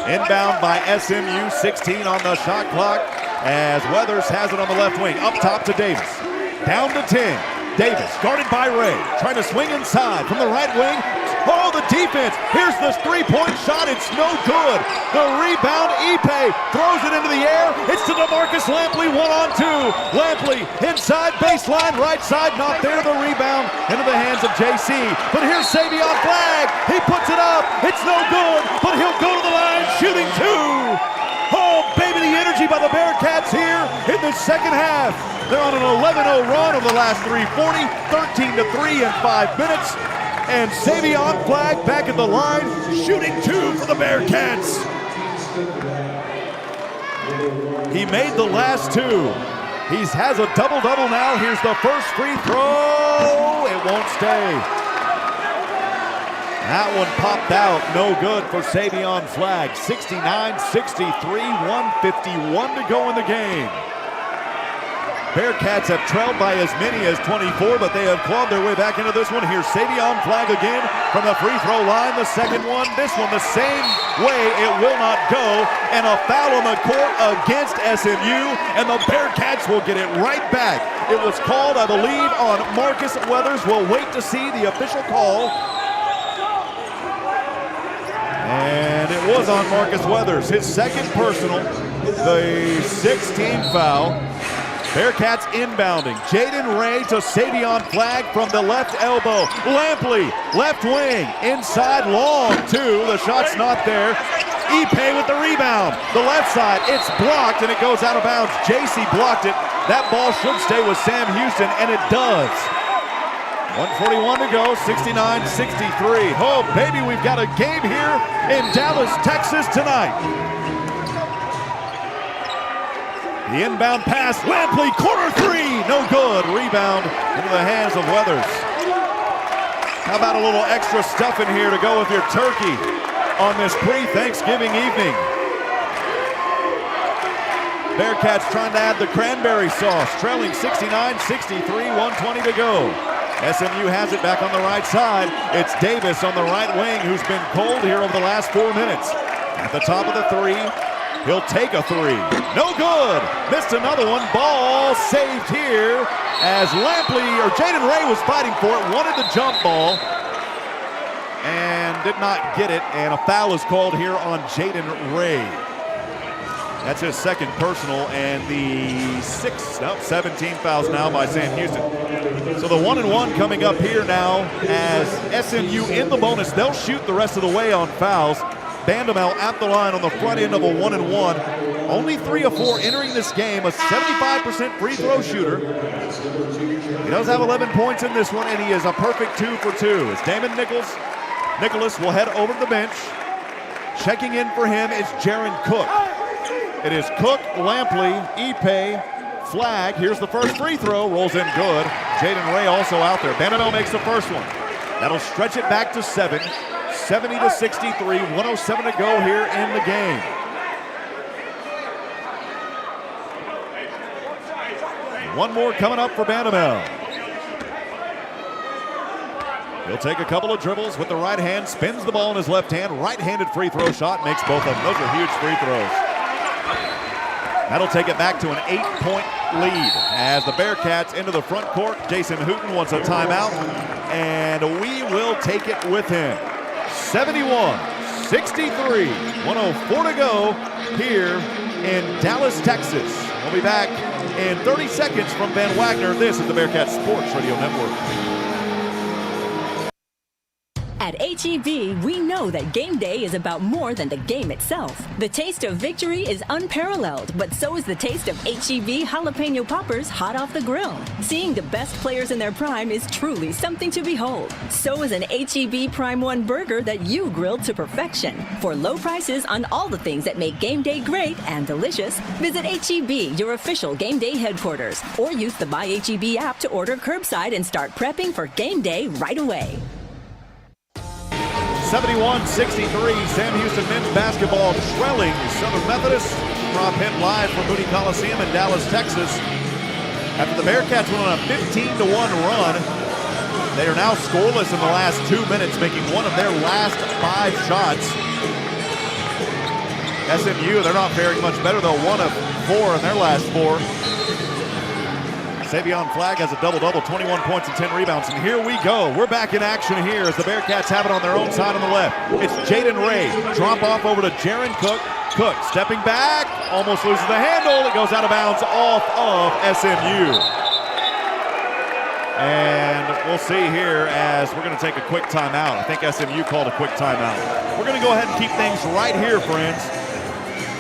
Inbound by SMU, 16 on the shot clock, as Weathers has it on the left wing. Up top to Davis, down to 10. Davis, guarded by Ray, trying to swing inside from the right wing. Oh, the defense. Here's the three-point shot. It's no good. The rebound, Ipe throws it into the air. It's to DeMarcus Lampley, 1-on-2. Lampley inside baseline, right side, not there. The rebound into the hands of JC. But here's Savion Flagg. He puts it up. It's no good, but he'll go to the line, shooting 2. Oh, baby, the energy by the Bearcats here in the second half. They're on an 11-0 run over the last 3:40, 13-3 in 5 minutes. And Savion Flagg back at the line, shooting 2 for the Bearcats. He made the last 2. He has a double-double now. Here's the first free throw. It won't stay. That one popped out. No good for Savion Flagg. 69-63, 1:51 to go in the game. Bearcats have trailed by as many as 24, but they have clawed their way back into this one. Here's Savion Flagg again from the free throw line. The second one, this one the same way. It will not go. And a foul on the court against SMU, and the Bearcats will get it right back. It was called, I believe, on Marcus Weathers. We'll wait to see the official call. And it was on Marcus Weathers, his second personal, the 6th team foul. Bearkats inbounding. Jaden Ray to Savion Flagg from the left elbow. Lampley, left wing, inside long two. The shot's not there. Ipe with the rebound. The left side, it's blocked and it goes out of bounds. JC blocked it. That ball should stay with Sam Houston, and it does. 1:41 to go, 69-63. Oh, baby, we've got a game here in Dallas, Texas tonight. The inbound pass, Lampley, corner three, no good. Rebound into the hands of Weathers. How about a little extra stuff in here to go with your turkey on this pre-Thanksgiving evening? Bearkats trying to add the cranberry sauce, trailing 69-63, 1:20 to go. SMU has it back on the right side. It's Davis on the right wing who's been cold here over the last 4 minutes. At the top of the three, he'll take a three. No good. Missed another one. Ball saved here as Jaden Ray was fighting for it, wanted the jump ball and did not get it, and a foul is called here on Jaden Ray. That's his second personal and the 17 fouls now by Sam Houston. So the 1-and-1 coming up here now as SMU in the bonus. They'll shoot the rest of the way on fouls. Bandamel at the line on the front end of a 1-and-1. Only 3 of 4 entering this game, a 75% free throw shooter. He does have 11 points in this one, and he is a perfect 2 for 2. As Damon Nicholas will head over to the bench. Checking in for him is Jaron Cook. It is Cook, Lampley, Ipe, Flagg. Here's the first free throw, rolls in good. Jaden Ray also out there. Bandamel makes the first one. That'll stretch it back to 7. 70-63, 107 to go here in the game. One more coming up for Bandamel. He'll take a couple of dribbles with the right hand, spins the ball in his left hand, right-handed free throw shot, makes both of them. Those are huge free throws. That'll take it back to an 8-point lead as the Bearkats into the front court. Jason Hooten wants a timeout, and we will take it with him. 71-63, 104 to go here in Dallas, Texas. We'll be back in 30 seconds from Ben Wagner. This is the Bearkats Sports Radio Network. At H-E-B, we know that game day is about more than the game itself. The taste of victory is unparalleled, but so is the taste of H-E-B jalapeno poppers hot off the grill. Seeing the best players in their prime is truly something to behold. So is an H-E-B Prime 1 burger that you grilled to perfection. For low prices on all the things that make game day great and delicious, visit H-E-B, your official game day headquarters, or use the Buy H-E-B app to order curbside and start prepping for game day right away. 71-63, Sam Houston men's basketball trailing Southern Methodist. Rob Hipp live from Moody Coliseum in Dallas, Texas. After the Bearkats went on a 15-1 run, they are now scoreless in the last 2 minutes, making one of their last 5 shots. SMU, they're not faring much better though, 1 of 4 in their last 4. Savion Flagg has a double-double, 21 points and 10 rebounds. And here we go. We're back in action here as the Bearkats have it on their own side on the left. It's Jaden Ray. Drop off over to Jaron Cook. Cook stepping back, almost loses the handle. It goes out of bounds off of SMU. And we'll see here as we're going to take a quick timeout. I think SMU called a quick timeout. We're going to go ahead and keep things right here, friends.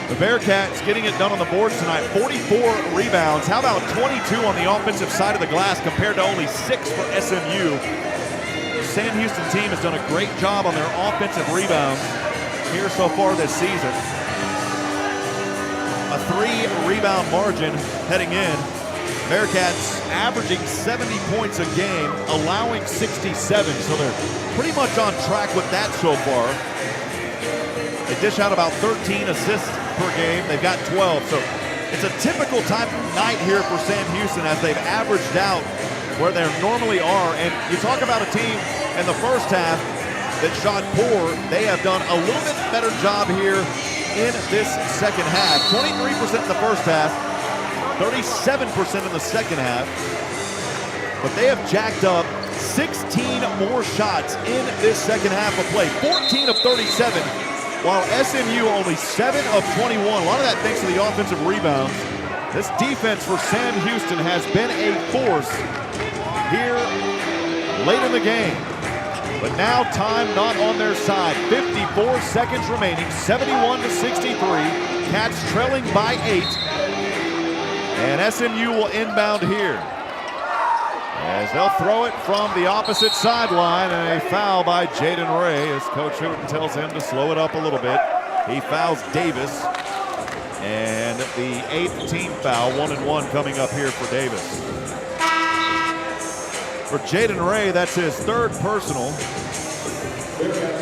The Bearkats getting it done on the boards tonight, 44 rebounds. How about 22 on the offensive side of the glass compared to only 6 for SMU? The Sam Houston team has done a great job on their offensive rebounds here so far this season. A 3-rebound margin heading in. Bearkats averaging 70 points a game, allowing 67, so they're pretty much on track with that so far. They dish out about 13 assists per game. They've got 12. So it's a typical type of night here for Sam Houston as they've averaged out where they normally are. And you talk about a team in the first half that shot poor. They have done a little bit better job here in this second half. 23% in the first half, 37% in the second half. But they have jacked up 16 more shots in this second half of play. 14 of 37. While SMU only 7 of 21. A lot of that thanks to the offensive rebounds. This defense for Sam Houston has been a force here late in the game. But now time not on their side. 54 seconds remaining, 71-63. Cats trailing by 8. And SMU will inbound here, as they'll throw it from the opposite sideline, and a foul by Jaden Ray as Coach Hooten tells him to slow it up a little bit. He fouls Davis, and the 8th team foul, 1-1 coming up here for Davis. For Jaden Ray, that's his 3rd personal.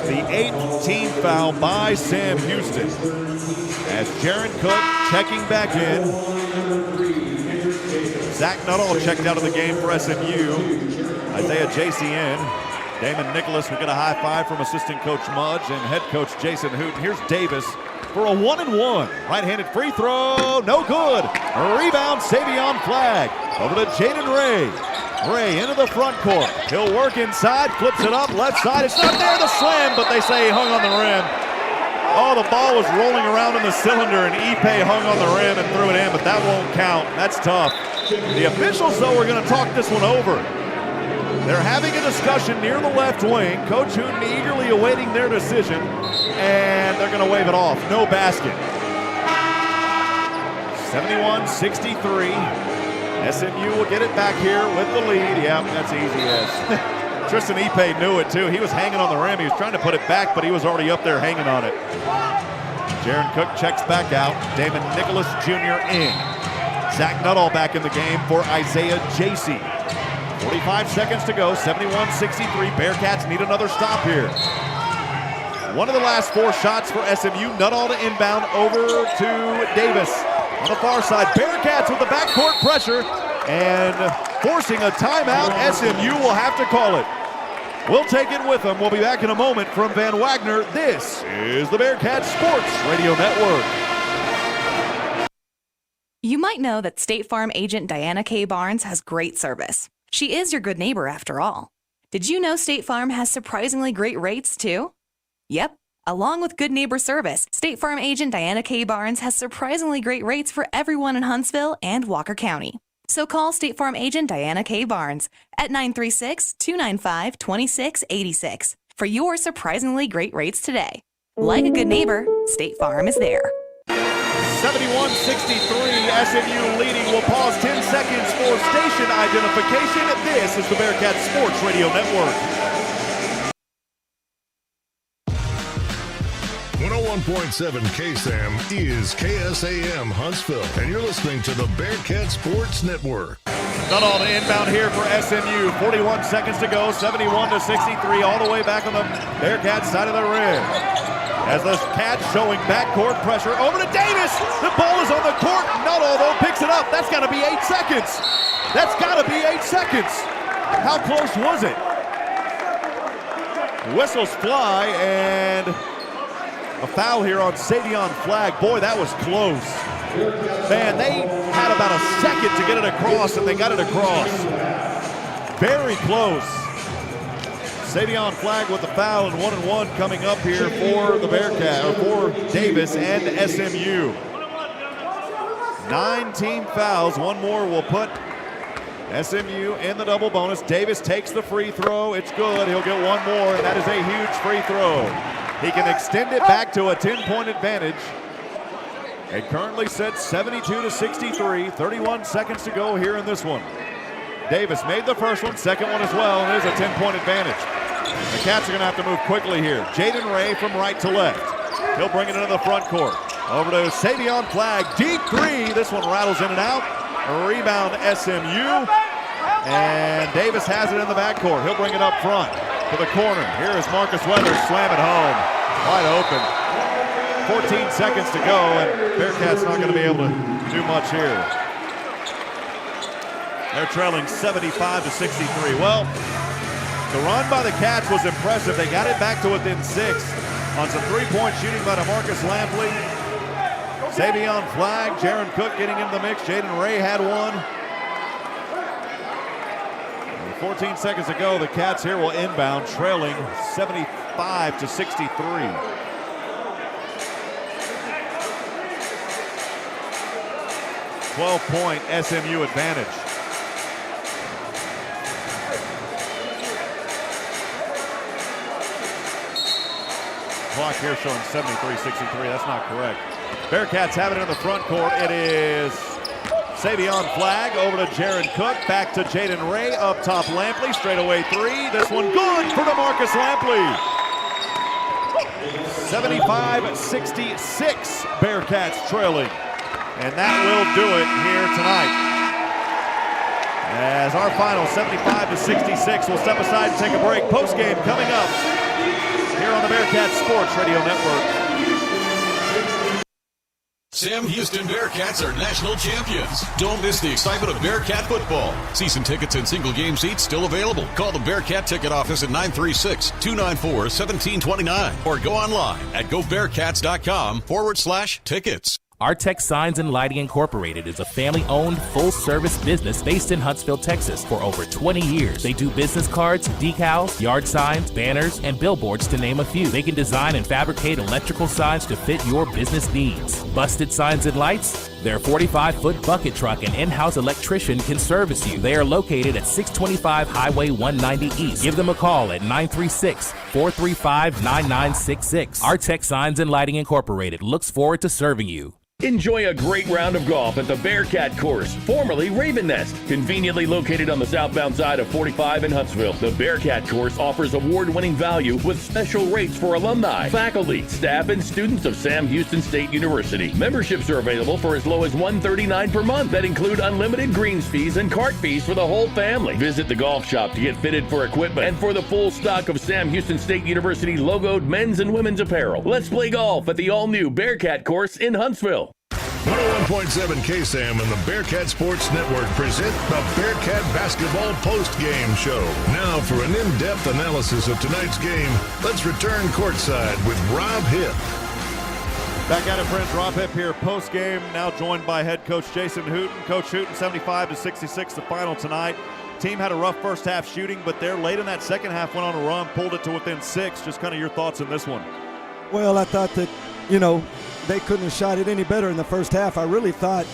The 8th team foul by Sam Houston, as Jaron Cook checking back in. Zach Nuttall checked out of the game for SMU. Isaiah JCN. Damon Nicholas will get a high five from assistant coach Mudge and head coach Jason Hooten. Here's Davis for a 1-and-1. Right-handed free throw, no good. Rebound, Savion Flagg. Over to Jaden Ray. Ray into the front court. He'll work inside, flips it up, left side. It's not there, the slam, but they say he hung on the rim. Oh, the ball was rolling around in the cylinder, and Ipe hung on the rim and threw it in, but that won't count. That's tough. The officials, though, are going to talk this one over. They're having a discussion near the left wing. Coach Hooten eagerly awaiting their decision, and they're going to wave it off. No basket. 71-63. SMU will get it back here with the lead. Yeah, that's easy as. Tristan Ipe knew it, too. He was hanging on the rim. He was trying to put it back, but he was already up there hanging on it. Jaron Cook checks back out. Damon Nicholas Jr. in. Zach Nuttall back in the game for Isaiah J.C. 45 seconds to go, 71-63. Bearcats need another stop here. One of the last 4 shots for SMU. Nuttall to inbound over to Davis. On the far side, Bearcats with the backcourt pressure and forcing a timeout. SMU will have to call it. We'll take it with them. We'll be back in a moment from Van Wagner. This is the Bearcats Sports Radio Network. You might know that State Farm agent Diana K. Barnes has great service. She is your good neighbor after all. Did you know State Farm has surprisingly great rates too? Yep. Along with good neighbor service, State Farm agent Diana K. Barnes has surprisingly great rates for everyone in Huntsville and Walker County. So call State Farm agent Diana K. Barnes at 936-295-2686 for your surprisingly great rates today. Like a good neighbor, State Farm is there. 71-63, SMU leading. We'll pause 10 seconds for station identification. This is the Bearcats Sports Radio Network. 101.7 KSAM is KSAM Huntsville, and you're listening to the Bearcat Sports Network. Nuttall to inbound here for SMU. 41 seconds to go, 71-63, all the way back on the Bearcats side of the rim. As the Cats showing backcourt pressure over to Davis. The ball is on the court. Nuttall, though, picks it up. That's got to be 8 seconds. That's got to be 8 seconds. How close was it? Whistles fly, and a foul here on Savion Flagg. Boy, that was close. Man, they had about a second to get it across, and they got it across. Very close. Savion Flagg with the foul, and 1-1 coming up here for the Bearcats, or for Davis and SMU. 9 team fouls. One more will put SMU in the double bonus. Davis takes the free throw. It's good. He'll get one more, and that is a huge free throw. He can extend it back to a 10-point advantage. It currently sits 72-63. 31 seconds to go here in this one. Davis made the first one, second one as well, and there's a 10-point advantage. The Cats are going to have to move quickly here. Jaden Ray from right to left. He'll bring it into the front court. Over to Savion Flagg. Deep three. This one rattles in and out. A rebound SMU. And Davis has it in the backcourt. He'll bring it up front to the corner. Here is Marcus Weathers. Slam it home. Wide open. 14 seconds to go, and Bearcats not going to be able to do much here. They're trailing 75-63. Well, the run by the Cats was impressive. They got it back to within 6 on some three-point shooting by DeMarcus Lampley. Savion Flagg, Jaron Cook getting into the mix. Jaden Ray had one. And 14 seconds to go. The Cats here will inbound, trailing 75-63. 12-point SMU advantage. Clock here showing 73-63. That's not correct. Bearcats have it in the front court. It is Savion Flagg over to Jaron Cook. Back to Jaden Ray. Up top Lampley. Straightaway three. This one good for DeMarcus Lampley. 75-66. Bearcats trailing. And that will do it here tonight. As our final 75-66, we'll step aside and take a break. Post-game coming up here on the Bearcats Sports Radio Network. Sam Houston Bearcats are national champions. Don't miss the excitement of Bearcat football. Season tickets and single game seats still available. Call the Bearcat ticket office at 936-294-1729 or go online at gobearcats.com/tickets. Artex Signs and Lighting Incorporated is a family-owned, full-service business based in Huntsville, Texas for over 20 years. They do business cards, decals, yard signs, banners, and billboards to name a few. They can design and fabricate electrical signs to fit your business needs. Busted signs and lights? Their 45-foot bucket truck and in-house electrician can service you. They are located at 625 Highway 190 East. Give them a call at 936-435-9966. Artex Signs and Lighting Incorporated looks forward to serving you. Enjoy a great round of golf at the Bearcat Course, formerly Raven Nest. Conveniently located on the southbound side of 45 in Huntsville, the Bearcat Course offers award-winning value with special rates for alumni, faculty, staff, and students of Sam Houston State University. Memberships are available for as low as $139 per month that include unlimited greens fees and cart fees for the whole family. Visit the golf shop to get fitted for equipment and for the full stock of Sam Houston State University logoed men's and women's apparel. Let's play golf at the all-new Bearcat Course in Huntsville. 101.7 KSAM and the Bearcat Sports Network present the Bearcat Basketball Post-Game Show. Now for an in-depth analysis of tonight's game, let's return courtside with Rob Hipp. Back at it, friends. Rob Hipp here post-game, now joined by head coach Jason Hooten. Coach Hooten, 75-66, the final tonight. Team had a rough first half shooting, but they're late in that second half, went on a run, pulled it to within 6. Just kind of your thoughts on this one. Well, I thought that, they couldn't have shot it any better in the first half. I really thought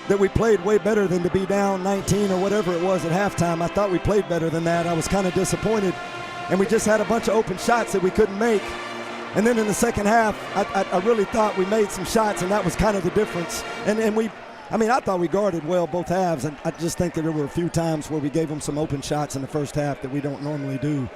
that we played way better than to be down 19 or whatever it was at halftime. I thought we played better than that. I was kind of disappointed, and we just had a bunch of open shots that we couldn't make. And then in the second half, I really thought we made some shots, and that was kind of the difference. And I thought we guarded well both halves, and I just think that there were a few times where we gave them some open shots in the first half that we don't normally do.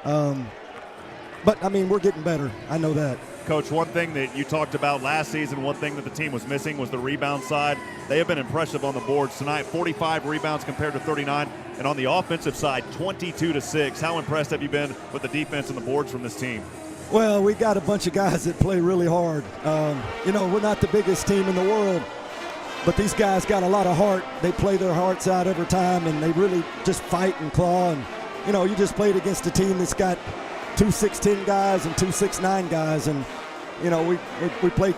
But we're getting better. I know that. Coach, one thing that you talked about last season, one thing that the team was missing was the rebound side. They have been impressive on the boards tonight, 45 rebounds compared to 39. And on the offensive side, 22-6. How impressed have you been with the defense and the boards from this team? Well, we got a bunch of guys that play really hard. We're not the biggest team in the world, but these guys got a lot of heart. They play their hearts out every time, and they really just fight and claw. And, you just played against a team that's got 2 6'10" guys and 2 6'9" guys, and we played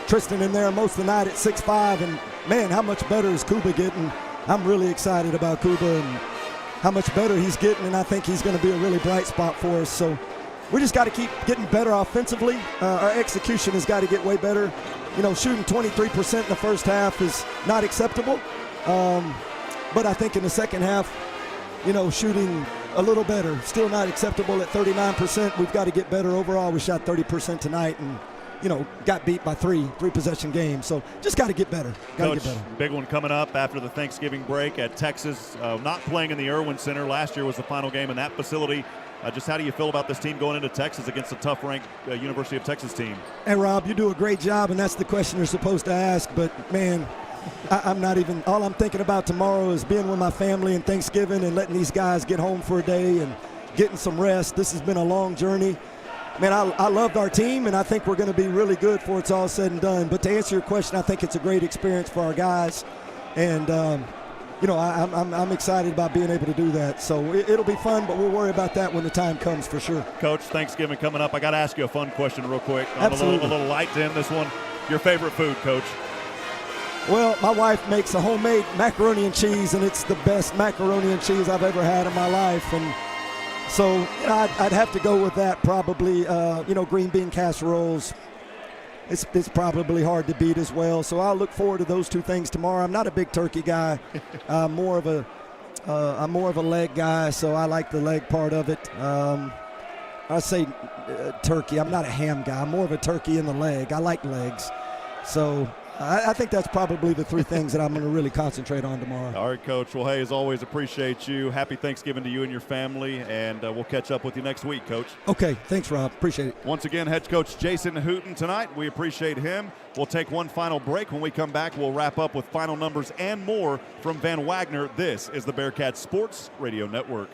Tristan in there most of the night at 6'5", and man, how much better is Kuba getting? I'm really excited about Kuba and how much better he's getting, and I think he's going to be a really bright spot for us. So we just got to keep getting better offensively. Our execution has got to get way better. Shooting 23% in the first half is not acceptable, but I think in the second half, shooting a little better. Still not acceptable at 39%. We've got to get better overall. We shot 30% tonight and, got beat by three possession games. So just got to get better. Coach, big one coming up after the Thanksgiving break at Texas. Not playing in the Irwin Center. Last year was the final game in that facility. Just how do you feel about this team going into Texas against a tough-ranked University of Texas team? Hey, Rob, you do a great job, and that's the question you're supposed to ask. But, man, I'm not even – all I'm thinking about tomorrow is being with my family and Thanksgiving and letting these guys get home for a day and getting some rest. This has been a long journey. Man, I loved our team, and I think we're going to be really good before it's all said and done. But to answer your question, I think it's a great experience for our guys. And, I'm excited about being able to do that. So it'll be fun, but we'll worry about that when the time comes for sure. Coach, Thanksgiving coming up. I got to ask you a fun question real quick. Absolutely. A little light to end this one. Your favorite food, Coach? Well, my wife makes a homemade macaroni and cheese, and it's the best macaroni and cheese I've ever had in my life. And so I'd have to go with that probably, green bean casseroles, it's probably hard to beat as well. So I'll look forward to those two things tomorrow. I'm not a big turkey guy. I'm more of a leg guy, so I like the leg part of it. I say turkey. I'm not a ham guy. I'm more of a turkey in the leg. I like legs. So I think that's probably the three things that I'm going to really concentrate on tomorrow. All right, Coach. Well, hey, as always, appreciate you. Happy Thanksgiving to you and your family, and we'll catch up with you next week, Coach. Okay. Thanks, Rob. Appreciate it. Once again, head coach Jason Hooten tonight. We appreciate him. We'll take one final break. When we come back, we'll wrap up with final numbers and more from Van Wagner. This is the Bearcats Sports Radio Network.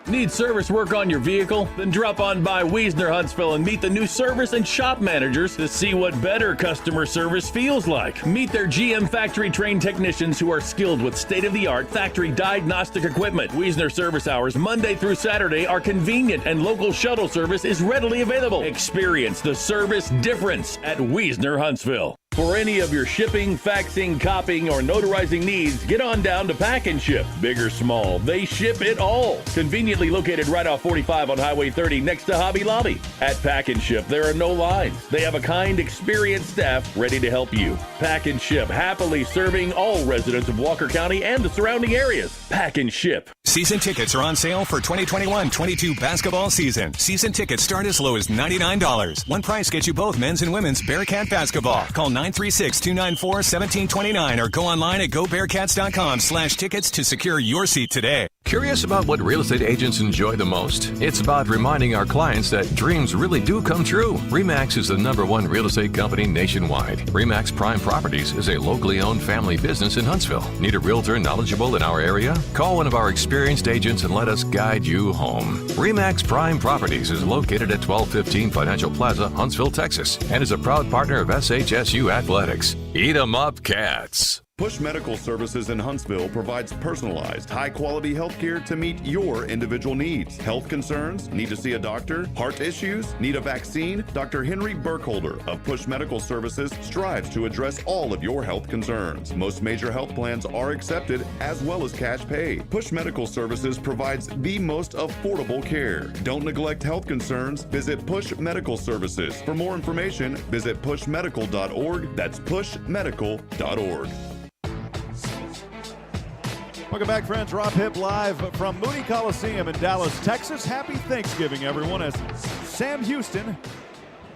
Need service work on your vehicle? Then drop on by Wiesner Huntsville and meet the new service and shop managers to see what better customer service feels like. Meet their GM factory-trained technicians who are skilled with state-of-the-art factory diagnostic equipment. Wiesner service hours Monday through Saturday are convenient and local shuttle service is readily available. Experience the service difference at Wiesner Huntsville. For any of your shipping, faxing, copying, or notarizing needs, get on down to Pack and Ship. Big or small, they ship it all. Conveniently located right off 45 on Highway 30 next to Hobby Lobby. At Pack and Ship, there are no lines. They have a kind, experienced staff ready to help you. Pack and Ship, happily serving all residents of Walker County and the surrounding areas. Pack and Ship. Season tickets are on sale for 2021-22 basketball season. Season tickets start as low as $99. One price gets you both men's and women's Bearcat basketball. Call 936-294-1729 or go online at gobearcats.com/tickets to secure your seat today. Curious about what real estate agents enjoy the most? It's about reminding our clients that dreams really do come true. RE/MAX is the #1 real estate company nationwide. RE/MAX Prime Properties is a locally owned family business in Huntsville. Need a realtor knowledgeable in our area? Call one of our experienced agents and let us guide you home. RE/MAX Prime Properties is located at 1215 Financial Plaza, Huntsville, Texas, and is a proud partner of SHSU Athletics. Eat 'em up, Cats. Push Medical Services in Huntsville provides personalized, high-quality health care to meet your individual needs. Health concerns? Need to see a doctor? Heart issues? Need a vaccine? Dr. Henry Burkholder of Push Medical Services strives to address all of your health concerns. Most major health plans are accepted, as well as cash pay. Push Medical Services provides the most affordable care. Don't neglect health concerns. Visit Push Medical Services. For more information, visit pushmedical.org. That's pushmedical.org. Welcome back, friends. Rob Hipp live from Moody Coliseum in Dallas, Texas. Happy Thanksgiving, everyone, as Sam Houston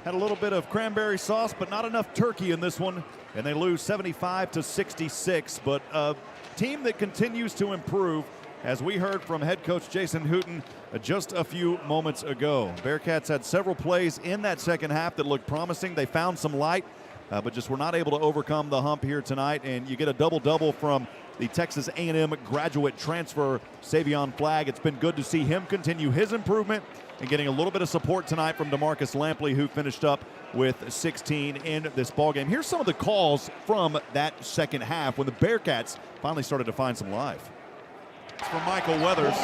had a little bit of cranberry sauce, but not enough turkey in this one, and they lose 75-66. But a team that continues to improve, as we heard from head coach Jason Hooten just a few moments ago. Bearcats had several plays in that second half that looked promising. They found some light, but just were not able to overcome the hump here tonight. And you get a double-double from the Texas A&M graduate transfer, Savion Flagg. It's been good to see him continue his improvement and getting a little bit of support tonight from DeMarcus Lampley, who finished up with 16 in this ballgame. Here's some of the calls from that second half when the Bearcats finally started to find some life. It's from Michael Weathers.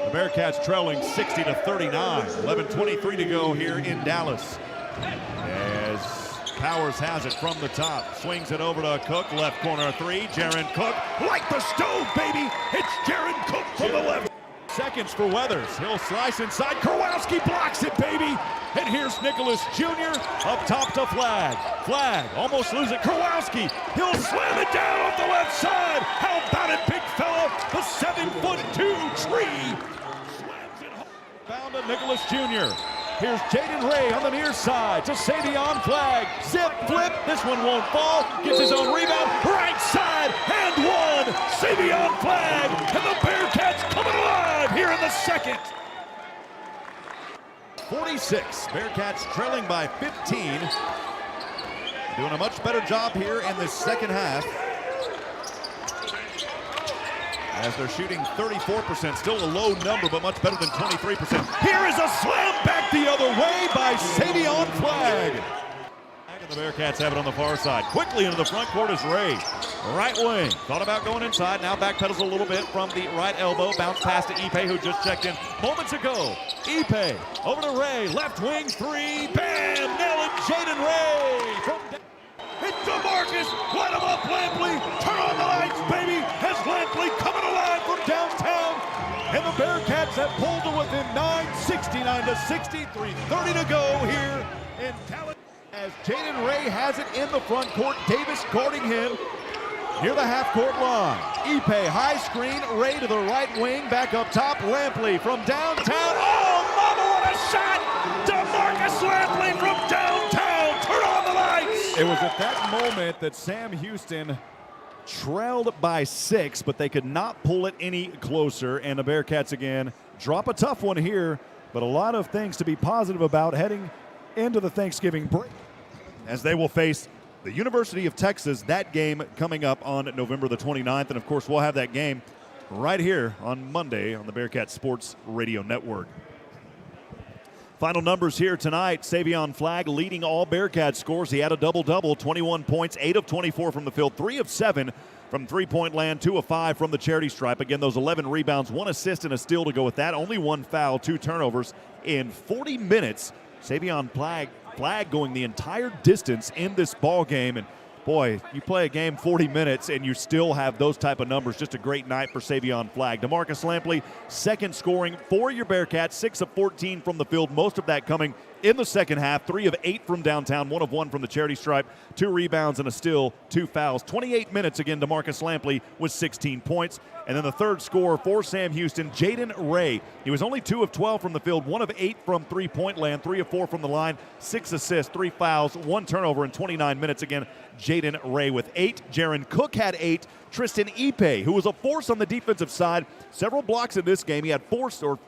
The Bearcats trailing 60-39. 11:23 to go here in Dallas. As Powers has it from the top, swings it over to Cook, left corner three. Jaron Cook, like the stove, baby. It's Jaron Cook from the left. Seconds for Weathers. He'll slice inside. Kurowski blocks it, baby. And here's Nicholas Jr. up top to Flagg. Flagg almost loses it. Kurowski, he'll slam it down off the left side. How about it, big fella? The 7'2" tree. Slams it home. Found to Nicholas Jr. Here's Jaden Ray on the near side to Savion Flagg. Zip, flip, this one won't fall. Gets his own rebound, right side, and one. Savion Flagg, and the Bearcats coming alive here in the second. 46, Bearcats trailing by 15. Doing a much better job here in the second half, as they're shooting 34%, still a low number, but much better than 23%. Here is a slam back the other way by Savion Flagg. And the Bearcats have it on the far side. Quickly into the front court is Ray. Right wing, thought about going inside, now backpedals a little bit from the right elbow. Bounce pass to Ipe, who just checked in moments ago. Ipe, over to Ray, left wing three, bam, nail it, Jaden Ray. From it's DeMarcus, light him up, Lampley, turn on the lights, baby, has Lampley coming alive from downtown, and the Bearcats have pulled to within 9, 69-60, 3:30 to go here in Dallas. As Jaden Ray has it in the front court, Davis guarding him near the half-court line. Ipe, high screen, Ray to the right wing, back up top, Lampley from downtown. Oh, mama, what a shot! DeMarcus Lampley from downtown, turn on the lights! It was at that moment that Sam Houston trailed by 6, but they could not pull it any closer, and the Bearcats again drop a tough one here, but a lot of things to be positive about heading into the Thanksgiving break, as they will face the University of Texas. That game coming up on November the 29th, and of course we'll have that game right here on Monday on the Bearcat Sports Radio Network. Final numbers here tonight. Savion Flagg leading all Bearcat scores. He had a double-double, 21 points, 8 of 24 from the field, 3 of 7 from three-point land, 2 of 5 from the charity stripe. Again, those 11 rebounds, 1 assist and a steal to go with that. Only 1 foul, 2 turnovers in 40 minutes. Savion Flagg going the entire distance in this ball game, and boy, you play a game 40 minutes and you still have those type of numbers. Just a great night for Savion Flagg. DeMarcus Lampley, second scoring for your Bearcats, 6 of 14 from the field, most of that coming in the second half. 3 of 8 from downtown, 1 of 1 from the charity stripe, 2 rebounds and a steal, 2 fouls. 28 minutes again, DeMarcus Lampley with 16 points. And then the third scorer for Sam Houston, Jaden Ray. He was only 2 of 12 from the field, 1 of 8 from three-point land, 3 of 4 from the line, 6 assists, 3 fouls, 1 turnover in 29 minutes. Again, Jaden Ray with 8. Jaron Cook had 8. Tristan Ipe, who was a force on the defensive side, several blocks in this game. He had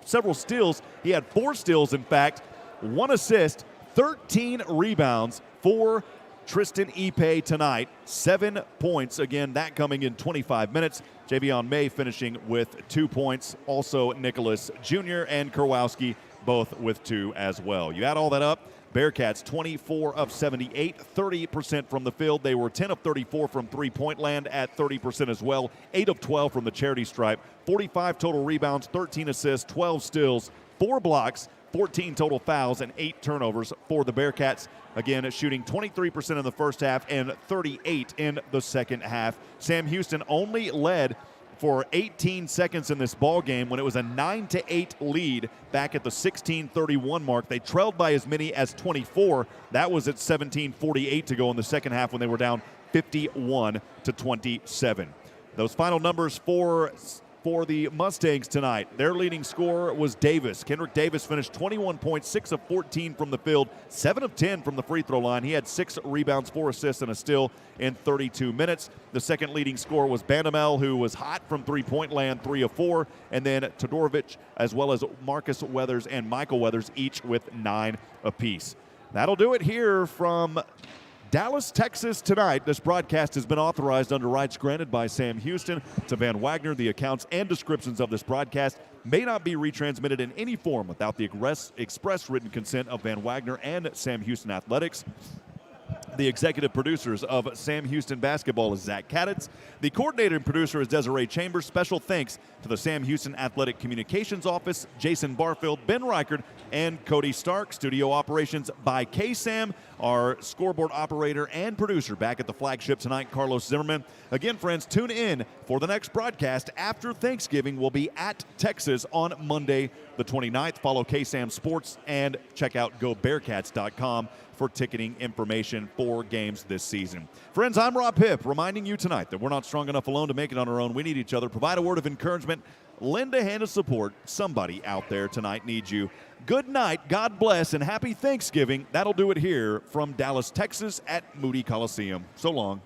several steals. He had 4 steals, in fact, 1 assist, 13 rebounds for Tristan Ipe tonight. 7 points, again, that coming in 25 minutes. Javion May finishing with 2 points. Also, Nicholas Jr. and Kurwowski both with 2 as well. You add all that up, Bearcats 24 of 78, 30% from the field. They were 10 of 34 from three-point land at 30% as well. 8 of 12 from the charity stripe. 45 total rebounds, 13 assists, 12 steals, 4 blocks, 14 total fouls, and 8 turnovers for the Bearcats. Again, shooting 23% in the first half and 38 in the second half. Sam Houston only led for 18 seconds in this ball game when it was a 9-8 lead back at the 16:31 mark. They trailed by as many as 24. That was at 17:48 to go in the second half when they were down 51-27. Those final numbers for the Mustangs tonight. Their leading scorer was Davis. Kendrick Davis finished 21 points, 6 of 14 from the field, 7 of 10 from the free throw line. He had 6 rebounds, 4 assists, and a steal in 32 minutes. The second leading scorer was Bandamel, who was hot from three-point land, 3 of 4, and then Todorovic, as well as Marcus Weathers and Michael Weathers, each with 9 apiece. That'll do it here from Dallas, Texas tonight. This broadcast has been authorized under rights granted by Sam Houston to Van Wagner. The accounts and descriptions of this broadcast may not be retransmitted in any form without the express written consent of Van Wagner and Sam Houston Athletics. The executive producers of Sam Houston Basketball is Zach Kaditz. The coordinator and producer is Desiree Chambers. Special thanks to the Sam Houston Athletic Communications Office, Jason Barfield, Ben Reichard, and Cody Stark. Studio operations by K-Sam, our scoreboard operator and producer back at the flagship tonight, Carlos Zimmerman. Again, friends, tune in for the next broadcast after Thanksgiving. We'll be at Texas on Monday the 29th. Follow K-Sam Sports and check out GoBearcats.com for ticketing information for games this season. Friends, I'm Rob Hipp, reminding you tonight that we're not strong enough alone to make it on our own. We need each other. Provide a word of encouragement. Lend a hand of support. Somebody out there tonight needs you. Good night, God bless, and happy Thanksgiving. That'll do it here from Dallas, Texas at Moody Coliseum. So long.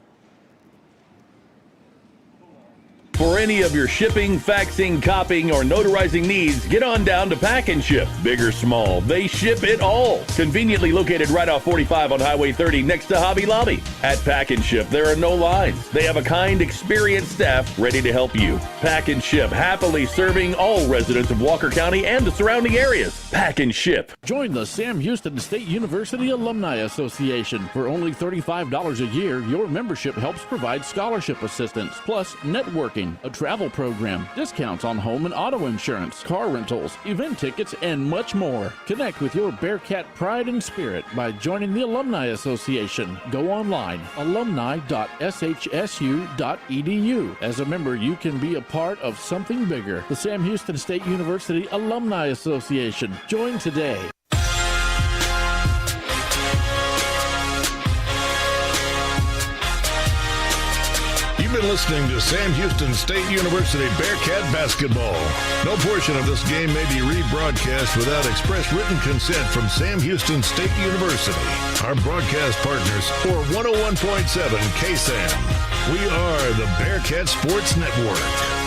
For any of your shipping, faxing, copying, or notarizing needs, get on down to Pack and Ship. Big or small, they ship it all. Conveniently located right off 45 on Highway 30 next to Hobby Lobby. At Pack and Ship, there are no lines. They have a kind, experienced staff ready to help you. Pack and Ship, happily serving all residents of Walker County and the surrounding areas. Pack and Ship. Join the Sam Houston State University Alumni Association. For only $35 a year, your membership helps provide scholarship assistance, plus networking, a travel program, discounts on home and auto insurance, car rentals, event tickets, and much more. Connect with your Bearcat pride and spirit by joining the Alumni Association. Go online, alumni.shsu.edu. As a member, you can be a part of something bigger. The Sam Houston State University Alumni Association. Join today. been listening to Sam Houston State University Bearcat basketball. No portion of this game may be rebroadcast without express written consent from Sam Houston State University, our broadcast partners, or 101.7 KSAM. We are the Bearcat Sports Network.